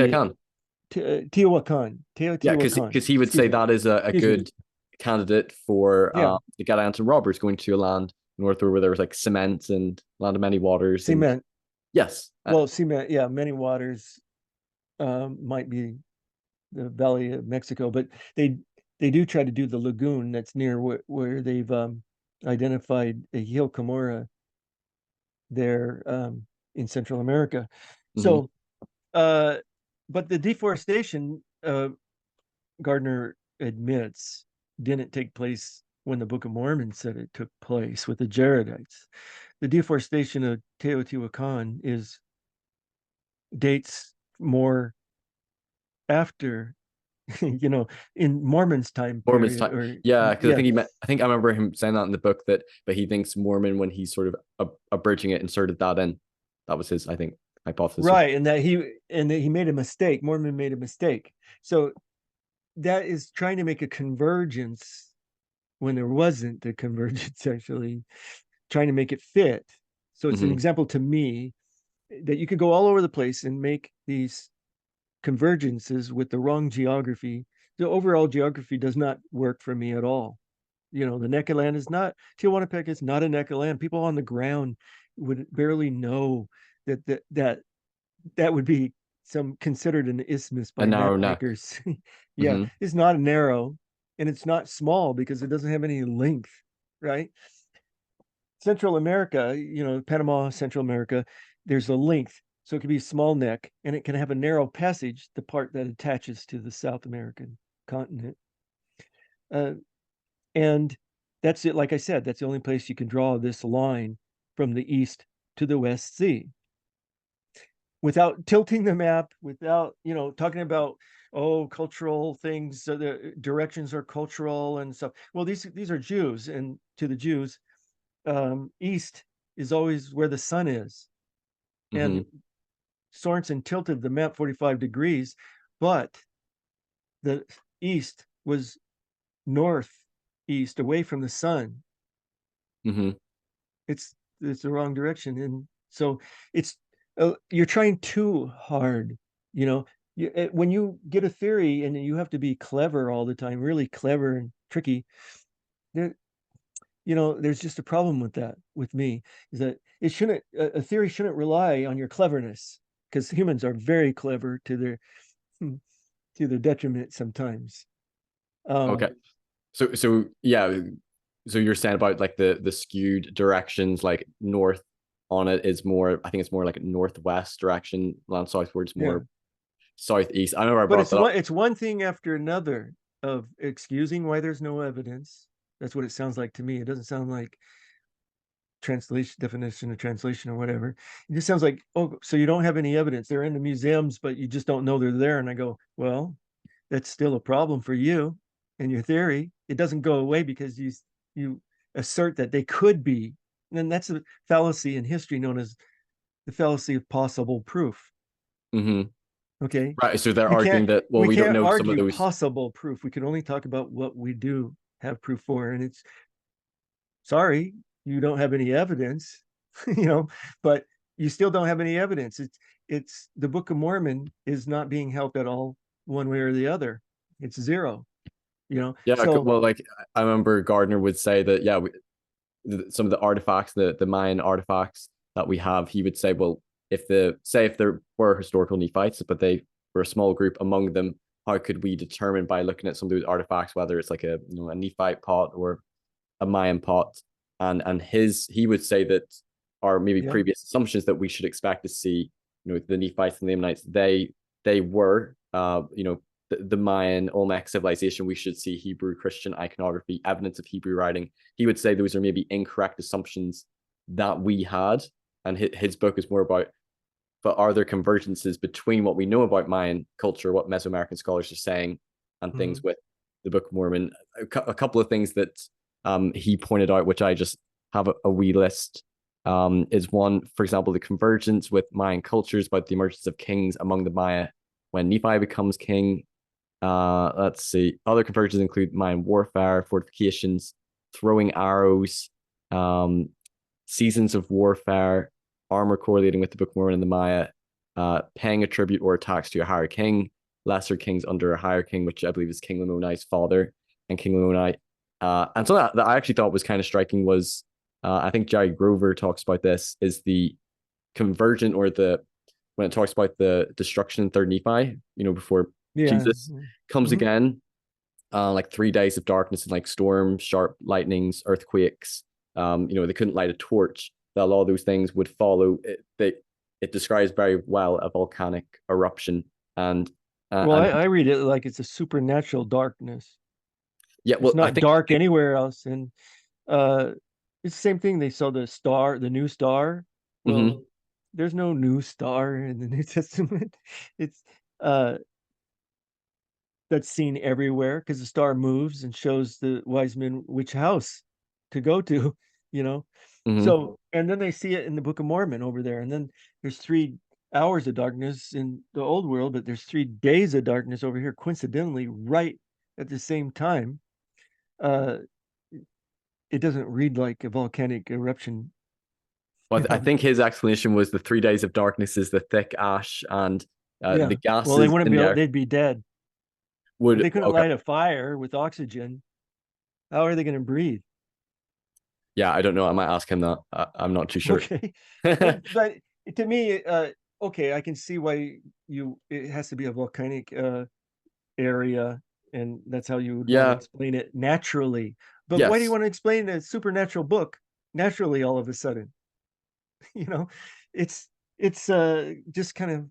Teotihuacan. Yeah, Teotihuacan. because he would say Excuse me. that is a Excuse me. good candidate for Yeah, the Gadianton robbers going to a land northward where there was like cement and land of many waters. And cement. yes, Well, cement. Yeah, many waters might be the Valley of Mexico, but they they do try to do the lagoon that's near where they've identified a Gil Camorra there in Central America. hmm. So, but the deforestation, Gardner admits, didn't take place when the Book of Mormon said it took place with the Jaredites. The deforestation of Teotihuacan dates more after, in Mormon's time Mormon's period, time. or Yeah, because yeah, I think I remember him saying that in the book, that but he thinks Mormon, when he's sort of abridging it, inserted that in. That was his, I think, hypothesis. right, and that he made a mistake. Mormon made a mistake. So that is trying to make a convergence when there wasn't a convergence, actually trying to make it fit. So it's an Hmm. example to me that you could go all over the place and make these convergences with the wrong geography. The overall geography does not work for me at all. The neck of land is not, Tiahuanape is not a neck of land. People on the ground would barely know that would be some considered an isthmus A by narrow map neck. makers. Yeah, Hmm. it's not narrow, and it's not small because it doesn't have any length, right? Central America, Panama, Central America, there's a length. So it could be a small neck, and it can have a narrow passage, the part that attaches to the South American continent. Uh, and that's it. Like I said, that's the only place you can draw this line from the east to the West Sea without tilting the map, without, talking about, oh, cultural things. So the directions are cultural and stuff. Well, these are Jews, and to the Jews, east is always where the sun is. Hmm. And Sorensen tilted the map 45 degrees, but the east was northeast, away from the sun. Hmm. It's the wrong direction, and so it's you're trying too hard. You know, when you get a theory and you have to be clever all the time, really clever and tricky. There, there's just a problem with that. With me, is that it shouldn't a theory shouldn't rely on your cleverness, because humans are very clever to their detriment sometimes. Okay. Um, So yeah, so you're saying about like the skewed directions, like north on it is more, I think it's more like northwest direction, land southwards yeah, more southeast. I remember I but brought that up. it's one thing after another of excusing why there's no evidence. That's what it sounds like to me. It doesn't sound like translation, definition of translation or whatever. It just sounds like, oh, so you don't have any evidence. They're in the museums, but you just don't know they're there. And I go, well, that's still a problem for you and your theory. It doesn't go away because you assert that they could be. And then that's a fallacy in history known as the fallacy of possible proof. Mm-hmm. Okay. Right. So they're arguing that, well, We we don't can't know some of argue those. possible proof. We can only talk about what we do have proof for. And it's sorry, you don't have any evidence, but you still don't have any evidence. It's the Book of Mormon is not being held at all one way or the other. It's zero, Yeah. So Well, like I remember Gardner would say that, yeah, some of the artifacts, the Mayan artifacts that we have, he would say, well, if there were historical Nephites, but they were a small group among them, how could we determine by looking at some of those artifacts whether it's like a Nephite pot or a Mayan pot? And he would say that, or maybe yeah, previous assumptions, that we should expect to see, the Nephites and the Ammonites, they were the Mayan Olmec civilization. We should see Hebrew Christian iconography, evidence of Hebrew writing. He would say those are maybe incorrect assumptions that we had, and his book is more about, but are there convergences between what we know about Mayan culture, what Mesoamerican scholars are saying, and things with the Book of Mormon? A couple of things that he pointed out, which I just have a wee list, is one, for example, the convergence with Mayan cultures about the emergence of kings among the Maya when Nephi becomes king. Let's see. Other convergences include Mayan warfare, fortifications, throwing arrows, seasons of warfare, armor correlating with the Book of Mormon and the Maya, paying a tribute or a tax to a higher king, lesser kings under a higher king, which I believe is King Lamoni's father, and King Lamoni. And so that I actually thought was kind of striking was, I think Jerry Grover talks about this, is the convergent, or when it talks about the destruction in Third Nephi, before yeah. Jesus comes Mhm. again, like 3 days of darkness and like storms, sharp lightnings, earthquakes. They couldn't light a torch. That all those things would follow. It describes very well a volcanic eruption, and Well, I read it like it's a supernatural darkness. yeah, It's well, I not think dark anywhere else. And uh, it's the same thing. They saw the new star. Well, there's no new star in the New Testament. It's uh, that's seen everywhere because the star moves and shows the wise men which house to go to, you know. So, and then they see it in the Book of Mormon over there. And then there's 3 hours of darkness in the old world, but there's 3 days of darkness over here, coincidentally, right at the same time. Uh, it doesn't read like a volcanic eruption. Well, I think his explanation was the 3 days of darkness is the thick ash and Yeah. the Well, they gases wouldn't in be the able, air they'd be dead. If would. they couldn't Okay, light a fire with oxygen, how are they going to breathe? yeah, I don't know. I might ask him that. I'm not too sure. Okay. But to me, okay, I can see why it has to be a volcanic area, and that's how you would want to Yeah. explain it naturally. But why do you Yes. want to explain a supernatural book naturally all of a sudden? You know, it's just kind of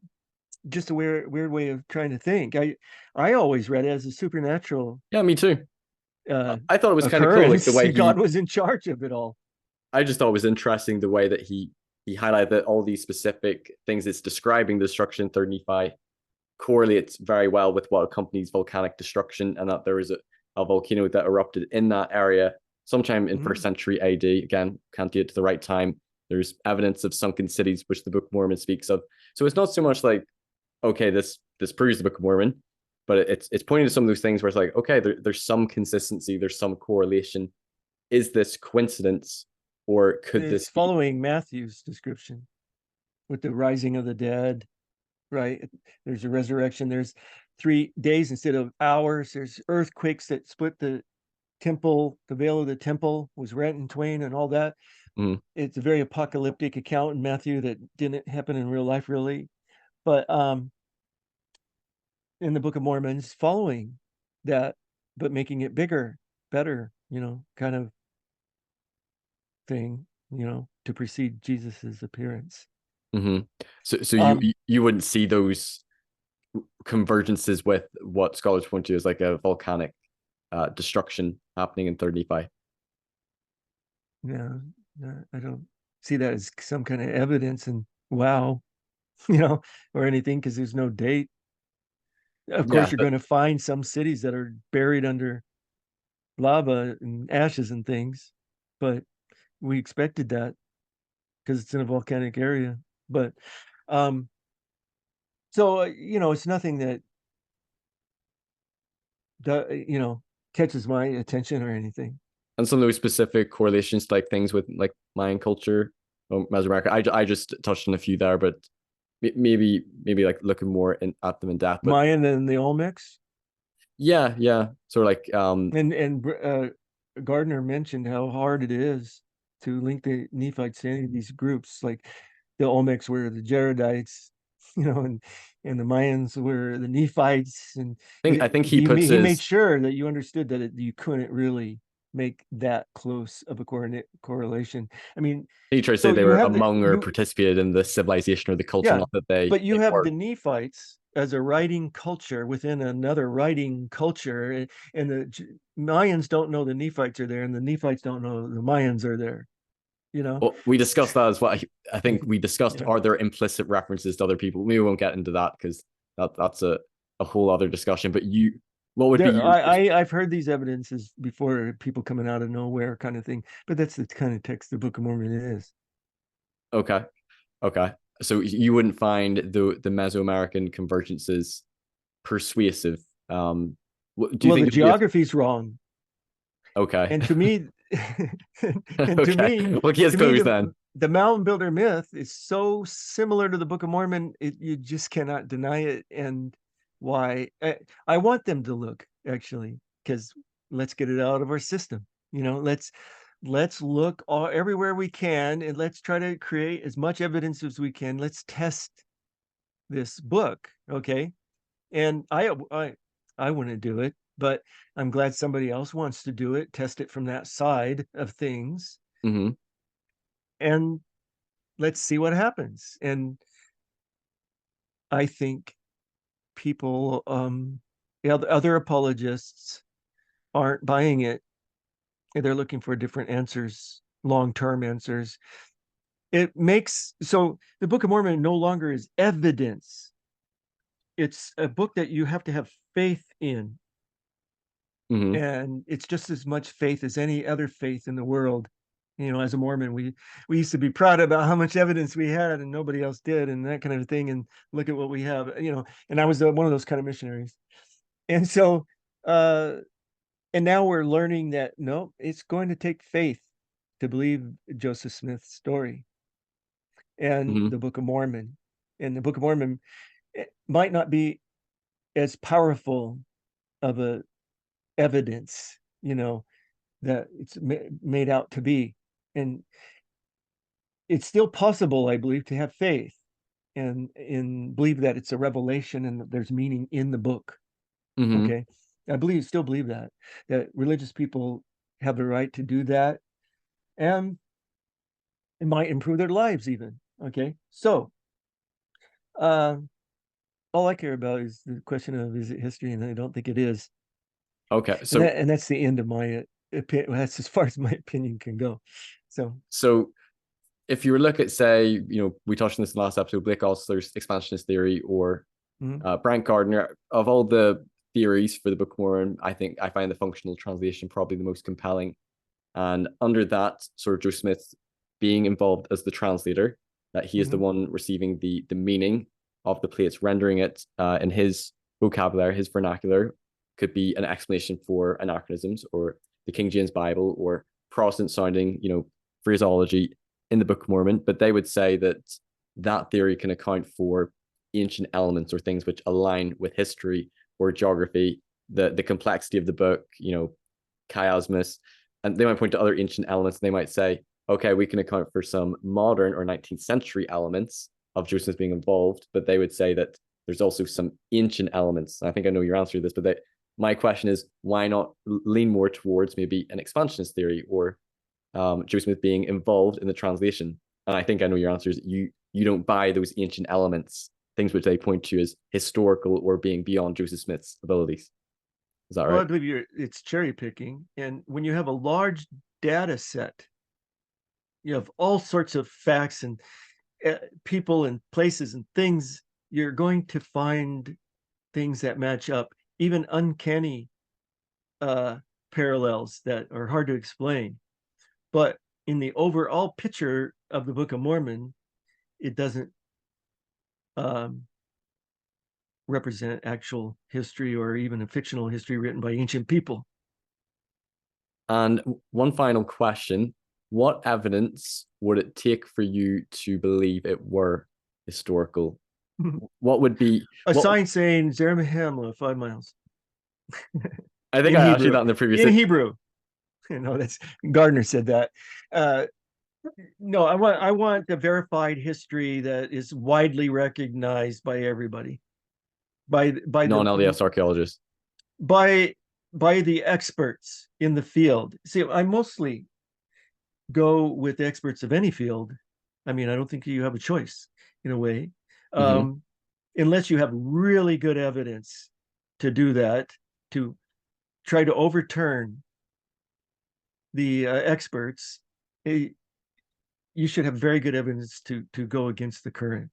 just a weird way of trying to think. I always read it as a supernatural Yeah, me too. uh I thought it was kind of cool, like the occurrence. way God he. was in charge of it all. I just thought it was interesting the way that he highlighted that all these specific things it's describing the destruction in Third Nephi correlates very well with what accompanies volcanic destruction, and that there is a volcano that erupted in that area sometime in first Mhm. century AD. Again, can't do it to the right time. There's evidence of sunken cities, which the Book of Mormon speaks of. So it's not so much like, okay, this proves the Book of Mormon, but it's pointing to some of those things where it's like, okay, there's some consistency, there's some correlation. Is this coincidence, or could It's this be? following Matthew's description with the rising of the dead, right? There's a resurrection. There's 3 days instead of hours. There's earthquakes that split the temple. The veil of the temple was rent in twain and all that. Mm, It's a very apocalyptic account in Matthew that didn't happen in real life, really. But in the Book of Mormons, following that, but making it bigger, better, kind of thing, to precede Jesus's appearance. mm-hmm. So Um, you wouldn't see those convergences with what scholars point to as like a volcanic destruction happening in Third Nephi. yeah. I don't see that as some kind of evidence and wow, or anything, because there's no date. Of Yeah, course, you're going to find some cities that are buried under lava and ashes and things, but we expected that because it's in a volcanic area. But um, so it's nothing that catches my attention or anything. and some of those specific correlations, like things with like Mayan culture, Mesoamerica. I just touched on a few there, but maybe like looking more at them in depth. But Mayan and the Olmecs, yeah, sort of like and Gardner mentioned how hard it is to link the Nephites to any of these groups. Like the Olmecs were the Jaredites, and the Mayans were the Nephites, and I think he he puts he made his sure that you understood that you couldn't really make that close of a correlation. I mean, he tried to say so they you were have among or participated in the civilization or the culture, yeah, not that they but you have were. the Nephites as a writing culture within another writing culture, and the Mayans don't know the Nephites are there, and the Nephites don't know the Mayans are there. Well, we discussed that as well. I think we discussed, Yeah. are there implicit references to other people? Maybe we won't get into that because that's a whole other discussion. But what would be There, your I've heard these evidences before, people coming out of nowhere kind of thing, but that's the kind of text the Book of Mormon is. okay? Okay, so you wouldn't find the Mesoamerican convergences persuasive. Do you Well, the think it would be geography's wrong, okay? and to me, and Okay, well, case to me, closed then. the mound builder myth is so similar to the Book of Mormon, you just cannot deny it. And why? I want them to look, actually, because let's get it out of our system. Let's look everywhere we can, and let's try to create as much evidence as we can. Let's test this book, okay? And I wouldn't do it, but I'm glad somebody else wants to do it, test it from that side of things, Mm-hmm. and let's see what happens. And I think people, other apologists aren't buying it. They're looking for different answers, long-term answers. So the Book of Mormon no longer is evidence. It's a book that you have to have faith in. Mm-hmm. And it's just as much faith as any other faith in the world. As a Mormon, we used to be proud about how much evidence we had and nobody else did, and that kind of thing. And look at what we have, and I was one of those kind of missionaries. And so, and now we're learning that no, it's going to take faith to believe Joseph Smith's story and Mm-hmm. the Book of Mormon. And the Book of Mormon, it might not be as powerful of a evidence, that it's made out to be. And it's still possible, I believe, to have faith and believe that it's a revelation and that there's meaning in the book. Mm-hmm. Okay. I still believe that religious people have the right to do that, and it might improve their lives even. Okay. So uh, all I care about is the question of, is it history? And I don't think it is. Okay, And that's the end of my opinion. That's as far as my opinion can go. so if you were look at, say, we touched on this in the last episode, Blake Ostler's expansionist theory, or Mhm. Brent Gardner, of all the theories for the Book of Mormon, I think I find the functional translation probably the most compelling. And under that, sort of Joe Smith being involved as the translator, that he is the one receiving the meaning of the plates, rendering it in his vocabulary, his vernacular, could be an explanation for anachronisms or the King James Bible or Protestant sounding, phraseology in the Book of Mormon. But they would say that that theory can account for ancient elements or things which align with history or geography, the complexity of the book, chiasmus, and they might point to other ancient elements. And they might say, okay, we can account for some modern or 19th century elements of Joseph being involved, but they would say that there's also some ancient elements. And I think I know your answer to this, but my question is, why not lean more towards maybe an expansionist theory or Joe Smith being involved in the translation? And I think I know your answer is you don't buy those ancient elements, things which they point to as historical or being beyond Joseph Smith's abilities. Is that Well, I right? believe it's cherry picking. And when you have a large data set, you have all sorts of facts and people and places and things. You're going to find things that match up, even uncanny parallels that are hard to explain. But in the overall picture of the Book of Mormon, it doesn't represent actual history or even a fictional history written by ancient people. And one final question: what evidence would it take for you to believe it were historical? What would be A what? sign saying Zarahemla 5 miles I think in I asked you Hebrew. that in the previous. In Hebrew, that's Gardner said that. No, I want a verified history that is widely recognized by everybody, by non-LDS archaeologists. by the experts in the field. See, I mostly go with experts of any field. I mean, I don't think you have a choice in a way, unless you have really good evidence to do that, to try to overturn the experts. You should have very good evidence to go against the current.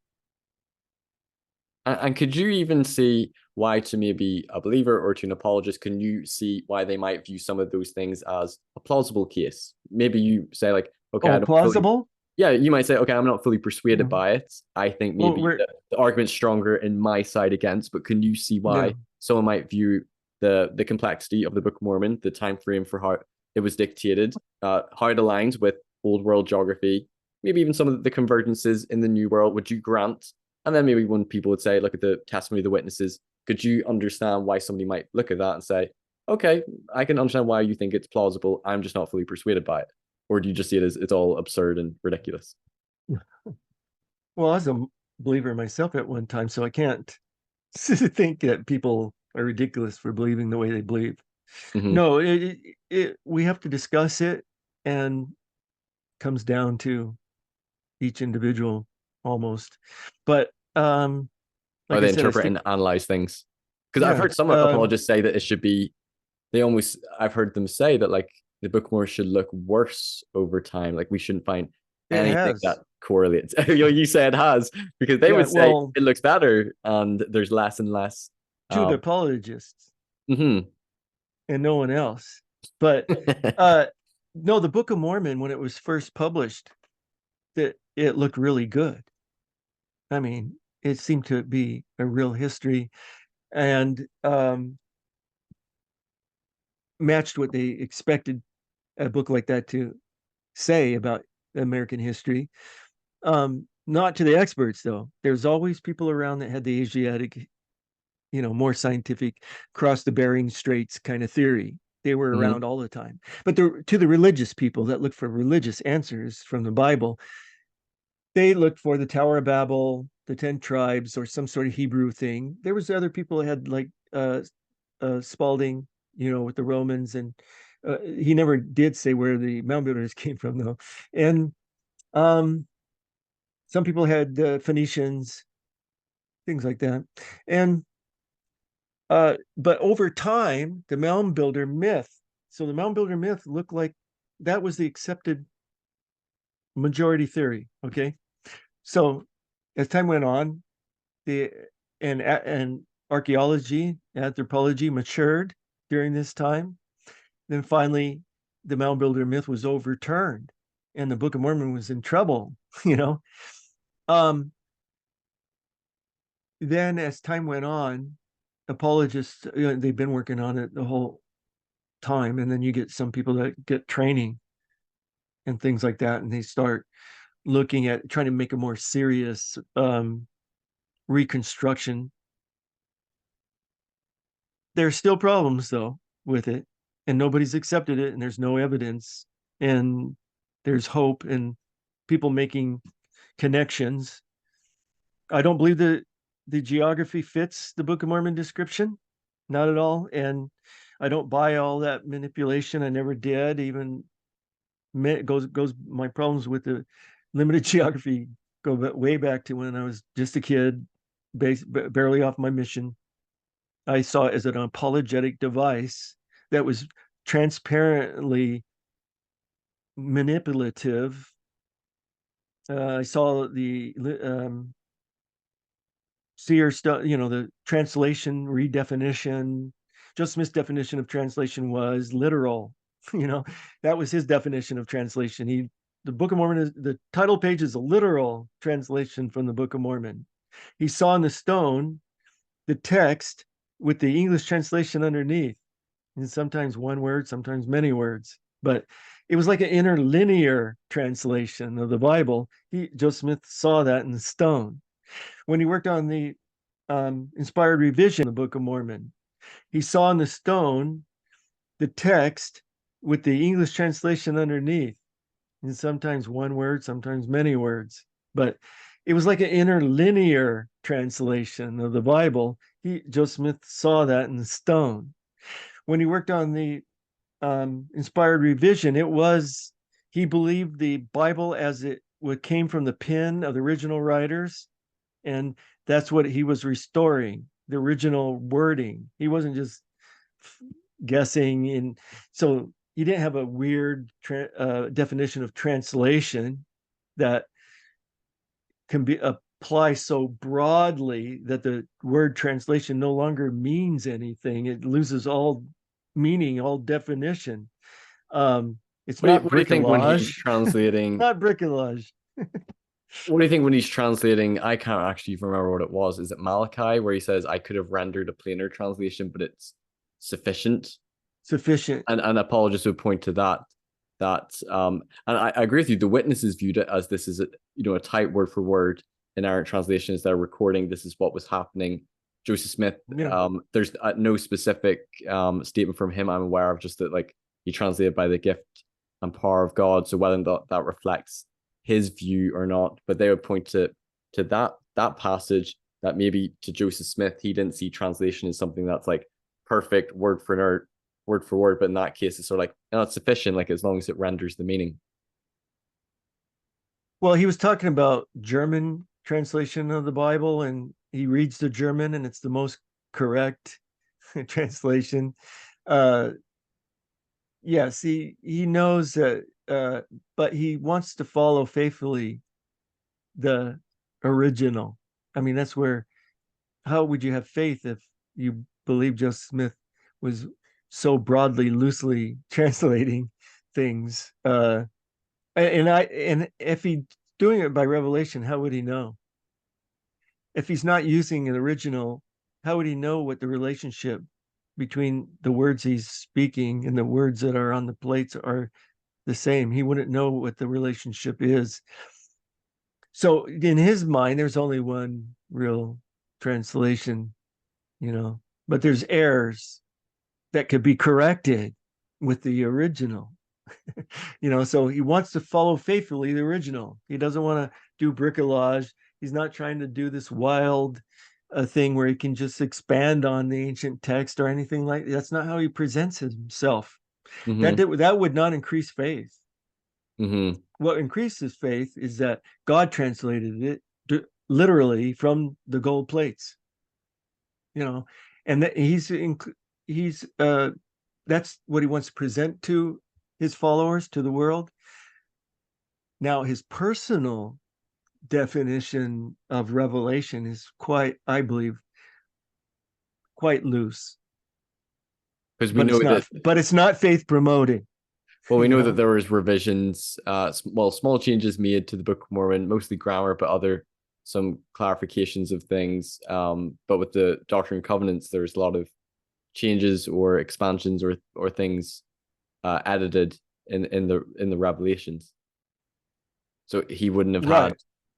And could you even see why, to maybe a believer or to an apologist, can you see why they might view some of those things as a plausible case? Maybe you say like, okay, I don't plausible? Yeah, you might say, okay, I'm not fully persuaded Yeah. by it. I think Well, maybe the argument's stronger in my side against, but can you see why yeah. someone might view the complexity of the Book of Mormon, the time frame for how it was dictated, how it aligns with old world geography, maybe even some of the convergences in the new world, would you grant? And then maybe when people would say, look at the testimony of the witnesses, could you understand why somebody might look at that and say, okay, I can understand why you think it's plausible. I'm just not fully persuaded by it. Or do you just see it as it's all absurd and ridiculous? Well, I was a believer myself at one time, so I can't think that people are ridiculous for believing the way they believe. No, we have to discuss it, and comes down to each individual almost. But How like they I said, interpret and analyze things. Because I've yeah, heard some apologists say that it should be, I've heard them say that like the Book of Mormon should look worse over time. Like we shouldn't find it anything has. that correlates. You say it has, because they Yeah, would say well, it looks better and there's less and less. to the apologists Mhm. and no one else. But no, the Book of Mormon, when it was first published, that it looked really good. I mean, it seemed to be a real history, and matched what they expected a book like that to say about American history. Not to the experts, though. There's always people around that had the Asiatic, more scientific, cross the Bering Straits kind of theory. They were around all the time. But to the religious people that look for religious answers from the Bible, they looked for the Tower of Babel, the 10 tribes, or some sort of Hebrew thing. There was other people that had like Spalding, with the Romans, and he never did say where the mound builders came from, though. And some people had Phoenicians, things like that. And but over time, the mound builder myth. So the mound builder myth looked like that was the accepted majority theory. Okay, so as time went on, the and archaeology, anthropology matured during this time. Then finally, the mound builder myth was overturned, and the Book of Mormon was in trouble. Um, then as time went on, apologists, they've been working on it the whole time, and then you get some people that get training and things like that, and they start looking at trying to make a more serious reconstruction. There's still problems though with it, and nobody's accepted it, and there's no evidence, and there's hope and people making connections. I don't believe that the geography fits the Book of Mormon description, not at all. And I don't buy all that manipulation. I never did. Even goes my problems with the limited geography go way back to when I was just a kid, barely off my mission. I saw it as an apologetic device that was transparently manipulative I saw the seer stuff, the translation redefinition. Joseph Smith's definition of translation was literal. That was his definition of translation. The Book of Mormon the title page is a literal translation from the Book of Mormon. He saw in the stone the text with the English translation underneath, and sometimes one word, sometimes many words, but it was like an interlinear translation of the Bible. Joseph Smith saw that in the stone. When he worked on the inspired revision of the Book of Mormon, he saw in the stone the text with the English translation underneath, and sometimes one word, sometimes many words, but it was like an interlinear translation of the Bible. Joseph Smith saw that in the stone. When he worked on the inspired revision, he believed the Bible as what came from the pen of the original writers, and that's what he was restoring, the original wording. He wasn't just guessing. And so he didn't have a weird definition of translation that can apply so broadly that the word translation no longer means anything. It loses all meaning, all definition. It's not What do you think when he's bricolage. translating? Not bricolage. What do you think when he's translating? I can't actually remember what it was. Is it Malachi where he says, "I could have rendered a plainer translation, but it's sufficient"? Sufficient. And apologists would point to that. And I agree with you. The witnesses viewed it as this is a type word for word inerrant translations. They're recording this is what was happening. Joseph Smith, Yeah. there's no specific statement from him I'm aware of, just that like he translated by the gift and power of God. So whether that reflects his view or not, but they would point to that passage that maybe to Joseph Smith he didn't see translation as something that's like perfect word for word, but in that case it's sort of like it's sufficient, like as long as it renders the meaning. Well, he was talking about German translation of the Bible, and he reads the German, and it's the most correct translation. Yes, he knows that, but he wants to follow faithfully the original. I mean, that's where, how would you have faith if you believe Joseph Smith was so broadly, loosely translating things? And if he's doing it by revelation, how would he know? If he's not using an original, how would he know what the relationship between the words he's speaking and the words that are on the plates are the same? He wouldn't know what the relationship is. So in his mind, there's only one real translation, but there's errors that could be corrected with the original. So he wants to follow faithfully the original. He doesn't want to do bricolage. He's not trying to do this wild thing where he can just expand on the ancient text or anything like that. That's not how he presents himself. Mm-hmm. That would not increase faith. Mm-hmm. What increases faith is that God translated it literally from the gold plates, and that he's that's what he wants to present to his followers, to the world. Now, his personal definition of revelation is I believe, quite loose. Because we know that But it's not faith promoting. well, we know that there was revisions, small changes made to the Book of Mormon, mostly grammar, but some clarifications of things. But with the Doctrine and Covenants, there's a lot of changes or expansions or things edited in the Revelations. So he wouldn't have had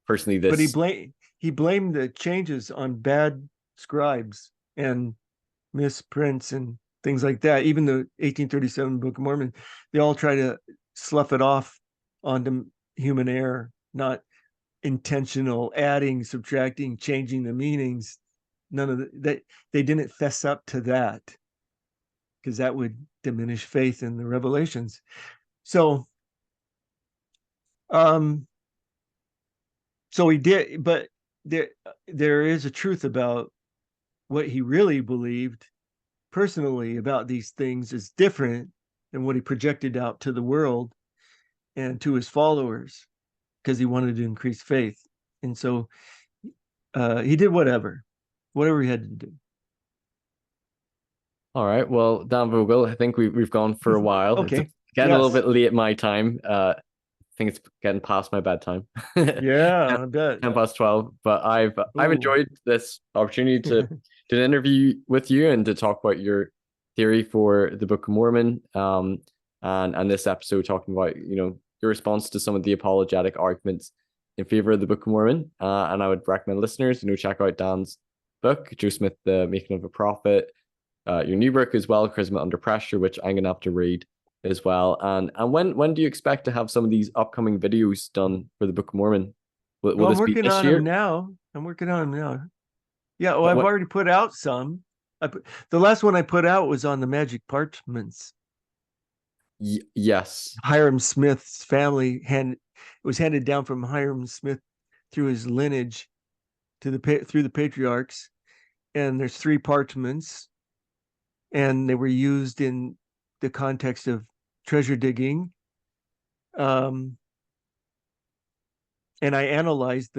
personally this. But he blamed the changes on bad scribes and misprints and things like that. Even the 1837 Book of Mormon, they all try to slough it off onto human error, not intentional adding, subtracting, changing the meanings. None of that. They didn't fess up to that, because that would diminish faith in the revelations. So he did, but there is a truth about what he really believed personally about these things is different than what he projected out to the world and to his followers. because he wanted to increase faith. And so he did whatever he had to do. All right. Well, Dan Vogel, I think we've gone for a while. Okay. It's getting a little Yes. bit late my time. I think it's getting past my bedtime. Yeah, I bet. 10 past 12. But I've Ooh. enjoyed this opportunity to do an interview with you and to talk about your theory for the Book of Mormon. And this episode talking about, your response to some of the apologetic arguments in favor of the Book of Mormon. And I would recommend listeners, check out Dan's book, Joe Smith, The Making of a Prophet. Your new book as well, Charisma Under Pressure, which I'm gonna have to read as well. And when do you expect to have some of these upcoming videos done for the Book of Mormon? Will I'm this be working this on year? them now. I'm working on them now. Yeah, well, I've What- already put out some. The last one I put out was on the magic parchments. Yes. Hiram Smith's family it was handed down from Hiram Smith through his lineage through the patriarchs, and there's 3 parchments, and they were used in the context of treasure digging. And I analyzed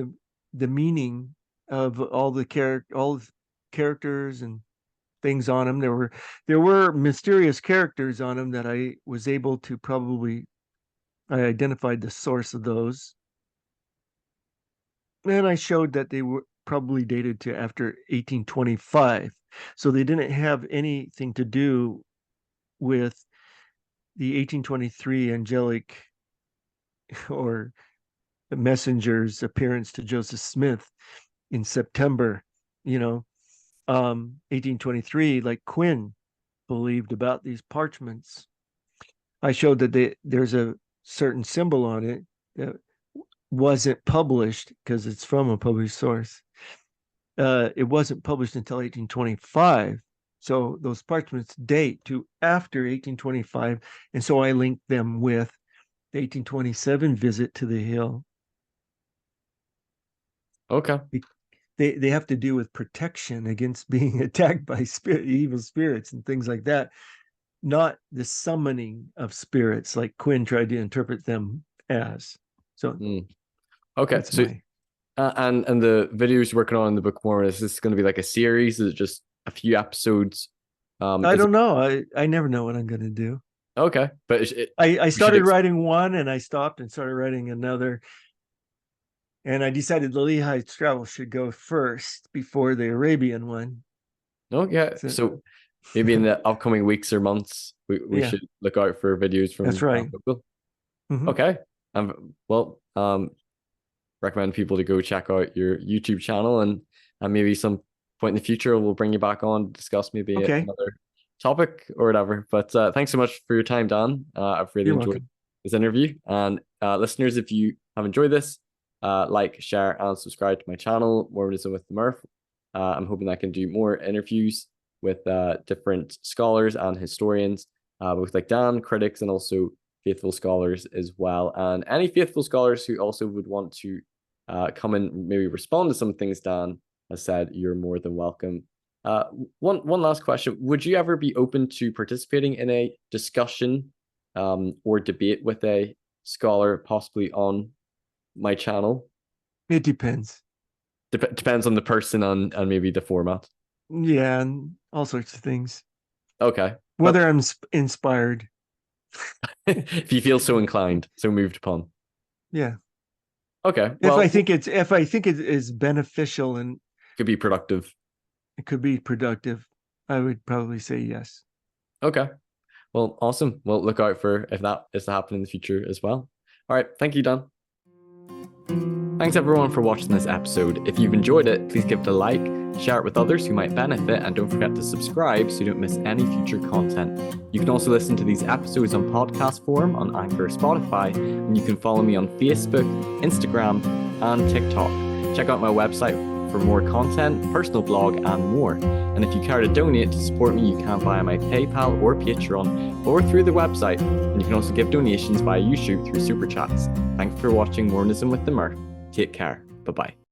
the meaning of all the characters and things on them. There were mysterious characters on them that I was able to I identified the source of those. And I showed that they were probably dated to after 1825. So they didn't have anything to do with the 1823 angelic or the messenger's appearance to Joseph Smith in September, 1823, like Quinn believed about these parchments. I showed that there's a certain symbol on it that wasn't published because it's from a published source. It wasn't published until 1825. So those parchments date to after 1825. And so I linked them with the 1827 visit to the hill. Okay. They have to do with protection against being attacked by evil spirits and things like that, not the summoning of spirits like Quinn tried to interpret them as. So okay. So and the videos you're working on in the Book of Mormon, is this going to be like a series? Is it just a few episodes? I don't know. I never know what I'm going to do. Okay, but I started writing one and I stopped and started writing another. And I decided the Lehi travel should go first before the Arabian one. Okay, so maybe in the upcoming weeks or months, we should look out for videos from. That's right. Okay, recommend people to go check out your YouTube channel, and maybe some point in the future we'll bring you back on to discuss maybe another topic or whatever. But thanks so much for your time, Dan. I've really enjoyed this interview. And listeners, if you have enjoyed this, like, share, and subscribe to my channel, Mormonism with the Murph. I'm hoping I can do more interviews with different scholars and historians, both like Dan, critics, and also faithful scholars as well. And any faithful scholars who also would want to come and maybe respond to some things Dan has said, you're more than welcome. One last question. Would you ever be open to participating in a discussion or debate with a scholar, possibly on my channel? It depends. Depends on the person and maybe the format. Yeah, and all sorts of things. Okay. Whether I'm inspired. If you feel so inclined, so moved upon. Yeah. Okay. Well, if I think it is beneficial and could be productive. It could be productive, I would probably say yes. Okay. Well, awesome. Well, look out for if that is to happen in the future as well. All right. Thank you, Dan. Thanks everyone for watching this episode. If you've enjoyed it, please give it a like, share it with others who might benefit, and don't forget to subscribe so you don't miss any future content. You can also listen to these episodes on podcast form on Anchor or Spotify, and you can follow me on Facebook, Instagram, and TikTok. Check out my website for more content, personal blog, and more. And if you care to donate to support me, you can via my PayPal or Patreon, or through the website. And you can also give donations via YouTube through Super Chats. Thanks for watching Mormonism with the Murph. Take care. Bye-bye.